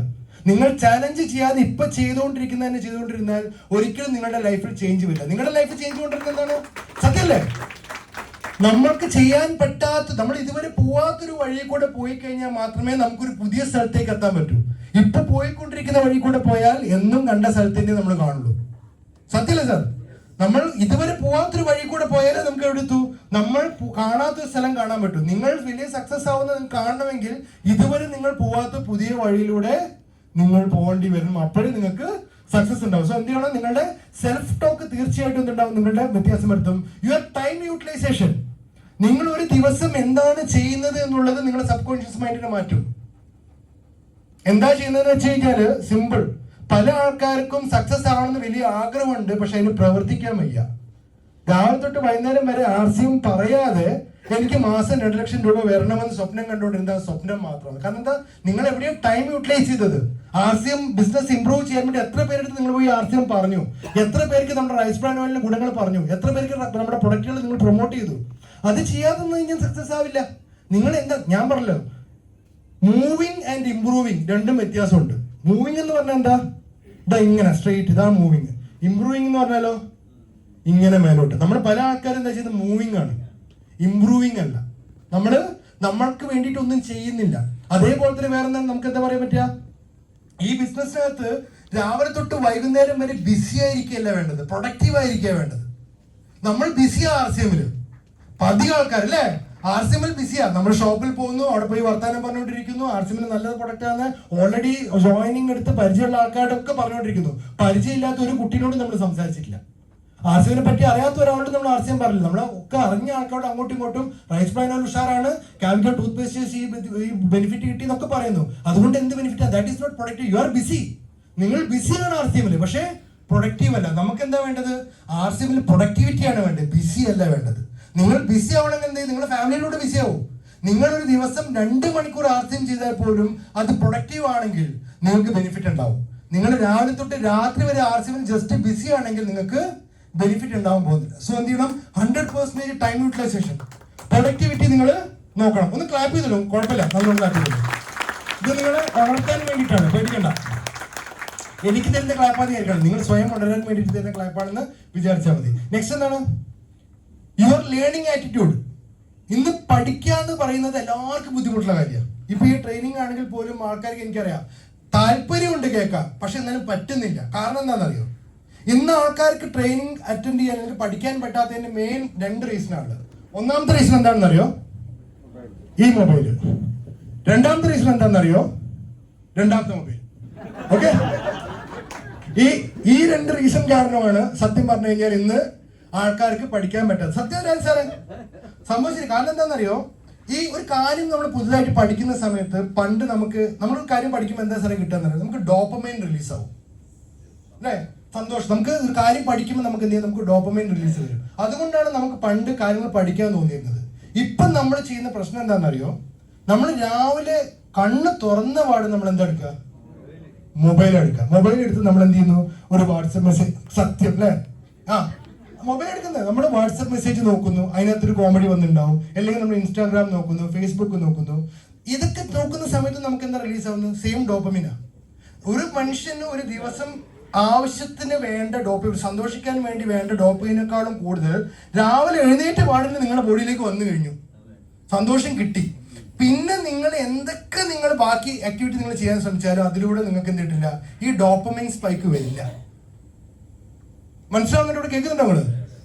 നിങ്ങൾ ചാലഞ്ച് ചെയ്യാതെ ഇപ്പൊ ചെയ്തുകൊണ്ടിരുന്നാൽ ഒരിക്കലും നിങ്ങളുടെ ലൈഫിൽ ചേഞ്ച് വരില്ല. നിങ്ങളുടെ ലൈഫിൽ ചേഞ്ച് കൊണ്ടിരുന്നത് എന്താണ്? സത്യമല്ലേ? നമ്മൾക്ക് ചെയ്യാൻ പറ്റാത്ത, നമ്മൾ ഇതുവരെ പോവാത്തൊരു വഴി കൂടെ പോയി കഴിഞ്ഞാൽ മാത്രമേ നമുക്കൊരു പുതിയ സ്ഥലത്തേക്ക് എത്താൻ പറ്റൂ. ഇപ്പൊ പോയിക്കൊണ്ടിരിക്കുന്ന വഴി കൂടെ പോയാൽ എന്നും കണ്ട സ്ഥലത്തിന്റെ നമ്മൾ കാണുള്ളൂ. സത്യമല്ലേ സാർ? നമ്മൾ ഇതുവരെ പോവാത്തൊരു വഴി കൂടെ പോയാലേ നമുക്ക് എവിടെത്തു, നമ്മൾ കാണാത്തൊരു സ്ഥലം കാണാൻ പറ്റും. നിങ്ങൾ വലിയ സക്സസ് ആവുന്നത് നിങ്ങൾക്ക് കാണണമെങ്കിൽ ഇതുവരെ നിങ്ങൾ പോവാത്ത പുതിയ വഴിയിലൂടെ നിങ്ങൾ പോകേണ്ടി വരും. അപ്പോഴേ നിങ്ങൾക്ക് സക്സസ് ഉണ്ടാവും. സോ എന്ത് ചെയ്യണം, നിങ്ങളുടെ സെൽഫ് ടോക്ക് തീർച്ചയായിട്ടും എന്തുണ്ടാവും, നിങ്ങളുടെ വ്യത്യാസം വരുത്തും. യുവർ ടൈം യൂട്ടിലൈസേഷൻ, നിങ്ങൾ ഒരു ദിവസം എന്താണ് ചെയ്യുന്നത് എന്നുള്ളത് നിങ്ങളുടെ സബ് കോൺഷ്യസ് മൈൻഡിനെ മാറ്റും. എന്താ ചെയ്യുന്നതെന്ന് വെച്ച് കഴിഞ്ഞാല് സിമ്പിൾ. പല ആൾക്കാർക്കും സക്സസ് ആവണമെന്ന് വലിയ ആഗ്രഹമുണ്ട്, പക്ഷെ അതിന് പ്രവർത്തിക്കാൻ വയ്യ. രാവിലെ തൊട്ട് വൈകുന്നേരം വരെ ആർസിഎം പറയാതെ എനിക്ക് മാസം 2 ലക്ഷം രൂപ വരണമെന്ന് സ്വപ്നം കണ്ടുകൊണ്ടിരുന്ന സ്വപ്നം മാത്രമാണ്. കാരണം എന്താ, നിങ്ങൾ എവിടെയും ടൈം യൂട്ടിലൈസ് ചെയ്തത്. ആർസിഎം ബിസിനസ് ഇംപ്രൂവ് ചെയ്യാൻ വേണ്ടി എത്ര പേരെടുത്ത് നിങ്ങൾ പോയി ആർസിഎം പറഞ്ഞു? എത്ര പേർക്ക് നമ്മുടെ റൈസ് ബ്രാൻഡ് ഓയിലിന്റെ ഗുണങ്ങൾ പറഞ്ഞു? എത്ര പേർക്ക് നമ്മുടെ പ്രൊഡക്റ്റുകൾ നിങ്ങൾ പ്രൊമോട്ട് ചെയ്തു? അത് ചെയ്യാതെ കഴിഞ്ഞാൽ സക്സസ് ആവില്ല. നിങ്ങൾ എന്താ, ഞാൻ പറഞ്ഞല്ലോ, മൂവിങ് ആൻഡ് ഇംപ്രൂവിങ് രണ്ടും വ്യത്യാസമുണ്ട്. മൂവിങ് എന്ന് പറഞ്ഞാൽ എന്താ, ഇതാ ഇങ്ങനെ സ്ട്രെയിറ്റ്, ഇതാണ് മൂവിങ്. ഇംപ്രൂവിങ് എന്ന് പറഞ്ഞാലോ ഇങ്ങനെ മേലോട്ട്. നമ്മൾ പല ആൾക്കാരും എന്താ ചെയ്യുന്നത്, മൂവിങ് ആണ്, ഇംപ്രൂവിങ് അല്ല. നമ്മൾക്ക് വേണ്ടിയിട്ട് ഒന്നും ചെയ്യുന്നില്ല. അതേപോലെ തന്നെ വേറെ എന്താണ് നമുക്ക് എന്താ പറയാൻ പറ്റുക, ഈ ബിസിനസ്സിനകത്ത് രാവിലെ തൊട്ട് വൈകുന്നേരം വരെ ബിസി ആയിരിക്കുകയല്ല വേണ്ടത്, പ്രൊഡക്റ്റീവ് ആയിരിക്കുക വേണ്ടത്. നമ്മൾ ബിസിയാ ആർസിഎമ്മില്, അധികം ആൾക്കാർ അല്ലേ ആർസിഎമ്മിൽ ബിസിയാ. നമ്മൾ ഷോപ്പിൽ പോകുന്നു, അവിടെ പോയി വർത്താനം പറഞ്ഞുകൊണ്ടിരിക്കുന്നു, ആർസിഎമ്മിൽ നല്ലത് പ്രൊഡക്റ്റ് ആണ്, ഓൾറെഡി ജോയിനിങ് എടുത്ത് പരിചയമുള്ള ആൾക്കാരോടൊക്കെ പറഞ്ഞുകൊണ്ടിരിക്കുന്നു. പരിചയമില്ലാത്ത ഒരു കുട്ടീനോട് നമ്മൾ സംസാരിച്ചിട്ടില്ല. ആർസിഎമ്മിനെ പറ്റി അറിയാത്ത ഒരാളോട് നമ്മൾ ആർസിഎം പറഞ്ഞില്ല. നമ്മളെ ഒക്കെ അറിഞ്ഞ ആൾക്കാരോട് അങ്ങോട്ടും ഇങ്ങോട്ടും റൈസ് ബ്രാൻ ഓയിൽ ഉഷാറാണ്, കാവിക്കൽ ടൂത്ത് പേസ്റ്റ് ഈ ബെനിഫിറ്റ് കിട്ടി എന്നൊക്കെ പറയുന്നു. അതുകൊണ്ട് എന്ത് benefit? That is not productive. You are busy. നിങ്ങൾ ബിസിയാണ് ആർസിഎമ്മിൽ, പക്ഷേ പ്രൊഡക്റ്റീവ് അല്ല. നമുക്ക് എന്താ വേണ്ടത്? ആർസിഎമ്മിൽ പ്രൊഡക്ടിവിറ്റിയാണ് വേണ്ടത്, ബിസി അല്ല വേണ്ടത്. നിങ്ങൾ ബിസി ആവണമെങ്കിൽ എന്ത് ചെയ്യും? നിങ്ങളുടെ ഫാമിലിയിലൂടെ ബിസി ആവും. നിങ്ങളൊരു ദിവസം 2 മണിക്കൂർ ആർസിഎം ചെയ്താൽ പോലും അത് പ്രൊഡക്റ്റീവ് ആണെങ്കിൽ നിങ്ങൾക്ക് ബെനിഫിറ്റ് ഉണ്ടാവും. നിങ്ങൾ രാവിലെ തൊട്ട് രാത്രി വരെ ആർസിഎമ്മിൽ ജസ്റ്റ് ബിസി ആണെങ്കിൽ നിങ്ങൾക്ക് ബെനിഫിറ്റ് ഉണ്ടാവാൻ പോകുന്നില്ല. സോ എന്ത് ചെയ്യണം? 100% ടൈം യൂട്ടിലൈസേഷൻ, പ്രൊഡക്ടിവിറ്റി നിങ്ങൾ നോക്കണം. ഒന്ന് ക്ലാപ്പ് ചെയ്തല്ലോ, കുഴപ്പമില്ല, നല്ലോണം ക്ലാപ്പ് ചെയ്തല്ലോ. ഇത് നിങ്ങളെ വളർത്താൻ വേണ്ടിയിട്ടാണ്, പേടിക്കണ്ട. എനിക്ക് തരുന്ന ക്ലാപ്പാന്ന് കേൾക്കണം, നിങ്ങൾ സ്വയം വളരാൻ വേണ്ടിയിട്ട് തരുന്ന ക്ലാപ്പാണെന്ന് വിചാരിച്ചാൽ മതി. നെക്സ്റ്റ് എന്താണ്? Your learning attitude. ഇന്ന് പഠിക്കാന്ന് പറയുന്നത് എല്ലാവർക്കും ബുദ്ധിമുട്ടുള്ള കാര്യമാണ്. ഇപ്പൊ ഈ ട്രെയിനിങ് ആണെങ്കിൽ പോലും ആൾക്കാർക്ക് എനിക്കറിയാം താല്പര്യമുണ്ട് കേൾക്കാം, പക്ഷെ എന്നാലും പറ്റുന്നില്ല. കാരണം എന്താണെന്നറിയോ? ഇന്ന് ആൾക്കാർക്ക് ട്രെയിനിങ് അറ്റൻഡ് ചെയ്യാൻ അല്ലെങ്കിൽ പഠിക്കാൻ പറ്റാത്തതിന്റെ മെയിൻ 2 റീസണാണ്. ഒന്നാമത്തെ റീസൺ എന്താണെന്നറിയോ? ഈ മൊബൈല്. രണ്ടാമത്തെ റീസൺ എന്താണെന്നറിയോ? രണ്ടാമത്തെ മൊബൈൽ. ഓക്കെ, ഈ 2 റീസൺ കാരണമാണ് സത്യം പറഞ്ഞു കഴിഞ്ഞാൽ ഇന്ന് ആൾക്കാർക്ക് പഠിക്കാൻ പറ്റാത്തത്. സത്യം സാറേ സംഭവിച്ചില്ല. കാരണം എന്താണെന്നറിയോ? ഈ ഒരു കാര്യം നമ്മൾ പുതുതായിട്ട് പഠിക്കുന്ന സമയത്ത് പണ്ട് നമ്മളൊരു കാര്യം പഠിക്കുമ്പോൾ എന്താ സാറേ കിട്ടുക? നമുക്ക് ഡോപ്പമൈൻ റിലീസ് ആവും അല്ലേ? സന്തോഷം. നമുക്ക് ഒരു കാര്യം പഠിക്കുമ്പോൾ നമുക്ക് എന്ത് ചെയ്യാം? നമുക്ക് ഡോപ്പമൈൻ റിലീസ് വരും. അതുകൊണ്ടാണ് നമുക്ക് പണ്ട് കാര്യങ്ങൾ പഠിക്കാൻ തോന്നിയിരുന്നത്. ഇപ്പം നമ്മൾ ചെയ്യുന്ന പ്രശ്നം എന്താണെന്നറിയോ? നമ്മൾ രാവിലെ കണ്ണ് തുറന്ന പാട് നമ്മൾ എന്താ എടുക്കുക? മൊബൈൽ എടുക്കുക. മൊബൈൽ എടുത്ത് നമ്മൾ എന്ത് ചെയ്യുന്നു? ഒരു വാട്സപ്പ് മെസ്സേജ്. സത്യം അല്ലേ? മൊബൈൽ എടുക്കുന്നത് നമ്മൾ വാട്സപ്പ് മെസ്സേജ് നോക്കുന്നു, അതിനകത്തൊരു കോമഡി വന്നിട്ടുണ്ടാവും. അല്ലെങ്കിൽ നമ്മൾ ഇൻസ്റ്റാഗ്രാം നോക്കുന്നു, ഫേസ്ബുക്ക് നോക്കുന്നു. ഇതൊക്കെ നോക്കുന്ന സമയത്ത് നമുക്ക് എന്താ റിലീസ് ആവുന്നത്? സെയിം ഡോപ്പമിനാ. ഒരു മനുഷ്യന് ഒരു ദിവസം ആവശ്യത്തിന് വേണ്ട ഡോപ്പമിൻ, സന്തോഷിക്കാൻ വേണ്ടി വേണ്ട ഡോപ്പമിനേക്കാളും കൂടുതൽ രാവിലെ എഴുന്നേറ്റ് പാടിന് നിങ്ങളുടെ ബോഡിയിലേക്ക് വന്നു കഴിഞ്ഞു, സന്തോഷം കിട്ടി. പിന്നെ നിങ്ങൾ എന്തൊക്കെ നിങ്ങൾ ബാക്കി ആക്ടിവിറ്റി നിങ്ങൾ ചെയ്യാൻ ശ്രമിച്ചാലും അതിലൂടെ നിങ്ങൾക്ക് എന്ത് കിട്ടില്ല, ഈ ഡോപ്പമൈൻ സ്പൈക്ക് വരില്ല. മനസ്സിലാവുന്നതിലൂടെ കേൾക്കുന്നുണ്ടോ നിങ്ങൾ?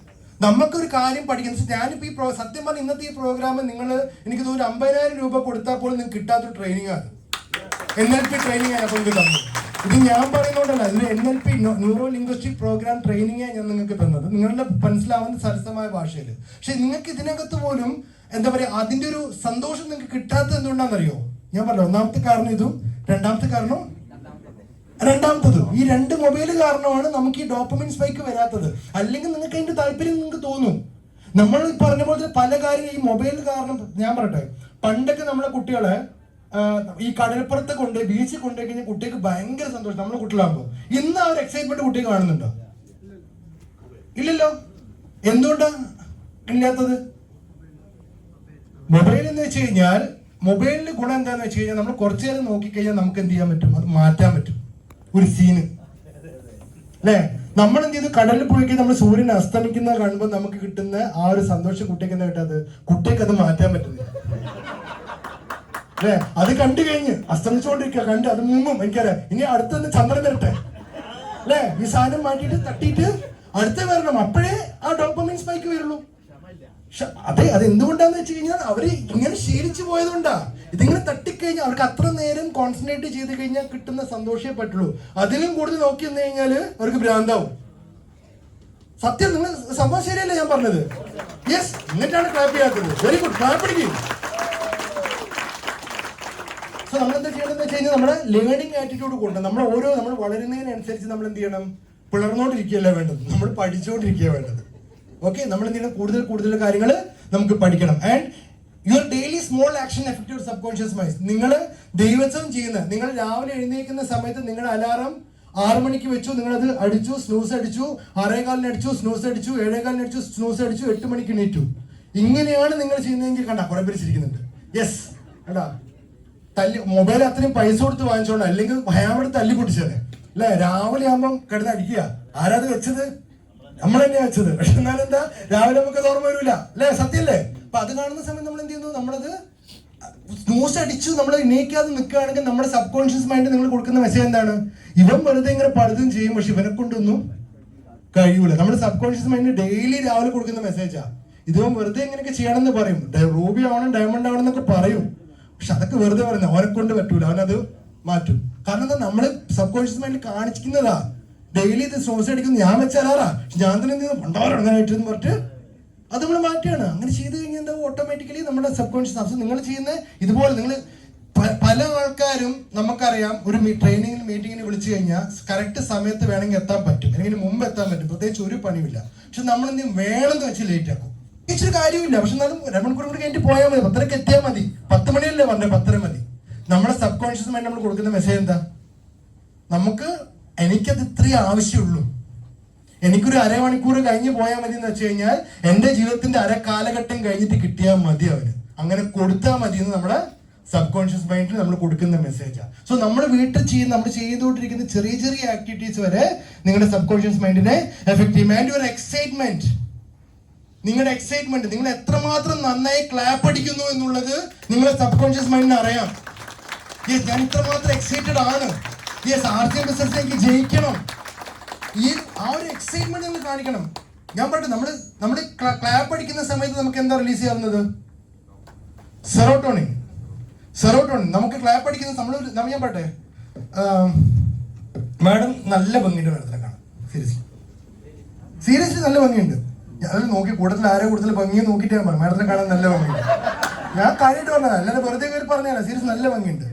നമുക്കൊരു കാര്യം പഠിക്കുന്നത്, ഞാനിപ്പോൾ ഈ സത്യം പറഞ്ഞ ഇന്നത്തെ ഈ പ്രോഗ്രാം നിങ്ങൾ എനിക്ക് തോന്നുന്നു 50,000 രൂപ കൊടുത്താൽ പോലും നിങ്ങൾക്ക് കിട്ടാത്തൊരു ട്രെയിനിങ് ആണ്. NLP ട്രെയിനിങ് ആണ് അപ്പോൾ നിങ്ങൾക്ക് തന്നത്. ഇത് ഞാൻ പറയുന്നതുകൊണ്ടല്ല, ഇതൊരു NLP ന്യൂറോ ലിംഗ്വിസ്റ്റിക് പ്രോഗ്രാം ട്രെയിനിങ്ങാണ് ഞാൻ നിങ്ങൾക്ക് തന്നത്, നിങ്ങളുടെ മനസ്സിലാവുന്ന സരസമായ ഭാഷയിൽ. പക്ഷെ നിങ്ങൾക്ക് ഇതിനകത്ത് പോലും എന്താ പറയുക, അതിൻ്റെ ഒരു സന്തോഷം നിങ്ങൾക്ക് കിട്ടാത്തത് എന്തുകൊണ്ടാണെന്നറിയോ? ഞാൻ പറഞ്ഞു, ഒന്നാമത്തെ കാരണം ഇതും, രണ്ടാമത്തതും ഈ 2 മൊബൈൽ കാരണമാണ് നമുക്ക് ഈ ഡോപ്പമിൻ സ്പൈക്ക് വരാത്തത്. അല്ലെങ്കിൽ നിങ്ങൾക്ക് അതിന്റെ താല്പര്യം നിങ്ങൾക്ക് തോന്നും. നമ്മൾ പറഞ്ഞ പോലെ പല കാര്യം ഈ മൊബൈൽ കാരണം. ഞാൻ പറയട്ടെ, പണ്ടൊക്കെ നമ്മളെ കുട്ടികളെ ഈ കടൽപ്പുറത്ത് ബീച്ചിൽ കൊണ്ടുപോയി കഴിഞ്ഞാൽ കുട്ടികൾക്ക് ഭയങ്കര സന്തോഷം, നമ്മളെ കുട്ടികളാകുമ്പോൾ. ഇന്ന് ആ ഒരു എക്സൈറ്റ്മെന്റ് കുട്ടികൾ കാണുന്നുണ്ടോ? ഇല്ലല്ലോ. എന്തുകൊണ്ടാ ഇല്ലാത്തത്? മൊബൈൽ എന്ന് വെച്ച് കഴിഞ്ഞാൽ, മൊബൈലിന്റെ ഗുണം എന്താന്ന് വെച്ച് കഴിഞ്ഞാൽ, നമ്മൾ കുറച്ചു നേരം നോക്കിക്കഴിഞ്ഞാൽ നമുക്ക് എന്ത് ചെയ്യാൻ പറ്റും, അത് മാറ്റാൻ പറ്റും. ഒരു സീന് അല്ലേ? നമ്മൾ എന്ത് ചെയ്തു, കടലിൽ പോയി കഴിഞ്ഞാൽ നമ്മൾ സൂര്യൻ അസ്തമിക്കുന്നത് കാണുമ്പോൾ നമുക്ക് കിട്ടുന്ന ആ ഒരു സന്തോഷം കുട്ടിക്ക് എന്താ കിട്ടാത്? കുട്ടിക്ക് അത് മാറ്റാൻ പറ്റുന്നില്ല അല്ലേ? അത് കണ്ടു കഴിഞ്ഞ് അസ്തമിച്ചുകൊണ്ടിരിക്കുക, കണ്ട് അത് മുങ്ങും. എനിക്കറിയാം, ഇനി അടുത്തൊന്ന് ചന്ദ്രൻ വരട്ടെ അല്ലേ, ഈ സാധനം മാറ്റിയിട്ട് തട്ടിയിട്ട് അടുത്ത വരണം, അപ്പോഴേ ആ ഡോപ്പമൈൻ സ്പൈക്ക് വരുള്ളൂ. അതെ, അത് എന്തുകൊണ്ടാന്ന് വെച്ച് കഴിഞ്ഞാൽ അവര് ഇങ്ങനെ ശീലിച്ചു പോയതുകൊണ്ടാ. ഇതിങ്ങനെ തട്ടിക്കഴിഞ്ഞാൽ അവർക്ക് അത്ര നേരം കോൺസെൻട്രേറ്റ് ചെയ്ത് കഴിഞ്ഞാൽ കിട്ടുന്ന സന്തോഷമേ പറ്റുള്ളൂ. അതിലും കൂടുതൽ നോക്കി വന്നു കഴിഞ്ഞാൽ അവർക്ക് ഭ്രാന്താവും. സത്യം, നിങ്ങൾ സംഭവം ശരിയല്ലേ ഞാൻ പറഞ്ഞത്? യെസ്, എന്നിട്ടാണ് ക്ലാപ്പ് ചെയ്യാത്തത്. വെരി ഗുഡ്, ക്ലാപ്പ് അടിക്കും. സോ നമ്മളെന്താ ചെയ്യണമെന്ന് വെച്ച് കഴിഞ്ഞാൽ നമ്മുടെ ലേണിംഗ് ആറ്റിറ്റ്യൂഡ് കൊണ്ട് നമ്മൾ വളരുന്നതിനനുസരിച്ച് നമ്മൾ എന്ത് ചെയ്യണം? പിളർന്നോണ്ടിരിക്കുകയല്ല വേണ്ടത്, നമ്മൾ പഠിച്ചുകൊണ്ടിരിക്കുക വേണ്ടത്. ഓക്കെ, നമ്മൾ എന്ത് ചെയ്യണം? കൂടുതൽ കാര്യങ്ങൾ നമുക്ക് പഠിക്കണം. And your daily small action effect your sub conscious mind. നിങ്ങൾ ദിവസം ചെയ്യുന്ന, നിങ്ങൾ രാവിലെ എഴുന്നേൽക്കുന്ന സമയത്ത് നിങ്ങളുടെ അലാറം 6 മണിക്ക് വെച്ചു, നിങ്ങളത് അടിച്ചു, സ്നൂസ് അടിച്ചു, 6:15 അടിച്ചു, സ്നൂസ് അടിച്ചു, 7:15 അടിച്ചു, സ്നൂസ് അടിച്ചു, 8 മണിക്ക് എണീറ്റു. ഇങ്ങനെയാണ് നിങ്ങൾ ചെയ്യുന്നതെങ്കിൽ കണ്ട കുറെ പേര് ചിരിക്കുന്നുണ്ട്. യെസ്, കണ്ടാ മൊബൈൽ അത്രയും പൈസ കൊടുത്ത് വാങ്ങിച്ചോണ്ട, അല്ലെങ്കിൽ ഭയാവിടെ തല്ലി പൊട്ടിച്ചത് അല്ലെ? രാവിലെ ആകുമ്പം കിടന്ന് അടിക്കുക. ആരാത് വെച്ചത്? നമ്മൾ തന്നെ വെച്ചത്. പക്ഷെ എന്നാലും എന്താ, രാവിലെ നമുക്ക് ഓർമ്മ വരില്ല അല്ലെ? സത്യല്ലേ? അപ്പൊ അത് കാണുന്ന സമയം നമ്മൾ എന്ത് ചെയ്യുന്നു? നമ്മളത് സ്നൂസ് അടിച്ചു, നമ്മൾ എണീക്കാതെ നിൽക്കുകയാണെങ്കിൽ നമ്മുടെ സബ് കോൺഷ്യസ് മൈൻഡ് നിങ്ങൾ കൊടുക്കുന്ന മെസ്സേജ് എന്താണ്? ഇവൻ വെറുതെ ഇങ്ങനെ പലതും ചെയ്യും, പക്ഷെ ഇവനെ കൊണ്ടൊന്നും കഴിയൂല. നമ്മുടെ സബ് കോൺഷ്യസ് മൈൻഡ് ഡെയിലി രാവിലെ കൊടുക്കുന്ന മെസ്സേജാ, ഇതുവൻ വെറുതെ ഇങ്ങനെയൊക്കെ ചെയ്യണമെന്ന് പറയും, റൂബി ആവണം, ഡയമണ്ട് ആവണം എന്നൊക്കെ പറയും. പക്ഷെ അതൊക്കെ വെറുതെ പറയുന്നത്, അവനെ കൊണ്ട് പറ്റൂല, അവനത് മാറ്റും. കാരണം എന്താ, നമ്മള് സബ് കോൺഷ്യസ് മൈൻഡ് കാണിക്കുന്നതാ. ഡെയിലി ഇത് സ്നൂസ് അടിക്കുന്നു, ഞാൻ വെച്ചാലാറാ, ഞാൻ തന്നെ എന്ത് ചെയ്യുന്നു, പണ്ടാറങ്ങനായിട്ടെന്ന് പറഞ്ഞിട്ട് അത് നമ്മൾ മാറ്റുകയാണ്. അങ്ങനെ ചെയ്ത് കഴിഞ്ഞാൽ എന്താ, ഓട്ടോമാറ്റിക്കലി നമ്മുടെ സബ് കോൺഷ്യസ്. നിങ്ങൾ ചെയ്യുന്ന ഇതുപോലെ നിങ്ങൾ പല ആൾക്കാരും നമുക്കറിയാം, ഒരു ട്രെയിനിങ്ങിൽ മീറ്റിങ്ങിന് വിളിച്ചു കഴിഞ്ഞാൽ കറക്റ്റ് സമയത്ത് വേണമെങ്കിൽ എത്താൻ പറ്റും, അല്ലെങ്കിൽ മുമ്പ് എത്താൻ പറ്റും, പ്രത്യേകിച്ച് ഒരു പണിയില്ല. പക്ഷെ നമ്മൾ എന്തെങ്കിലും വേണമെന്ന് വെച്ച് ലേറ്റ് ആക്കും, ഇച്ചിരി കാര്യമില്ല. പക്ഷെ എന്നാലും 2 മണിക്കൂർ കൂടി കഴിഞ്ഞിട്ട് പോയാൽ മതി, 10:00 എത്തിയാൽ മതി. 10 മണിയല്ലേ പറഞ്ഞത്, 10:30 മതി. നമ്മുടെ സബ് കോൺഷ്യസ് മൈൻഡ് നമ്മൾ കൊടുക്കുന്ന മെസ്സേജ് എന്താ? എനിക്കത് ഇത്രയും ആവശ്യമുള്ളൂ, എനിക്കൊരു 1/2 മണിക്കൂർ കഴിഞ്ഞ് പോയാൽ മതി എന്ന് വെച്ച് കഴിഞ്ഞാൽ എന്റെ ജീവിതത്തിന്റെ 1/2 കാലഘട്ടം കഴിഞ്ഞിട്ട് കിട്ടിയാൽ മതി അവന്, അങ്ങനെ കൊടുത്താൽ മതി എന്ന് നമ്മുടെ സബ് കോൺഷ്യസ് മൈൻഡിൽ നമ്മൾ കൊടുക്കുന്ന മെസ്സേജാണ്. സോ നമ്മൾ വീട്ടിൽ നമ്മൾ ചെയ്തുകൊണ്ടിരിക്കുന്ന ചെറിയ ചെറിയ ആക്ടിവിറ്റീസ് വരെ നിങ്ങളുടെ സബ് കോൺഷ്യസ് മൈൻഡിനെ എഫക്ട് ചെയ്യും. ആൻഡ് യുവർ എക്സൈറ്റ്മെന്റ്, നിങ്ങളുടെ എക്സൈറ്റ്മെന്റ്, നിങ്ങൾ എത്രമാത്രം നന്നായി ക്ലാപ്പ് അടിക്കുന്നു എന്നുള്ളത് നിങ്ങളുടെ സബ് കോൺഷ്യസ് മൈൻഡിന് അറിയാം. യെസ്, ഞാൻ ഇത്രമാത്രം എക്സൈറ്റഡ് ആണ്, യെസ് RCM റിസൾട്ട് എനിക്ക് ജയിക്കണം, ഈ ആ ഒരു എക്സൈറ്റ്മെന്റ് നിങ്ങൾ കാണിക്കണം. ഞാൻ പറയട്ടെ, നമ്മൾ ക്ലാപ്പ് അടിക്കുന്ന സമയത്ത് നമുക്ക് എന്താ റിലീസ് ചെയ്യാവുന്നത്? സെറോട്ടോണിൻ. നമുക്ക് ക്ലാപ്പ് അടിക്കുന്ന ഞാൻ പറയട്ടെ, മാഡം നല്ല ഭംഗിയുണ്ട്, മാഡത്തിനെ കാണാം, സീരിയസ്ലി നല്ല ഭംഗിയുണ്ട്. ഞാൻ നോക്കി കൂടുതൽ ഭംഗിയെ നോക്കിയിട്ട് ഞാൻ പറഞ്ഞു, മാഡത്തിനെ കാണാൻ നല്ല ഭംഗിയുണ്ട്. ഞാൻ കാര്യമായിട്ട് പറഞ്ഞതാ, അല്ലാതെ വെറുതെ കയറി പറഞ്ഞാൽ സീരിയസ് നല്ല ഭംഗിയുണ്ട്.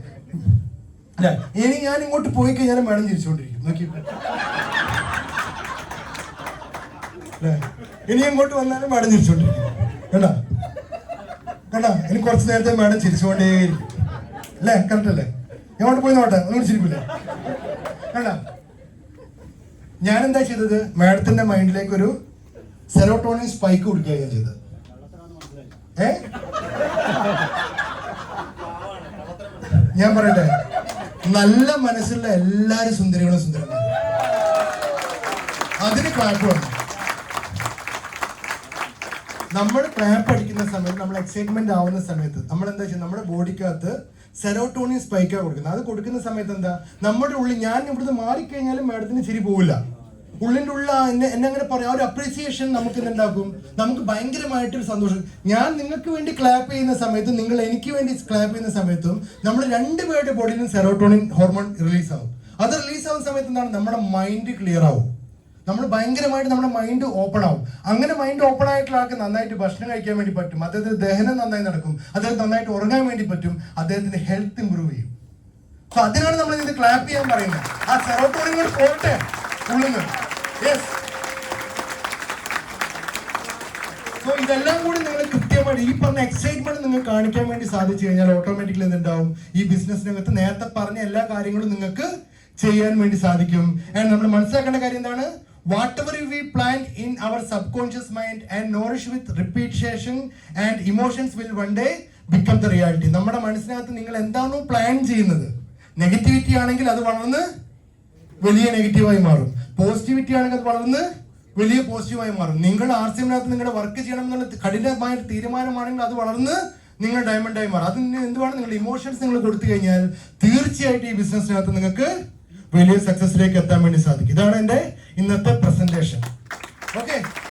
ഇനി ഞാൻ ഇങ്ങോട്ട് പോയി കഴിഞ്ഞാൽ മാഡം ചിരിച്ചുകൊണ്ടിരിക്കും, നോക്കി. ഇനി അങ്ങോട്ട് വന്നാലും മാഡം ചിരിച്ചുകൊണ്ടിരിക്കും. കണ്ടാ എനിക്ക് കുറച്ച് നേരത്തെ മാഡം ചിരിച്ചുകൊണ്ടേയിരിക്കും അല്ലേ? കറക്റ്റ് അല്ലേ? അങ്ങോട്ട് പോയി നോട്ടെ, ഒന്നുകൂടി ചിരിക്കില്ലേ? കണ്ടാ ഞാൻ എന്താ ചെയ്തത്? മാഡത്തിന്റെ മൈൻഡിലേക്ക് ഒരു സെറോട്ടോണിൻ സ്പൈക്ക് കൊടുക്കുകയാണ് ചെയ്തത്. ഞാൻ പറയട്ടെ, നല്ല മനസ്സുള്ള എല്ലാരും സുന്ദരികളും സുന്ദരന്മാരും, അതിന് ക്ലാപ്പ് വന്നു. നമ്മൾ ക്ലാപ്പ് അടിക്കുന്ന സമയത്ത്, നമ്മൾ എക്സൈറ്റ്മെന്റ് ആവുന്ന സമയത്ത് നമ്മൾ എന്താ ചെയ്യുക, നമ്മുടെ ബോഡിക്കകത്ത് സെറോട്ടോണിൻ സ്പൈക്കാണ് കൊടുക്കുന്നത്. അത് കൊടുക്കുന്ന സമയത്ത് എന്താ, നമ്മുടെ ഉള്ളിൽ, ഞാൻ ഇവിടുന്ന് മാറിക്കഴിഞ്ഞാലും മാഡത്തിന് ശരി പോവില്ല, ഉള്ളിൻ്റെ ഉള്ള എന്നെ അങ്ങനെ പറയാം, ഒരു അപ്രീസിയേഷൻ നമുക്ക് എന്തുണ്ടാക്കും, നമുക്ക് ഭയങ്കരമായിട്ടൊരു സന്തോഷം. ഞാൻ നിങ്ങൾക്ക് വേണ്ടി ക്ലാപ്പ് ചെയ്യുന്ന സമയത്തും നിങ്ങൾ എനിക്ക് വേണ്ടി ക്ലാപ്പ് ചെയ്യുന്ന സമയത്തും നമ്മൾ രണ്ടുപേരുടെ ബോഡിയിലും സെറോട്ടോണിൻ ഹോർമോൺ റിലീസ് ആവും. അത് റിലീസ് ആവുന്ന സമയത്ത് എന്താണ്, നമ്മുടെ മൈൻഡ് ക്ലിയർ ആവും, നമ്മൾ ഭയങ്കരമായിട്ട് നമ്മുടെ മൈൻഡ് ഓപ്പൺ ആവും. അങ്ങനെ മൈൻഡ് ഓപ്പൺ ആയിട്ടുള്ള ആൾക്ക് നന്നായിട്ട് ഭക്ഷണം കഴിക്കാൻ വേണ്ടി പറ്റും, അദ്ദേഹത്തിന് ദഹനം നന്നായി നടക്കും, അദ്ദേഹത്തിന് നന്നായിട്ട് ഉറങ്ങാൻ വേണ്ടി പറ്റും, അദ്ദേഹത്തിന്റെ ഹെൽത്ത് ഇമ്പ്രൂവ് ചെയ്യും. സോ അതിനാണ് നമ്മൾ ഇത് ക്ലാപ്പ് ചെയ്യാൻ പറയുന്നത്. ആ സെറോട്ടോണിൻ കൂടെ പോട്ടെ ഉള്ളിന്ന്. യെസ്. സോ ഇതെല്ലാം കൂടി നിങ്ങൾ കൃത്യമായിട്ട് ഈ പറഞ്ഞ എക്സൈറ്റ്മെന്റ് നിങ്ങൾ കാണിക്കാൻ വേണ്ടി സാധിച്ചു കഴിഞ്ഞാൽ ഓട്ടോമാറ്റിക്കലി എന്തുണ്ടാവും, ഈ ബിസിനസ്സിനകത്ത് നേരത്തെ പറഞ്ഞ എല്ലാ കാര്യങ്ങളും നിങ്ങൾക്ക് ചെയ്യാൻ വേണ്ടി സാധിക്കും. ആൻഡ് നമ്മൾ മനസ്സിലാക്കേണ്ട കാര്യം എന്താണ്, whatever we plant in our subconscious mind and nourish with repetition and emotions will one day become the reality. നമ്മുടെ മനസ്സിനകത്ത് നിങ്ങൾ എന്താണോ പ്ലാൻ ചെയ്യുന്നത്, നെഗറ്റിവിറ്റി ആണെങ്കിൽ അത് വളർന്ന് വലിയ നെഗറ്റീവായി മാറും, പോസിറ്റിവിറ്റി ആണെങ്കിൽ അത് വളർന്ന് വലിയ പോസിറ്റീവായി മാറും. നിങ്ങൾ ആർസിഎമ്മിനകത്ത് നിങ്ങളുടെ വർക്ക് ചെയ്യണം എന്നുള്ള കഠിനമായ തീരുമാനമാണെങ്കിൽ അത് വളർന്ന് നിങ്ങൾ ഡയമണ്ടായി മാറും. അതിന് എന്തുവാണ്, നിങ്ങളുടെ ഇമോഷൻസ് നിങ്ങൾ കൊടുത്തു കഴിഞ്ഞാൽ തീർച്ചയായിട്ടും ഈ ബിസിനസ്സിനകത്ത് നിങ്ങൾക്ക് വലിയ സക്സസിലേക്ക് എത്താൻ വേണ്ടി സാധിക്കും. ഇതാണ് എൻ്റെ ഇന്നത്തെ പ്രസന്റേഷൻ. ഓക്കെ.